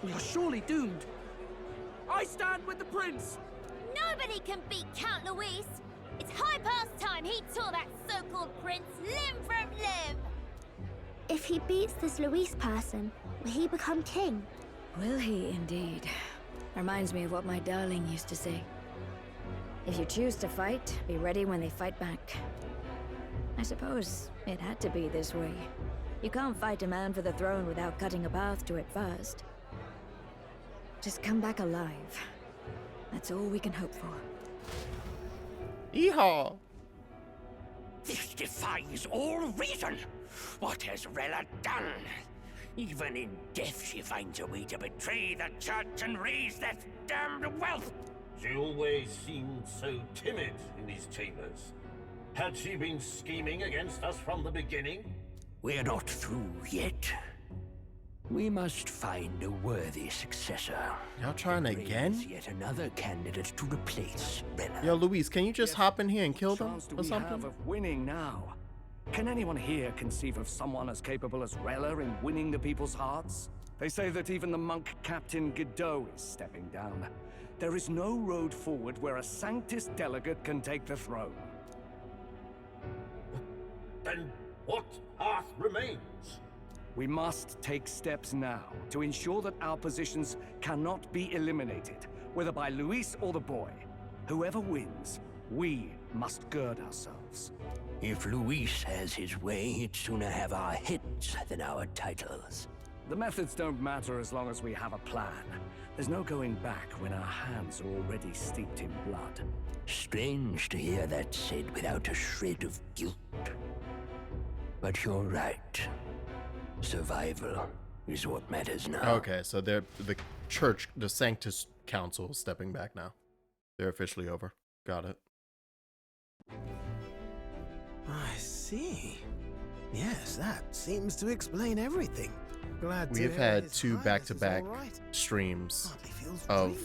we are surely doomed. I stand with the prince.
Nobody can beat Count Luis. It's high past time he tore that so-called prince limb from limb.
If he beats this Luis person, will he become king?
Will he indeed? Reminds me of what my darling used to say. If you choose to fight, be ready when they fight back. I suppose it had to be this way. You can't fight a man for the throne without cutting a path to it first. Just come back alive. That's all we can hope for.
Yeehaw!
This defies all reason. What has Rella done? Even in death she finds a way to betray the church and raise that damned wealth.
She always seemed so timid in these chambers. Had she been scheming against us from the beginning?
We're not through yet. We must find a worthy successor.
Y'all trying again?
Yet another candidate to replace Rella.
Yo, Luis, can you just hop in here and kill them or
We have
something?
of winning now. Can anyone here conceive of someone as capable as Rella in winning the people's hearts? They say that even the monk Captain Godot is stepping down. There is no road forward where a Sanctus delegate can take the throne.
Then what path remains?
We must take steps now to ensure that our positions cannot be eliminated, whether by Luis or the boy. Whoever wins, we must gird ourselves.
If Luis has his way, he'd sooner have our heads than our titles.
The methods don't matter as long as we have a plan. There's no going back when our hands are already steeped in blood.
Strange to hear that said without a shred of guilt. But you're right. Survival is what matters now.
Okay, so they're the church, the Sanctus Council is stepping back now. They're officially over. Got it.
I see. Yes, that seems to explain everything. Glad
We've had two back-to-back streams of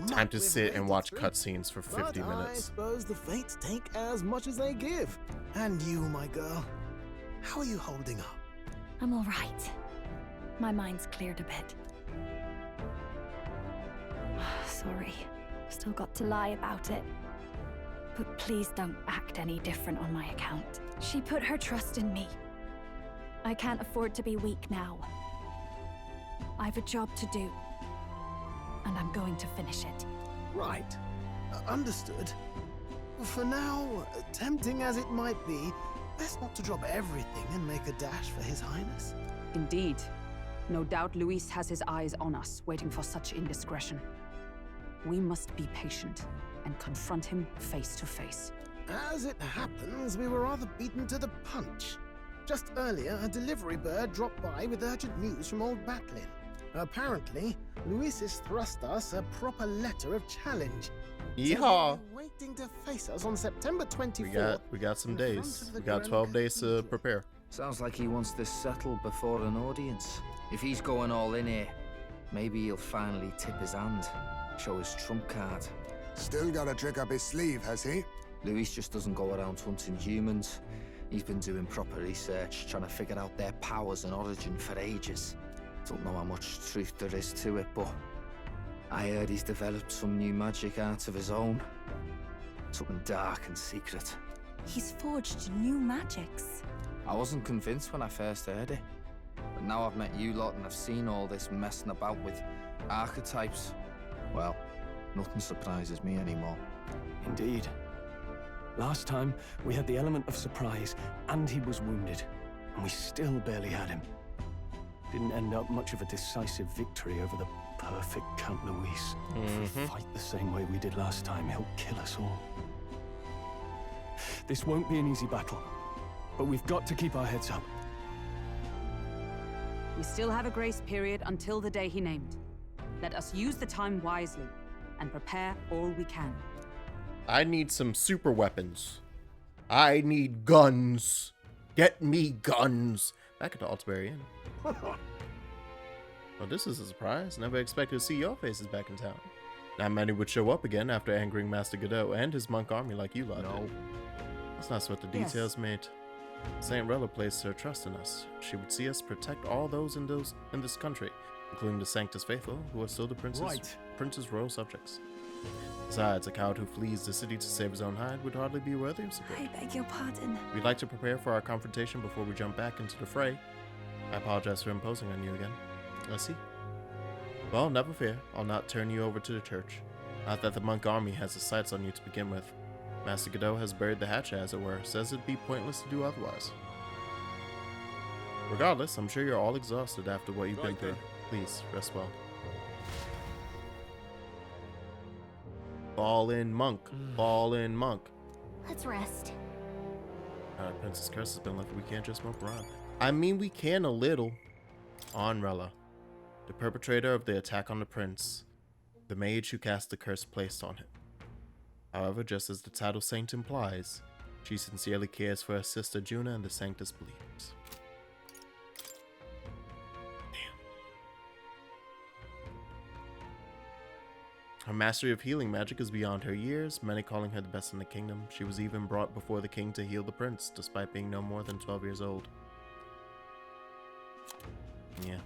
time to sit and watch cutscenes for 50
I
minutes.
suppose the fates take as much as they give. And you, my girl, how are you holding up?
I'm all right. My mind's cleared a bit. Sorry. Still got to lie about it. But please don't act any different on my account. She put her trust in me. I can't afford to be weak now. I've a job to do. And I'm going to finish it.
Right. Understood. For now, tempting as it might be, best not to drop everything and make a dash for His Highness.
Indeed. No doubt Luis has his eyes on us, waiting for such indiscretion. We must be patient and confront him face to face.
As it happens, we were rather beaten to the punch. Just earlier, a delivery bird dropped by with urgent news from Old Batlin. Apparently, Luis has thrust us a proper letter of challenge.
Yeehaw!
Waiting to face us on September 24th.
We got some days. We got 12 days to prepare.
Sounds like he wants this settled before an audience. If he's going all in here, maybe he'll finally tip his hand, show his trump card.
Still got a trick up his sleeve, has he?
Luis just doesn't go around hunting humans. He's been doing proper research, trying to figure out their powers and origin for ages. Don't know how much truth there is to it, but I heard he's developed some new magic art of his own. Something dark and secret.
He's forged new magics.
I wasn't convinced when I first heard it. But now I've met you lot and I've seen all this messing about with archetypes. Well, nothing surprises me anymore.
Indeed. Last time, we had the element of surprise, and he was wounded. And we still barely had him. Didn't end up much of a decisive victory over the perfect Count Luis. If we fight the same way we did last time, he'll kill us all. This won't be an easy battle, but we've got to keep our heads up.
We still have a grace period until the day he named. Let us use the time wisely and prepare all we can.
I need some super weapons. I need guns. Get me guns. Back at the Altbury Inn. Well, this is a surprise. Never expected to see your faces back in town. Not many would show up again after angering Master Godot and his monk army like you lot did. Let's not sweat the details, mate. Saint Rella placed her trust in us. She would see us protect all those in this country, including the Sanctus Faithful, who are still the prince's royal subjects. Besides, a coward who flees the city to save his own hide would hardly be worthy of support.
I beg your pardon.
We'd like to prepare for our confrontation before we jump back into the fray. I apologize for imposing on you again. I see. Well, never fear. I'll not turn you over to the church. Not that the monk army has its sights on you to begin with. Master Godot has buried the hatchet, as it were. Says it'd be pointless to do otherwise. Regardless, I'm sure you're all exhausted after what you've been through. Please, rest well. Fall in, monk. Fall in, monk.
Let's rest.
Princess Curse has been left. We can't just move around. I mean, we can a little. On Rella, the perpetrator of the attack on the prince, the mage who cast the curse placed on him. However, just as the title Saint implies, she sincerely cares for her sister Juna and the Sanctus believers. Her mastery of healing magic is beyond her years, many calling her the best in the kingdom. She was even brought before the king to heal the prince, despite being no more than 12 years old. Yeah.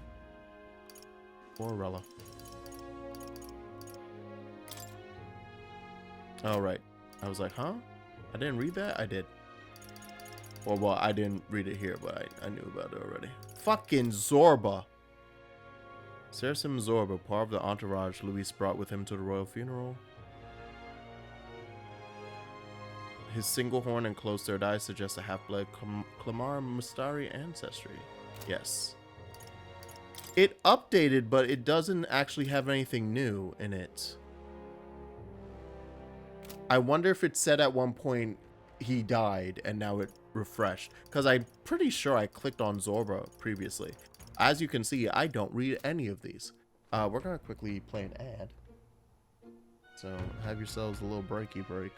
Poor Rella. Oh, right. I was like, huh? I didn't read that? I did. Or, well, I didn't read it here, but I knew about it already. Fucking Zorba! Saracen Zorba, part of the entourage Luis brought with him to the royal funeral. His single horn and closed third eye suggest a half-blood Clamar Mustari ancestry. Yes. It updated, but it doesn't actually have anything new in it. I wonder if it said at one point he died and now it refreshed. Because I'm pretty sure I clicked on Zorba previously. As you can see, I don't read any of these. We're going to quickly play an ad. So have yourselves a little breaky break.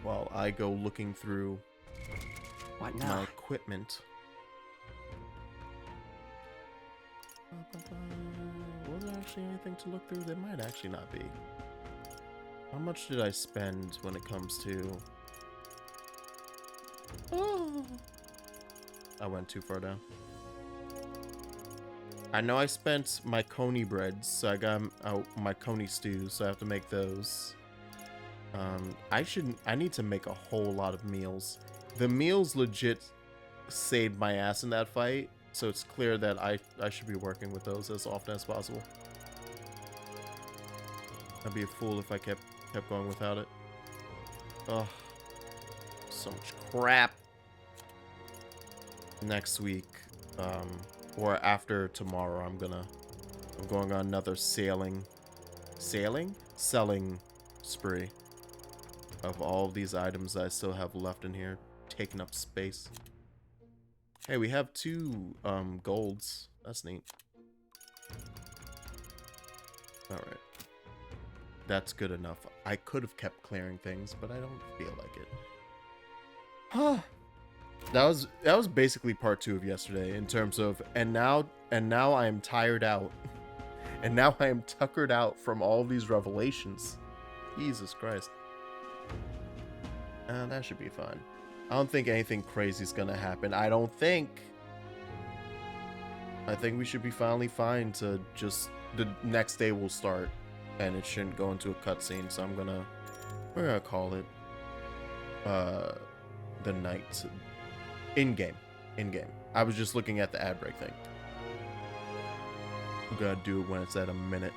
While I go looking through my equipment. Was there actually anything to look through? There might actually not be. How much did I spend when it comes to... Oh, I went too far down. I know I spent my coney breads, so I got my coney stews, so I have to make those. I need to make a whole lot of meals. The meals legit saved my ass in that fight, so it's clear that I should be working with those as often as possible. I'd be a fool if I kept going without it. Oh, so much crap. Next week, or after tomorrow, I'm going on another selling spree of all of these items that I still have left in here, taking up space. Hey, we have 2 golds. That's neat. All right. That's good enough. I could have kept clearing things, but I don't feel like it. Huh. That was basically part 2 of yesterday in terms of and now I am tired out. And now I am tuckered out from all these revelations. Jesus Christ. That should be fine. I don't think anything crazy is gonna happen. I think we should be finally fine to just the next day will start. And it shouldn't go into a cutscene, so we're gonna call it the night in game. I was just looking at the ad break thing. I'm gonna do it when it's at a minute.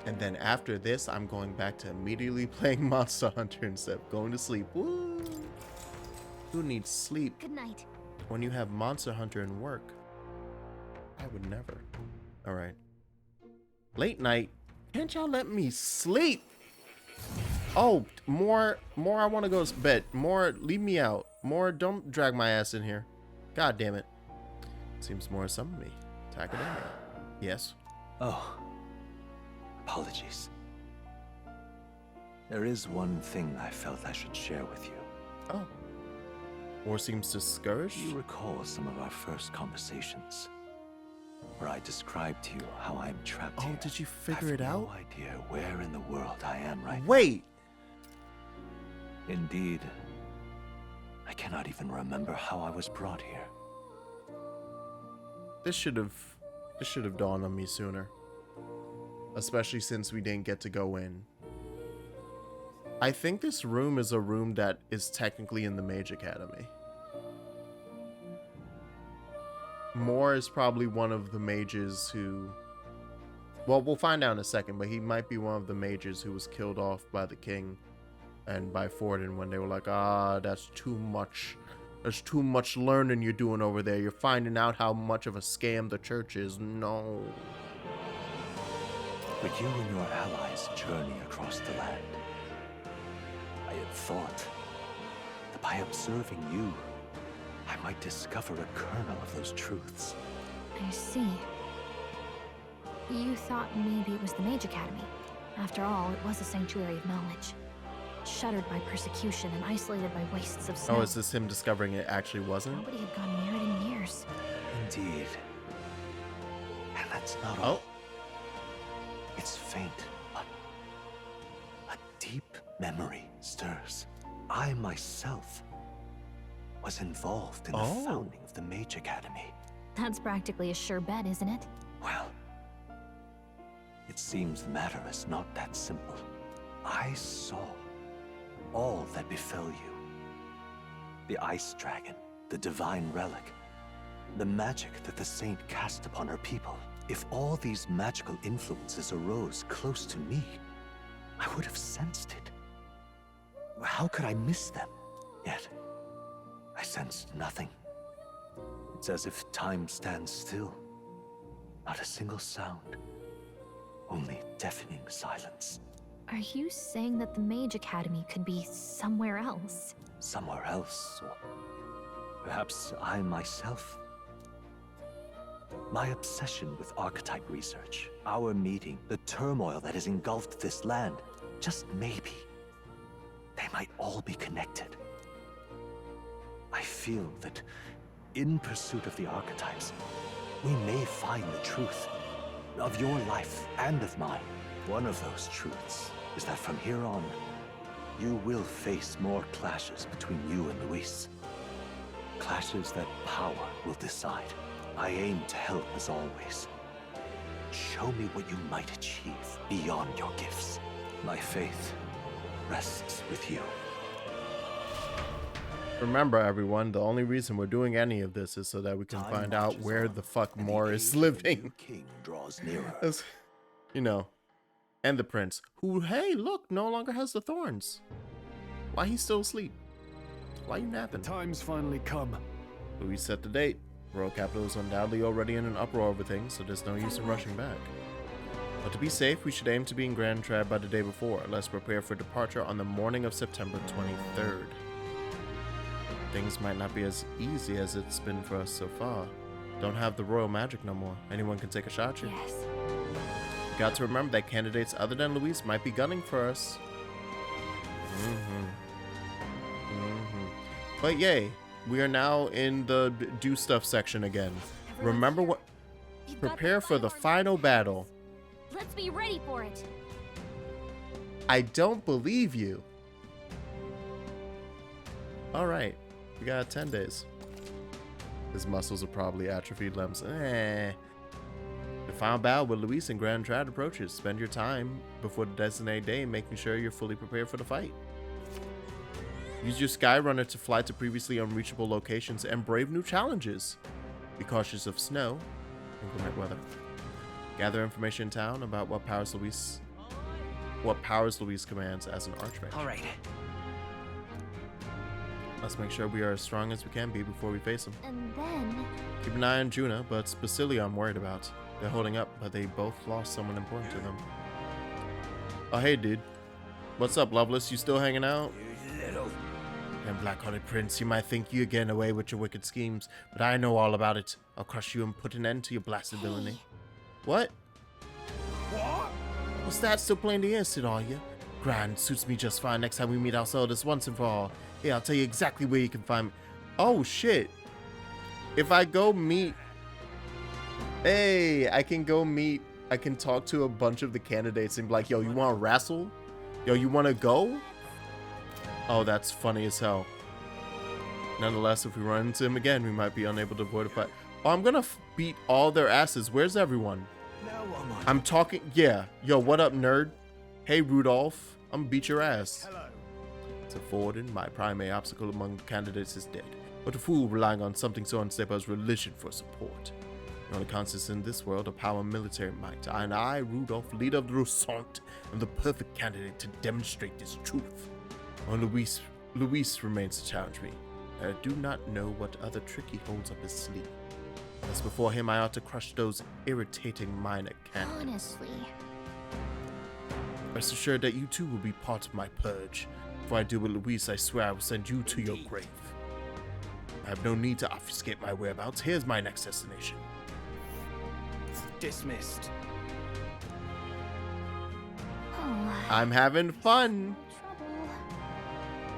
And then after this, I'm going back to immediately playing Monster Hunter instead of going to sleep. Woo! Who needs sleep?
Good night.
When you have Monster Hunter and work? I would never. Alright. Late night. Can't y'all let me sleep? Oh, more I want to go to bed. More, leave me out. More, don't drag my ass in here. God damn it. Seems more summoned me to academia. Yes?
Oh. Apologies. There is one thing I felt I should share with you.
Oh. Or seems discouraged?
You recall some of our first conversations, where I described to you how I'm trapped here.
Oh, did you figure it out?
I have no idea where in the world I am right now.
Wait!
Indeed, I cannot even remember how I was brought here.
This should have dawned on me sooner. Especially since we didn't get to go in. I think this room is a room that is technically in the Mage Academy. Moore is probably one of the mages who... Well, we'll find out in a second, but he might be one of the mages who was killed off by the king and by Forden when they were like, that's too much. There's too much learning you're doing over there. You're finding out how much of a scam the church is. No.
But you and your allies journey across the land. I had thought By observing you, I might discover a kernel of those truths.
I see. You thought maybe it was the Mage Academy. After all, it was a sanctuary of knowledge. Shuttered by persecution and isolated by wastes of snow.
Oh, is this him discovering it actually wasn't?
Nobody had gone near it in years.
Indeed. And that's not all. It's faint, but a deep memory stirs. I myself was involved in the founding of the Mage Academy.
That's practically a sure bet, isn't it?
Well, it seems the matter is not that simple. I saw all that befell you. The ice dragon, the divine relic, the magic that the saint cast upon her people. If all these magical influences arose close to me, I would have sensed it. How could I miss them? Yet, I sensed nothing. It's as if time stands still. Not a single sound. Only deafening silence.
Are you saying that the Mage Academy could be somewhere else?
Somewhere else, or perhaps I myself? My obsession with archetype research, our meeting, the turmoil that has engulfed this land, just maybe, they might all be connected. I feel that in pursuit of the archetypes, we may find the truth of your life and of mine. One of those truths is that from here on, you will face more clashes between you and Luis. Clashes that power will decide. I aim to help as always. Show me what you might achieve beyond your gifts. My faith rests with you.
Remember, everyone, the only reason we're doing any of this is so that we can find out where the fuck Morris is living.
King draws nearer.
You know, and the prince, who, hey, look, no longer has the thorns. Why he's still asleep? Why you napping?
Time's finally come.
Luis set the date. Royal capital is undoubtedly already in an uproar over things, so there's no use in rushing back. But to be safe, we should aim to be in Grand Trad by the day before. Let's prepare for departure on the morning of September 23rd. Things might not be as easy as it's been for us so far. Don't have the royal magic no more. Anyone can take a shot at you.
Yes.
Got to remember that candidates other than Luis might be gunning for us. But yay, we are now in the do stuff section again. Remember what? Prepare for the final battle.
Let's be ready for it.
I don't believe you. All right, we got 10 days. His muscles are probably atrophied limbs. The final battle with Luis and Grand Trad approaches. Spend your time before the designated day making sure you're fully prepared for the fight. Use your Skyrunner to fly to previously unreachable locations and brave new challenges. Be cautious of snow, inclement weather. Gather information in town about what powers Luis commands as an archmage.
All right.
Let's make sure we are as strong as we can be before we face them.
And then...
Keep an eye on Juna, but Spacilia I'm worried about. They're holding up, but they both lost someone important to them. Oh, hey, dude. What's up, Loveless? You still hanging out? And Black-Hearted Prince, you might think you're getting away with your wicked schemes, but I know all about it. I'll crush you and put an end to your blasted villainy. What?
What?
What's that? Still playing the instant, are you? Grand, suits me just fine next time we meet ourselves once and for all. Here, I'll tell you exactly where you can find me. Oh, shit. If I go meet... Hey, I can talk to a bunch of the candidates and be like, yo, you want to wrestle? Yo, you want to go? Oh, that's funny as hell. Nonetheless, if we run into him again, we might be unable to avoid a fight. Oh, I'm gonna beat all their asses. Where's everyone? I'm talking... Yeah. Yo, what up, nerd? Hey, Rudolph. I'm gonna beat your ass.
Hello.
So Forden, my primary obstacle among the candidates, is dead. But a fool relying on something so unstable as religion for support. The only constants in this world are power and military might. And I, Rudolph, leader of the Roussant, am the perfect candidate to demonstrate this truth. Only Luis remains to challenge me. I do not know what other trick he holds up his sleeve. As before him, I ought to crush those irritating minor candidates.
Honestly.
Rest assured that you too will be part of my purge. If I do with Luis, I swear I will send you to your grave. I have no need to obfuscate my whereabouts. Here's my next destination.
Dismissed.
I'm having fun.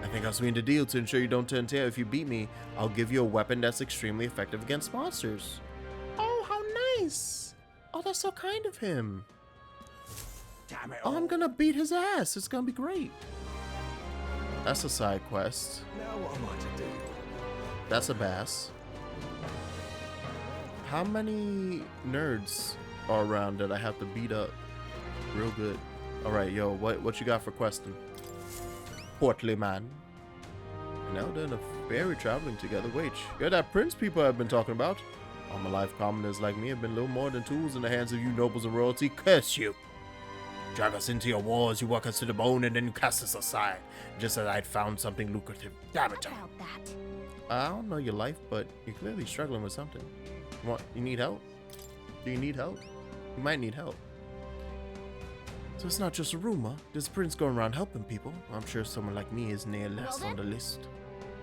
I think I'll sweeten the deal to ensure you don't turn tail. If you beat me, I'll give you a weapon that's extremely effective against monsters. Oh, how nice. Oh, that's so kind of him.
Damn it.
Oh, I'm gonna beat his ass. It's gonna be great. That's a side quest.
Now what am I to do?
That's a bass. How many nerds are around that I have to beat up real good? All right, yo, what you got for questing? Portly man. And Elda and a fairy traveling together. Wait, you're that prince people I've been talking about. All my life, commoners like me have been little more than tools in the hands of you nobles and royalty. Curse you! Drag us into your wars, you work us to the bone, and then you cast us aside, just as I'd found something lucrative. Damn it! I don't know your life, but you're clearly struggling with something. What? You need help? Do you need help? You might need help. So it's not just a rumor. There's a prince going around helping people. I'm sure someone like me is near last on the list.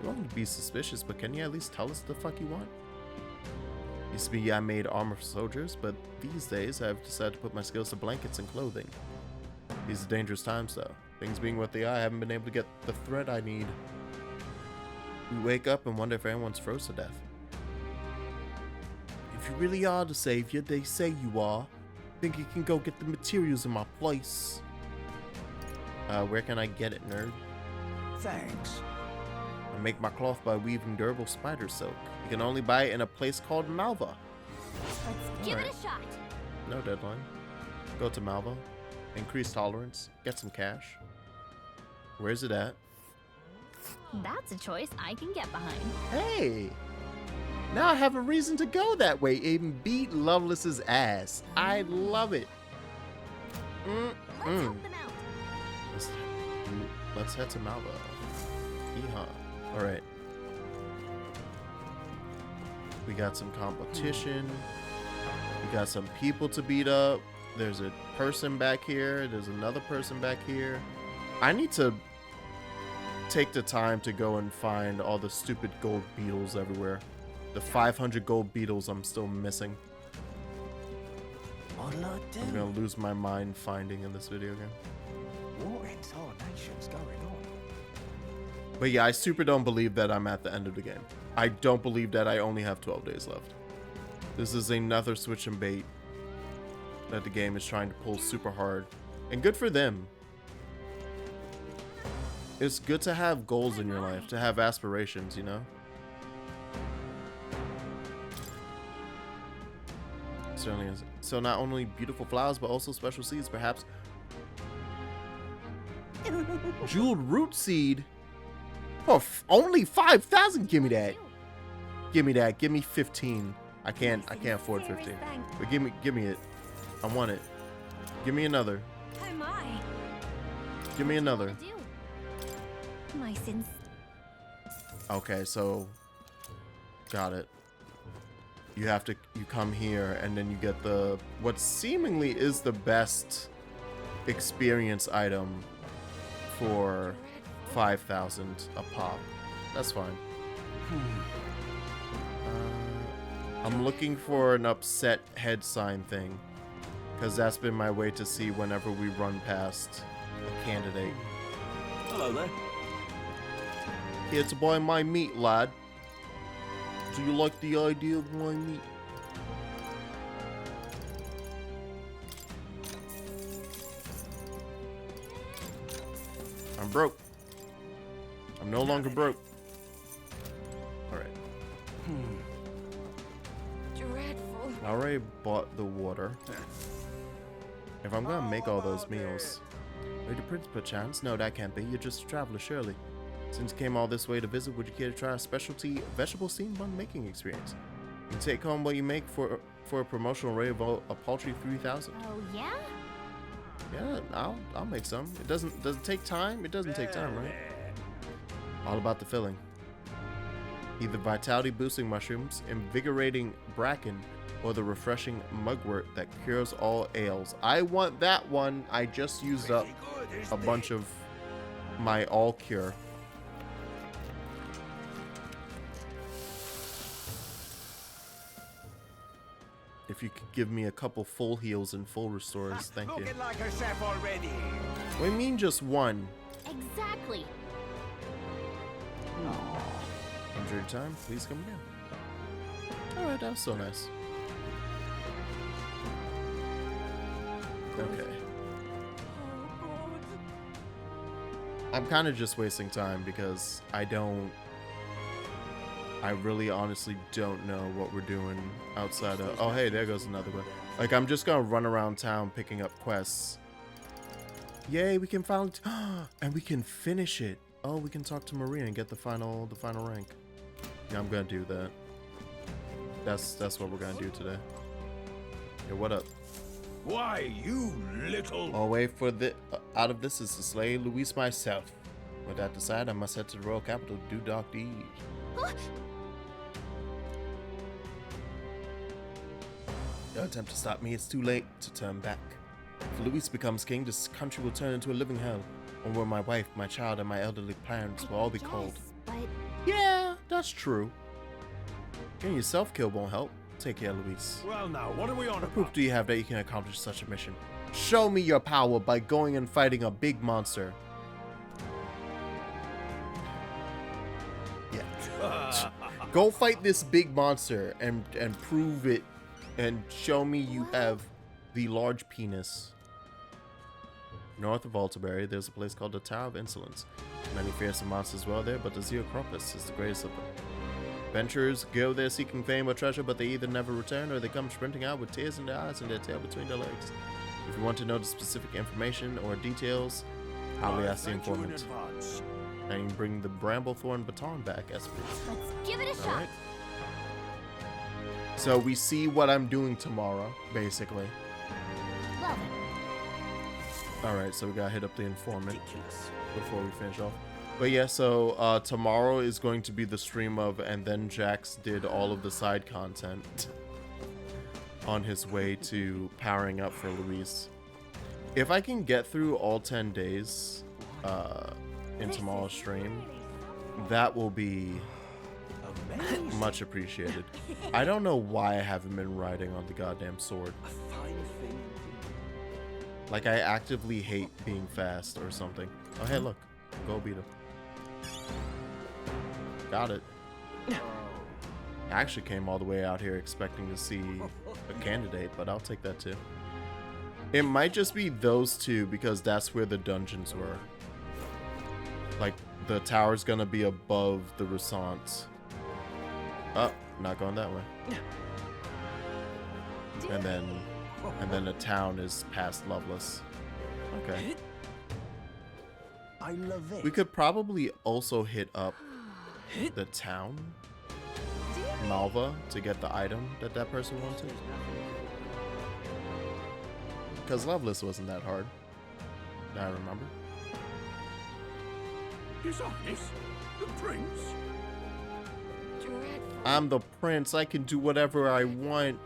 You want to be suspicious, but can you at least tell us the fuck you want? Used to be I made armor for soldiers, but these days I've decided to put my skills to blankets and clothing. These are dangerous times though. Things being what they are, I haven't been able to get the thread I need. We wake up and wonder if anyone's froze to death. If you really are the savior they say you are, think you can go get the materials in my place. Where can I get it, nerd?
Thanks.
I make my cloth by weaving durable spider silk. You can only buy it in a place called Malva.
Let's give it a shot.
No deadline. Go to Malva. Increase tolerance. Get some cash. Where's it at?
That's a choice I can get behind.
Hey! Now I have a reason to go that way. Even beat Loveless's ass. I love it.
Let's help them out.
Let's head to Malva. Yeehaw. Alright. We got some competition. We got some people to beat up. There's a person back here. There's another person back here. I need to take the time to go and find all the stupid gold beetles everywhere. The 500 gold beetles I'm still missing. I'm gonna lose my mind finding in this video game.
What in tarnation's going on?
But yeah, I super don't believe that I'm at the end of the game. I don't believe that I only have 12 days left. This is another switch and bait that the game is trying to pull super hard. And good for them. It's good to have goals in your life, to have aspirations, you know? Certainly is. So not only beautiful flowers, but also special seeds, perhaps. Jeweled root seed? Oh, only 5,000? Give me that. Give me that. Give me 15. I can't afford 15. But give me it. I want it. Give me another.
Oh my.
Give me another.
My sins.
Okay, so got it. You come here and then you get the what seemingly is the best experience item for 5,000 a pop. That's fine. I'm looking for an upset head sign thing, because that's been my way to see whenever we run past a candidate.
Hello there.
Here to buy my meat, lad. Do you like the idea of my meat? I'm broke. I'm no longer broke. Alright.
Dreadful.
I already bought the water. If I'm gonna make all those meals. Are you the prince perchance? No, that can't be. You're just a traveler, surely. Since you came all this way to visit, would you care to try a specialty vegetable steam bun making experience? You can take home what you make for a promotional rate of a paltry 3,000.
Oh yeah?
Yeah, I'll make some. Does it take time? It doesn't take time, right? All about the filling. Either vitality boosting mushrooms, invigorating bracken, or the refreshing mugwort that cures all ails. I want that one. I just used up a bunch of my all cure. If you could give me a couple full heals and full restores, thank you.
Looking like a chef already.
What do you mean just one?
Exactly.
Injury time, please come again. Alright, that was so nice. Okay. I'm kind of just wasting time because I really honestly don't know what we're doing outside of... Oh, hey, there goes another one. Like, I'm just gonna run around town picking up quests. Yay, we can finally... and we can finish it. Oh, we can talk to Maria and get the final rank. Yeah, I'm gonna do that. That's what we're gonna do today. Yeah, what up?
Why, you little...
All way for the out of this is to slay Luis myself. With that decided, I must head to the royal capital to do dark deeds. Your attempt to stop me, it's too late to turn back. If Luis becomes king, this country will turn into a living hell. And where my wife, my child, and my elderly parents will all be cold. Yeah, that's true. Getting yourself killed won't help. Take care, Luis.
Well now, what are we on
What proof do you have that you can accomplish such a mission? Show me your power by going and fighting a big monster. Yeah. Go fight this big monster and prove it and show me you have the large penis. North of Altaberry, there's a place called the Tower of Insolence. Many fearsome monsters dwell there, but the Zeocropus is the greatest of them. Adventurers go there seeking fame or treasure, but they either never return or they come sprinting out with tears in their eyes and their tail between their legs. If you want to know the specific information or details, probably ask the informant. And you can bring the Bramblethorn baton back as proof.
Let's give it a shot.
Alright. So we see what I'm doing tomorrow, basically.
Love it.
Alright, so we gotta hit up the informant before we finish off. But yeah, so tomorrow is going to be the stream of, and then Jax did all of the side content on his way to powering up for Luis. If I can get through all 10 days in tomorrow's stream, that will be much appreciated. I don't know why I haven't been riding on the goddamn sword. Like, I actively hate being fast or something. Oh, hey, look. Go beat him. Got it. I actually came all the way out here expecting to see a candidate, but I'll take that too. It might just be those two because that's where the dungeons were. Like, the tower's gonna be above the Resistance. Oh, not going that way. And then the town is past Loveless. Okay.
I love it.
We could probably also hit up the town, Malva, to get the item that person wanted. Because Loveless wasn't that hard. I remember.
His Highness, the Prince.
I'm the prince. I can do whatever I want.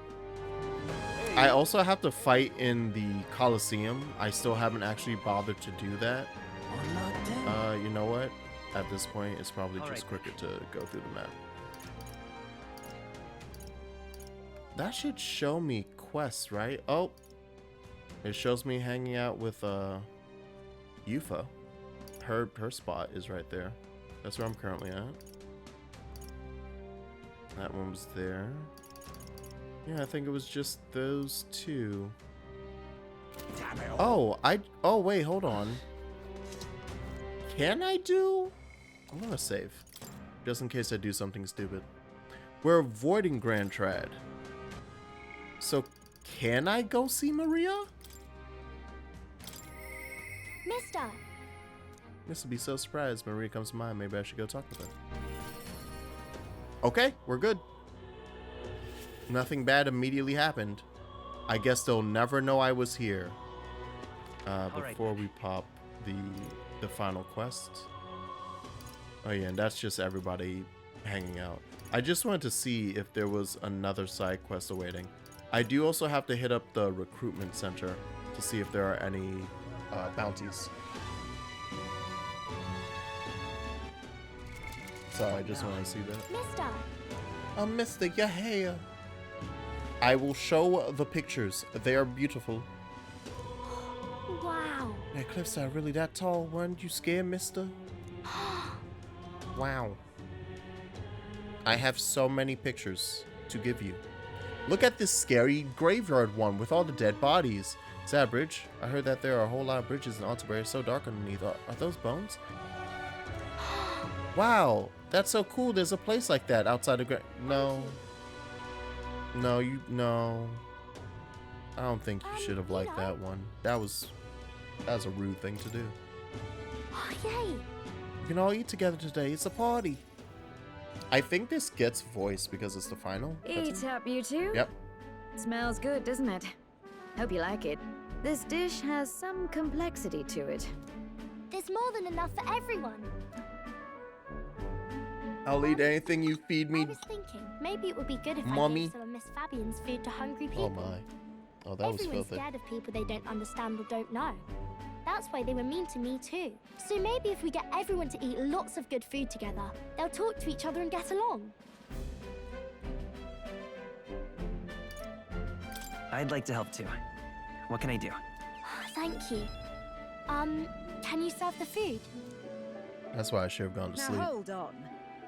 I also have to fight in the Colosseum. I still haven't actually bothered to do that. You know what? At this point, it's probably just quicker to go through the map. That should show me quests, right? Oh, it shows me hanging out with Yufa. Her spot is right there. That's where I'm currently at. That one was there. Yeah, I think it was just those two. Oh, oh wait, hold on. Can I do? I'm gonna save, just in case I do something stupid. We're avoiding Grand Trad. So, can I go see Maria?
Mister.
This would be so surprised. Maria comes to mind. Maybe I should go talk with her. Okay, we're good. Nothing bad immediately happened. I guess they'll never know I was here. Before we pop the final quest. Oh yeah, and that's just everybody hanging out. I just wanted to see if there was another side quest awaiting. I do also have to hit up the recruitment center to see if there are any bounties. Sorry, I just want to see that.
Mister!
Oh, Mister, your hair. I will show the pictures. They are beautiful.
Wow.
The cliffs are really that tall. Weren't you scared, Mister? Wow. I have so many pictures to give you. Look at this scary graveyard one with all the dead bodies. Is that a bridge? I heard that there are a whole lot of bridges in Altabury. It's so dark underneath. Are those bones? Wow, that's so cool. There's a place like that outside the No. No. I don't think you should have liked that one. That was a rude thing to do.
Oh, yay.
We can all eat together today. It's a party. I think this gets voice because it's the final.
Eat up, you two.
Yep.
Smells good, doesn't it? Hope you like it. This dish has some complexity to it.
There's more than enough for everyone.
I'll eat anything you feed me.
I was thinking, maybe it would be good if
Mommy.
I gave some of Miss Fabian's food to hungry people.
Oh my. Oh, that was
Everyone's
filthy.
scared of people they don't understand or don't know. That's why they were mean to me too. So maybe if we get everyone to eat lots of good food together, they'll talk to each other and get along.
I'd like to help too. What can I do?
Thank you. Can you serve the food?
That's why I should have gone to
Now
sleep.
hold on.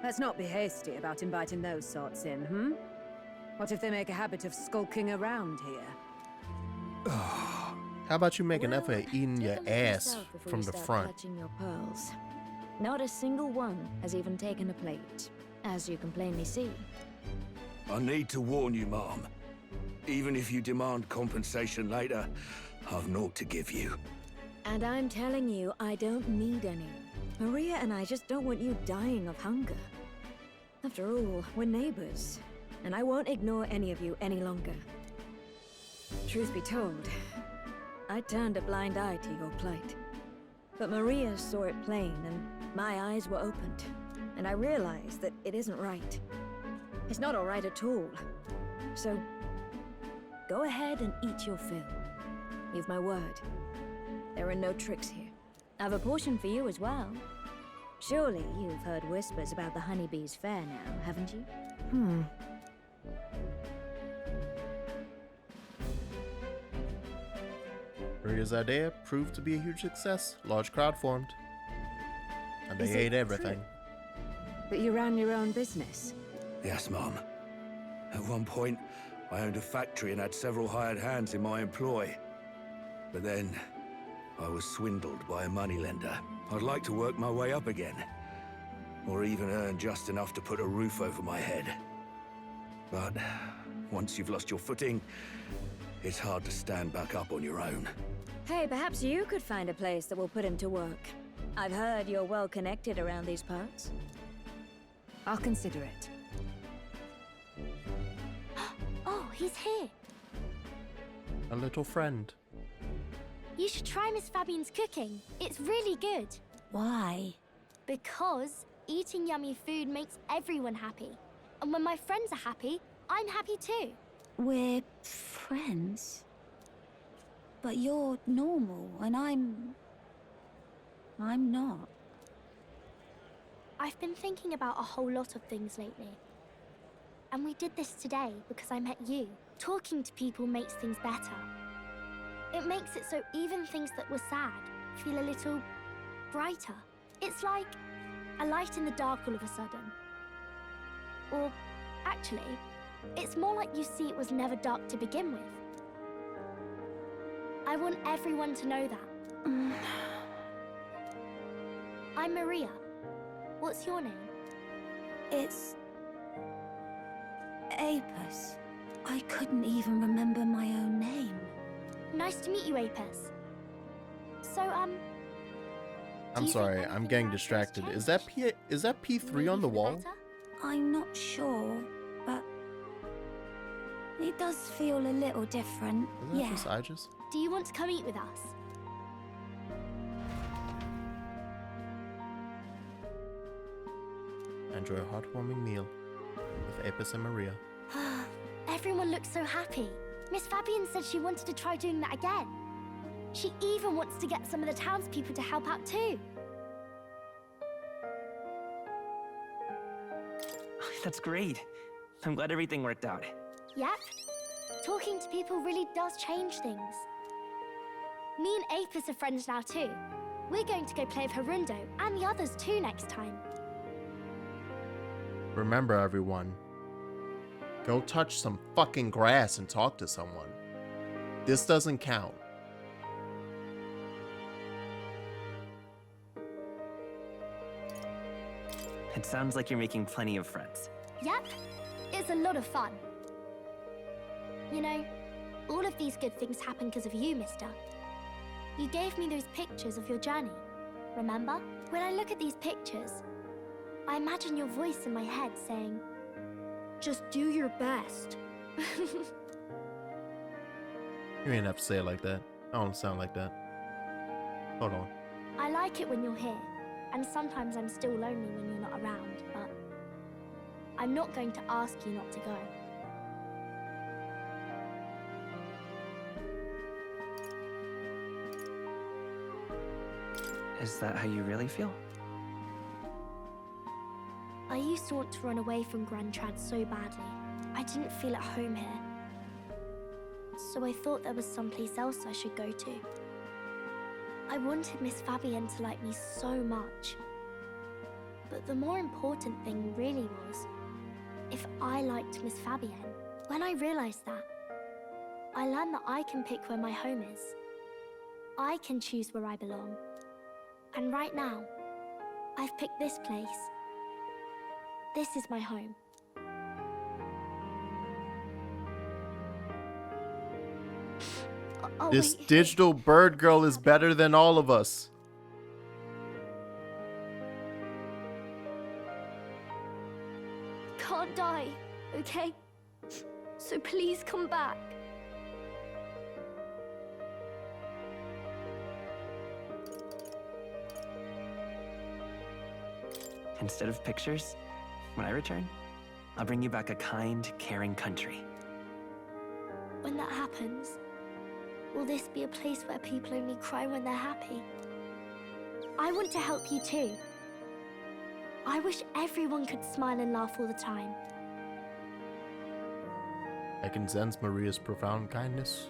Let's not be hasty about inviting those sorts in, hmm? What if they make a habit of skulking around here?
How about you make an effort at eating your ass
Yourself before
from
you
the
start
front?
clutching your pearls. Not a single one has even taken a plate, as you can plainly see.
I need to warn you, Mom. Even if you demand compensation later, I've naught to give you.
And I'm telling you, I don't need any. Maria and I just don't want you dying of hunger. After all, we're neighbors, and I won't ignore any of you any longer. Truth be told, I turned a blind eye to your plight. But Maria saw it plain, and my eyes were opened, and I realized that it isn't right. It's not all right at all. So, go ahead and eat your fill. You've my word. There are no tricks here. I've a portion for you as well. Surely you've heard whispers about the honeybees fair now, haven't you?
Maria's idea proved to be a huge success. Large crowd formed. And they
Is it
ate everything.
But you ran your own business.
Yes, Mom. At one point, I owned a factory and had several hired hands in my employ. But then, I was swindled by a moneylender. I'd like to work my way up again. Or even earn just enough to put a roof over my head. But once you've lost your footing, it's hard to stand back up on your own.
Hey, perhaps you could find a place that will put him to work. I've heard you're well connected around these parts.
I'll consider it.
Oh, he's here.
A little friend.
You should try Miss Fabian's cooking. It's really good.
Why?
Because eating yummy food makes everyone happy. And when my friends are happy, I'm happy too.
We're friends. But you're normal, and I'm not.
I've been thinking about a whole lot of things lately. And we did this today because I met you. Talking to people makes things better. It makes it so even things that were sad feel a little brighter. It's like a light in the dark all of a sudden. Or, actually, it's more like you see it was never dark to begin with. I want everyone to know that. I'm Maria. What's your name?
It's... Apis. I couldn't even remember my own name.
Nice to meet you, Apis. So,
I'm sorry, I'm getting distracted. Is that P3 on the wall?
I'm not sure, but... it does feel a little different.
Is that just Aegis?
Do you want to come eat with us?
Enjoy a heartwarming meal with Apis and Maria.
Everyone looks so happy. Miss Fabian said she wanted to try doing that again. She even wants to get some of the townspeople to help out too.
That's great. I'm glad everything worked out.
Yep. Talking to people really does change things. Me and Apis are friends now too. We're going to go play with Harundo and the others too next time.
Remember, everyone, go touch some fucking grass and talk to someone. This doesn't count.
It sounds like you're making plenty of friends.
Yep. It's a lot of fun. You know, all of these good things happen because of you, mister. You gave me those pictures of your journey, remember? When I look at these pictures, I imagine your voice in my head saying, just do your best.
You ain't have to say it like that. I don't sound like that. Hold on.
I like it when you're here, and sometimes I'm still lonely when you're not around, but I'm not going to ask you not to go.
Is that how you really feel?
I used to want to run away from Grand Trad so badly. I didn't feel at home here. So I thought there was someplace else I should go to. I wanted Miss Fabienne to like me so much. But the more important thing really was if I liked Miss Fabienne. When I realized that, I learned that I can pick where my home is. I can choose where I belong. And right now, I've picked this place. This is my home.
This digital bird girl is better than all of us.
Can't die, okay? So please come back.
Instead of pictures, when I return, I'll bring you back a kind, caring country.
When that happens, will this be a place where people only cry when they're happy? I want to help you too. I wish everyone could smile and laugh all the time.
I can sense Maria's profound kindness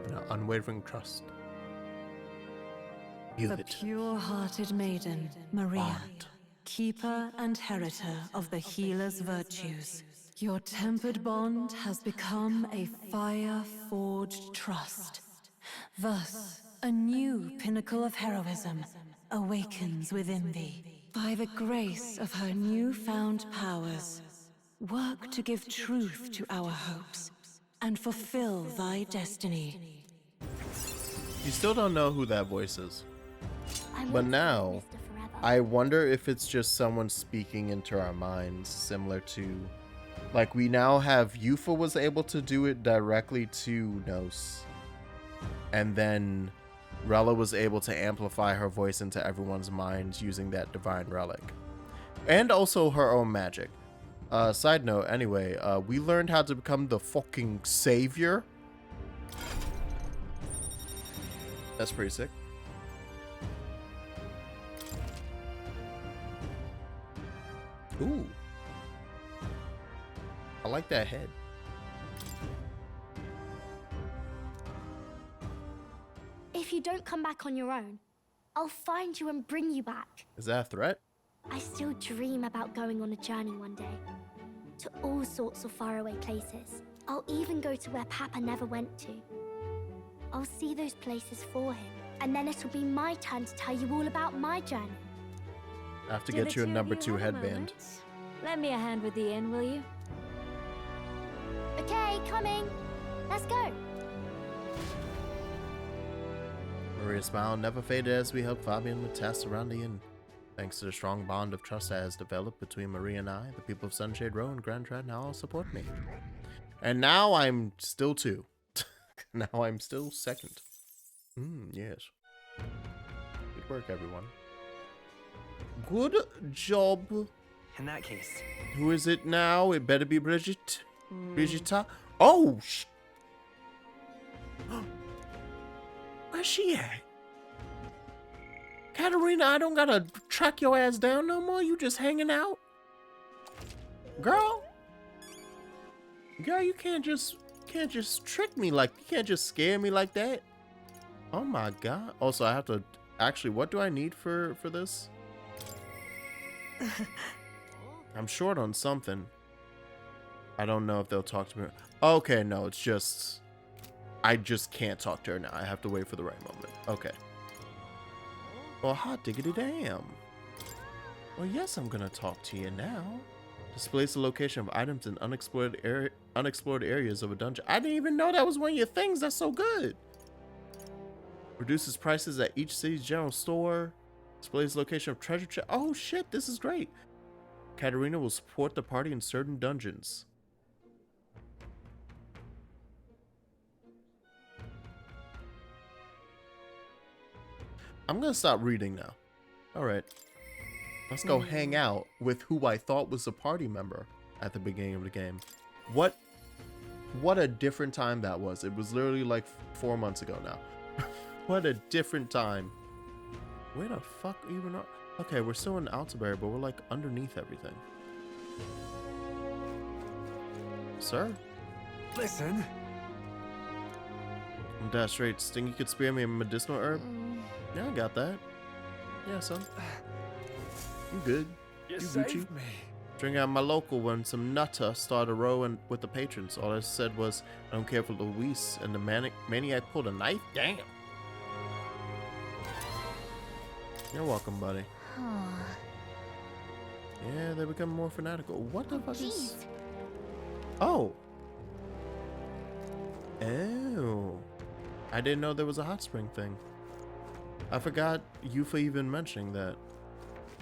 and her unwavering trust.
The pure-hearted maiden, Maria, keeper and heritor of the healer's virtues. Your tempered bond has become a fire-forged trust. Thus, a new pinnacle of heroism awakens within thee. By the grace of her newfound powers, work to give truth to our hopes and fulfill thy destiny.
You still don't know who that voice is. But now, I wonder if it's just someone speaking into our minds, similar to, like, we now have Yufa was able to do it directly to Nos. And then Rella was able to amplify her voice into everyone's minds using that divine relic. And also her own magic. Side note, anyway, we learned how to become the fucking savior. That's pretty sick. Ooh. I like that head.
If you don't come back on your own, I'll find you and bring you back.
Is that a threat?
I still dream about going on a journey one day. To all sorts of faraway places. I'll even go to where Papa never went to. I'll see those places for him. And then it'll be my turn to tell you all about my journey.
I have to get you a number 2 headband.
Lend me a hand with the inn, will you?
Okay, coming. Let's go.
Maria's smile never faded as we helped Fabian with tasks around the inn. Thanks to the strong bond of trust that has developed between Maria and I, the people of Sunshade Row and Grand Trad now all support me. And now I'm still 2. Now I'm still 2nd. Yes. Good work, everyone. Good job.
In that case.
Who is it now? It better be Brigitte. Brigitta. Oh, where's she at? Katarina, I don't gotta track your ass down no more. You just hanging out? Girl, you can't just trick me like, you can't just scare me like that. Oh my god. Also, I have to actually, what do I need for this? I'm short on something. I don't know if they'll talk to me. Okay, no, it's just I just can't talk to her now. I have to wait for the right moment. Okay. Well, hot diggity damn. Well, yes, I'm gonna talk to you now. Displays the location of items in unexplored areas of a dungeon. I didn't even know that was one of your things. That's so good. Reduces prices at each city's general store. Displays the location of treasure chest. Oh shit, this is great. Katarina will support the party in certain dungeons. I'm gonna stop reading now. Alright. Let's go hang out with who I thought was a party member at the beginning of the game. What a different time that was. It was literally like 4 months ago now. What a different time. Where the fuck even are... Okay, we're still in Altaberry, but we're like underneath everything. Sir?
Listen.
I'm dash straight. Stingy could spare me a medicinal herb? Yeah, I got that. Yeah, son. You good?
You
Gucci?
saved me.
Drink out my local when some nutter started a row with the patrons. All I said was, I don't care for Luis, and the maniac pulled a knife? Damn. You're welcome, buddy. Yeah, they become more fanatical. What the fuck is... Oh. Oh. I didn't know there was a hot spring thing. I forgot Yufa even mentioning that.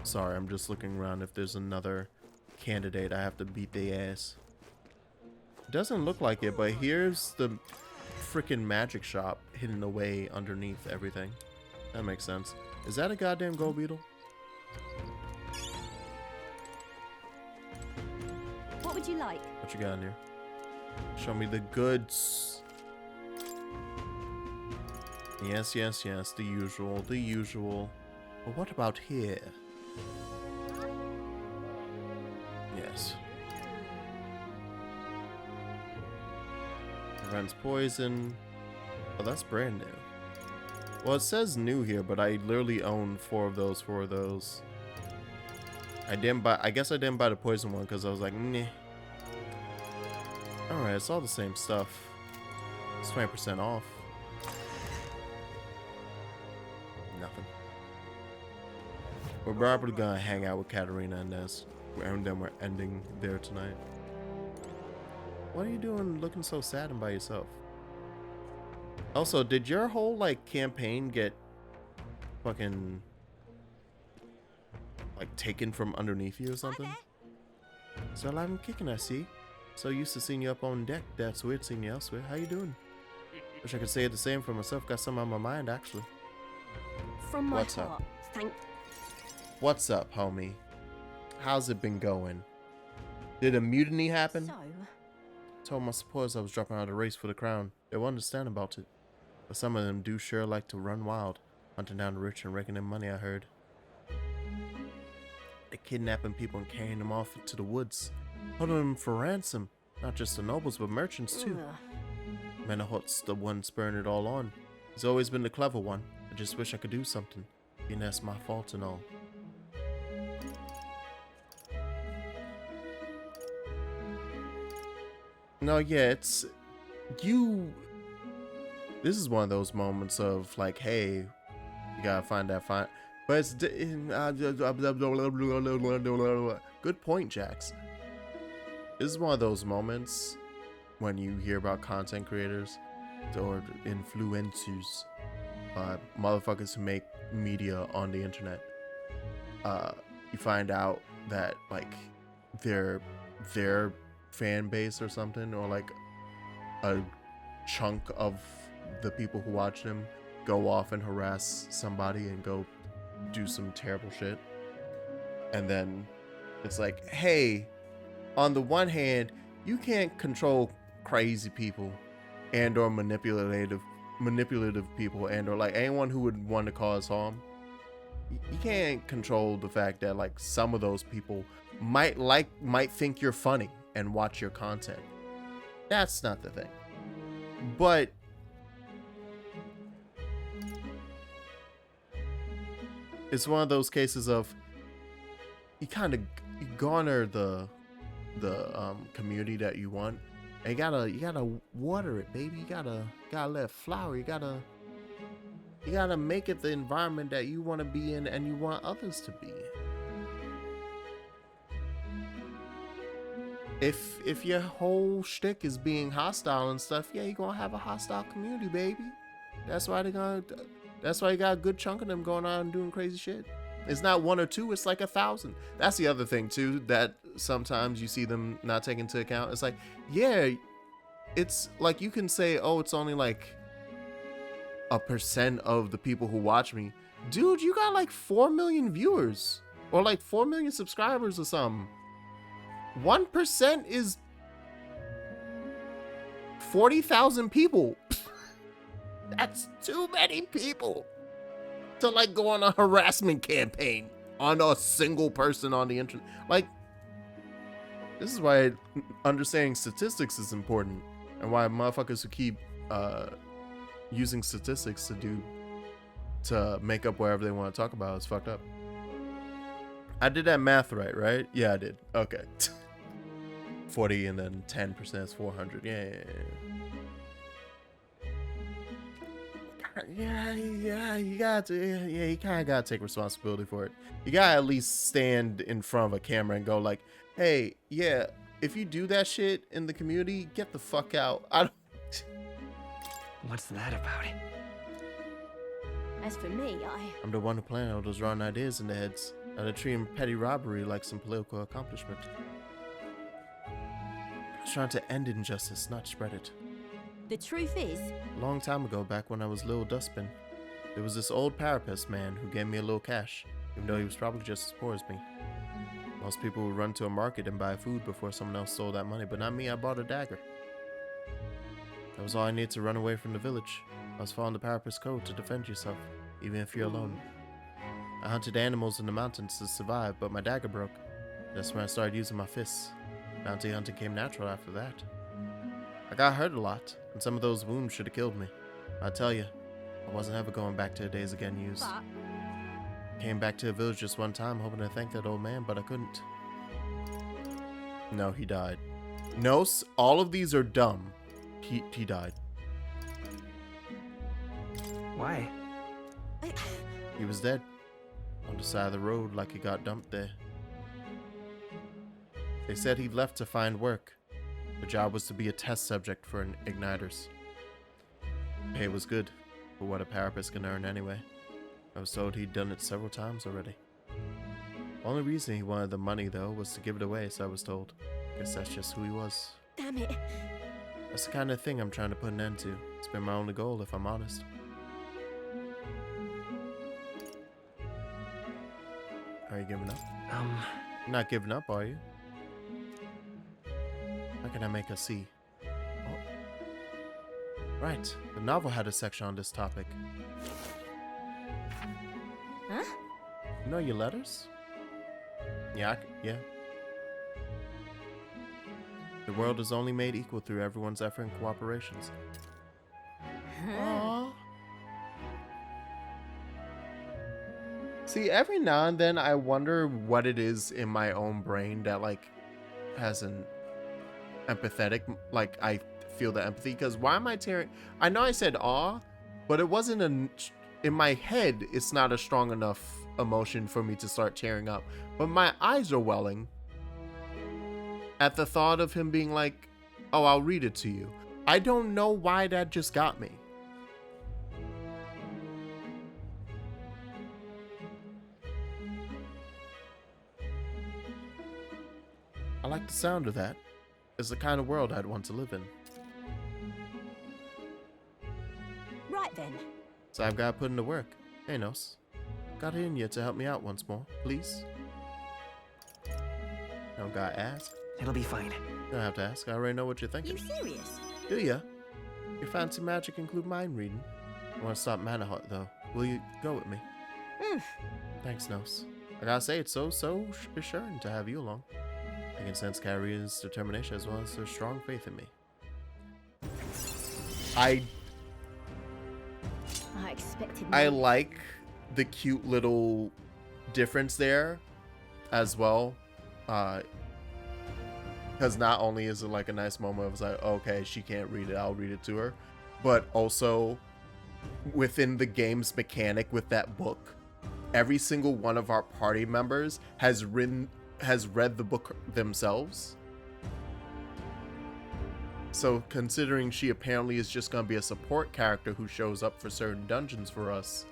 Sorry, I'm just looking around if there's another candidate I have to beat their ass. Doesn't look like it, but here's the freaking magic shop hidden away underneath everything. That makes sense. Is that a goddamn gold beetle?
What would you like?
What you got in here? Show me the goods. Yes, yes, yes. The usual, the usual. But what about here? Yes. Prevents poison. Oh, that's brand new. Well, it says new here, but I literally own 4 of those. I guess I didn't buy the poison one because I was like, nah. Alright, it's all the same stuff. It's 20% off. Nothing. We're probably gonna hang out with Katarina and Ness. And then we're ending there tonight. What are you doing looking so sad and by yourself? Also, did your whole like campaign get fucking like taken from underneath you or something? So I'm kicking, I see. So used to seeing you up on deck. That's weird seeing you elsewhere. How you doing? Wish I could say the same for myself. Got some on my mind actually.
From my
What's
heart.
up?
Thank.
What's up, homie? How's it been going? Did a mutiny happen?
So?
Told my supporters I was dropping out of the race for the crown. They will understand about it. But some of them do sure like to run wild, hunting down the rich and raking in money, I heard. They're kidnapping people and carrying them off to the woods, holding them for ransom. Not just the nobles, but merchants too. Menahot's the one spurring it all on. He's always been the clever one. I just wish I could do something, being that's my fault and all. No, yeah, it's you. This is one of those moments of like, hey, you gotta find that fine. But it's good point, Jax. This is one of those moments when you hear about content creators or influencers, motherfuckers who make media on the internet. You find out that like their fan base or something, or like a chunk of the people who watch them go off and harass somebody and go do some terrible shit. And then it's like, hey, on the one hand, you can't control crazy people and or manipulative people and or like anyone who would want to cause harm. You can't control the fact that like some of those people might think you're funny and watch your content. That's not the thing. But it's one of those cases of you kind of garner the community that you want, and you gotta water it, baby. You gotta let it flower. You gotta make it the environment that you want to be in and you want others to be in. If your whole shtick is being hostile and stuff, yeah, you're gonna have a hostile community, baby. That's why you got a good chunk of them going on and doing crazy shit. It's not one or two, it's like 1,000. That's the other thing too, that sometimes you see them not take into account. It's like, yeah, it's like you can say, oh, it's only like 1% of the people who watch me. Dude, you got like 4 million viewers or like 4 million subscribers or something. 1% is 40,000 people. That's too many people to like go on a harassment campaign on a single person on the internet. Like, this is why understanding statistics is important, and why motherfuckers who keep using statistics to make up whatever they want to talk about is fucked up. I did that math right? Yeah, I did. Okay. 40 and then 10% is 400. Yeah. You kind of gotta take responsibility for it. You gotta at least stand in front of a camera and go like, hey, yeah, if you do that shit in the community, get the fuck out.
What's that about?
As for me,
I'm the one who planted all those wrong ideas in their heads, and they're treating petty robbery like some political accomplishment. I was trying to end injustice, not spread it.
the truth is...
A long time ago, back when I was Lil Dustbin, there was this old parapet man who gave me a little cash, even though he was probably just as poor as me. Most people would run to a market and buy food before someone else stole that money, but not me. I bought a dagger. That was all I needed to run away from the village. I was following the parapet's code to defend yourself, even if you're alone. I hunted animals in the mountains to survive, but my dagger broke. That's when I started using my fists. Bounty hunting came natural after that. I got hurt a lot, and some of those wounds should have killed me. I tell you, I wasn't ever going back to the days again used. Came back to the village just one time, hoping to thank that old man, but I couldn't. No, he died. No, all of these are dumb. He died.
Why?
He was dead. On the side of the road like he got dumped there. They said he'd left to find work. The job was to be a test subject for igniters. Pay was good, for what a parapet can earn anyway. I was told he'd done it several times already. Only reason he wanted the money, though, was to give it away, so I was told. Guess that's just who he was.
Damn it.
That's the kind of thing I'm trying to put an end to. It's been my only goal, if I'm honest. Are you giving up? You're not giving up, are you? How can I make us see? Oh. Right, the novel had a section on this topic.
Huh?
You know your letters? Yeah, yeah. The world is only made equal through everyone's effort and cooperations. Aww. See, every now and then I wonder what it is in my own brain that like has an empathetic, like I feel the empathy, because why am I tearing? I know I said awe, but it wasn't in my head, it's not a strong enough emotion for me to start tearing up. But my eyes are welling at the thought of him being like, oh, I'll read it to you. I don't know why that just got me. I like the sound of that. It's the kind of world I'd want to live in.
Right then.
So I've got to put into work. Hey, Nos. Got it in you to help me out once more, please? Don't gotta ask.
It'll be fine.
You don't have to ask. I already know what you're thinking.
You serious?
Do ya? Your fancy magic include mind reading? I want to stop Manahot, though. Will you go with me? Thanks, Nos. I gotta say, it's so assuring to have you along. I can sense Carrier's determination as well as her strong faith in me. I
expected
I
more.
like the cute little difference there as well. Because not only is it like a nice moment of like, okay, she can't read it, I'll read it to her, but also within the game's mechanic with that book, every single one of our party members has read the book themselves. So considering she apparently is just going to be a support character who shows up for certain dungeons for us,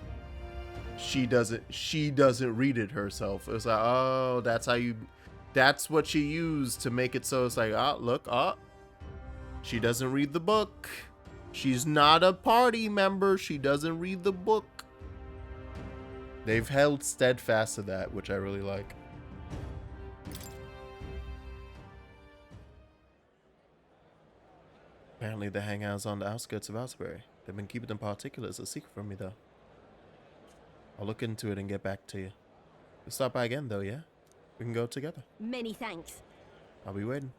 she doesn't read it herself. It's like, oh, that's what she used to make it so it's like, look, she doesn't read the book. She's not a party member. She doesn't read the book. They've held steadfast to that, which I really like. Apparently the hangout's on the outskirts of Alsbury. They've been keeping the particulars a secret from me, though. I'll look into it and get back to you. We'll stop by again, though, yeah? We can go together.
Many thanks.
I'll be waiting.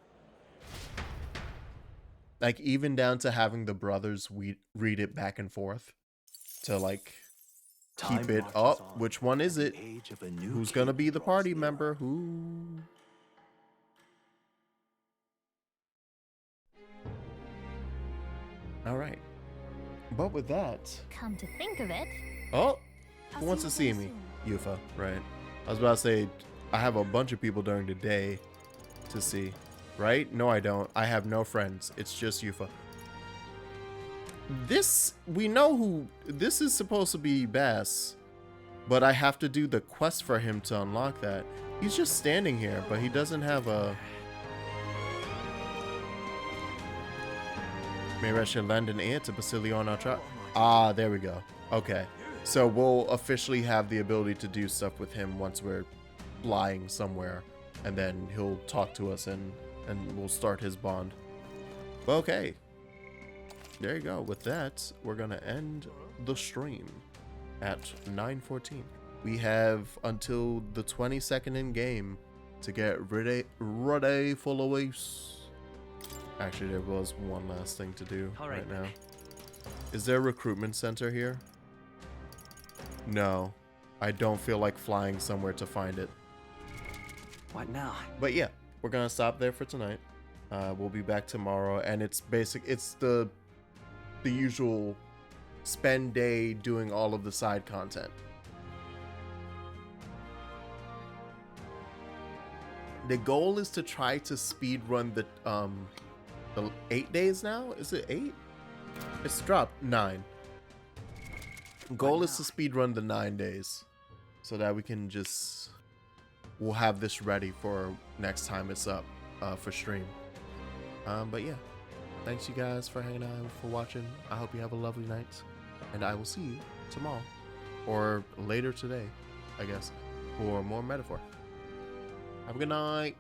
Like, even down to having the brothers read it back and forth to, like, keep it up. Which one is it? Who's gonna be the party member? Who? All right. But with that...
Come to think of it...
Oh! Who wants to see me? Yufa, right. I was about to say, I have a bunch of people during the day to see. Right? No, I don't. I have no friends. It's just Yufa. We know who... This is supposed to be Bass. But I have to do the quest for him to unlock that. He's just standing here, but he doesn't have a... Maybe I should lend an ear to Basilio on our track. Ah, there we go. Okay. So we'll officially have the ability to do stuff with him once we're flying somewhere. And then he'll talk to us and we'll start his bond. But okay. There you go. With that, we're going to end the stream at 9:14. We have until the 22nd in game to get ready for Luis. Actually, there was one last thing to do right now. Is there a recruitment center here? No. I don't feel like flying somewhere to find it.
What now?
But yeah, we're going to stop there for tonight. We'll be back tomorrow, and it's the usual spend day doing all of the side content. The goal is to try to speed run the 8 days now? Is it 8? It's dropped 9. Goal is to speed run the 9 days so that we can we'll have this ready for next time it's up for stream. But yeah, thanks you guys for hanging out, for watching. I hope you have a lovely night, and I will see you tomorrow or later today, I guess, for more Metaphor. Have a good night.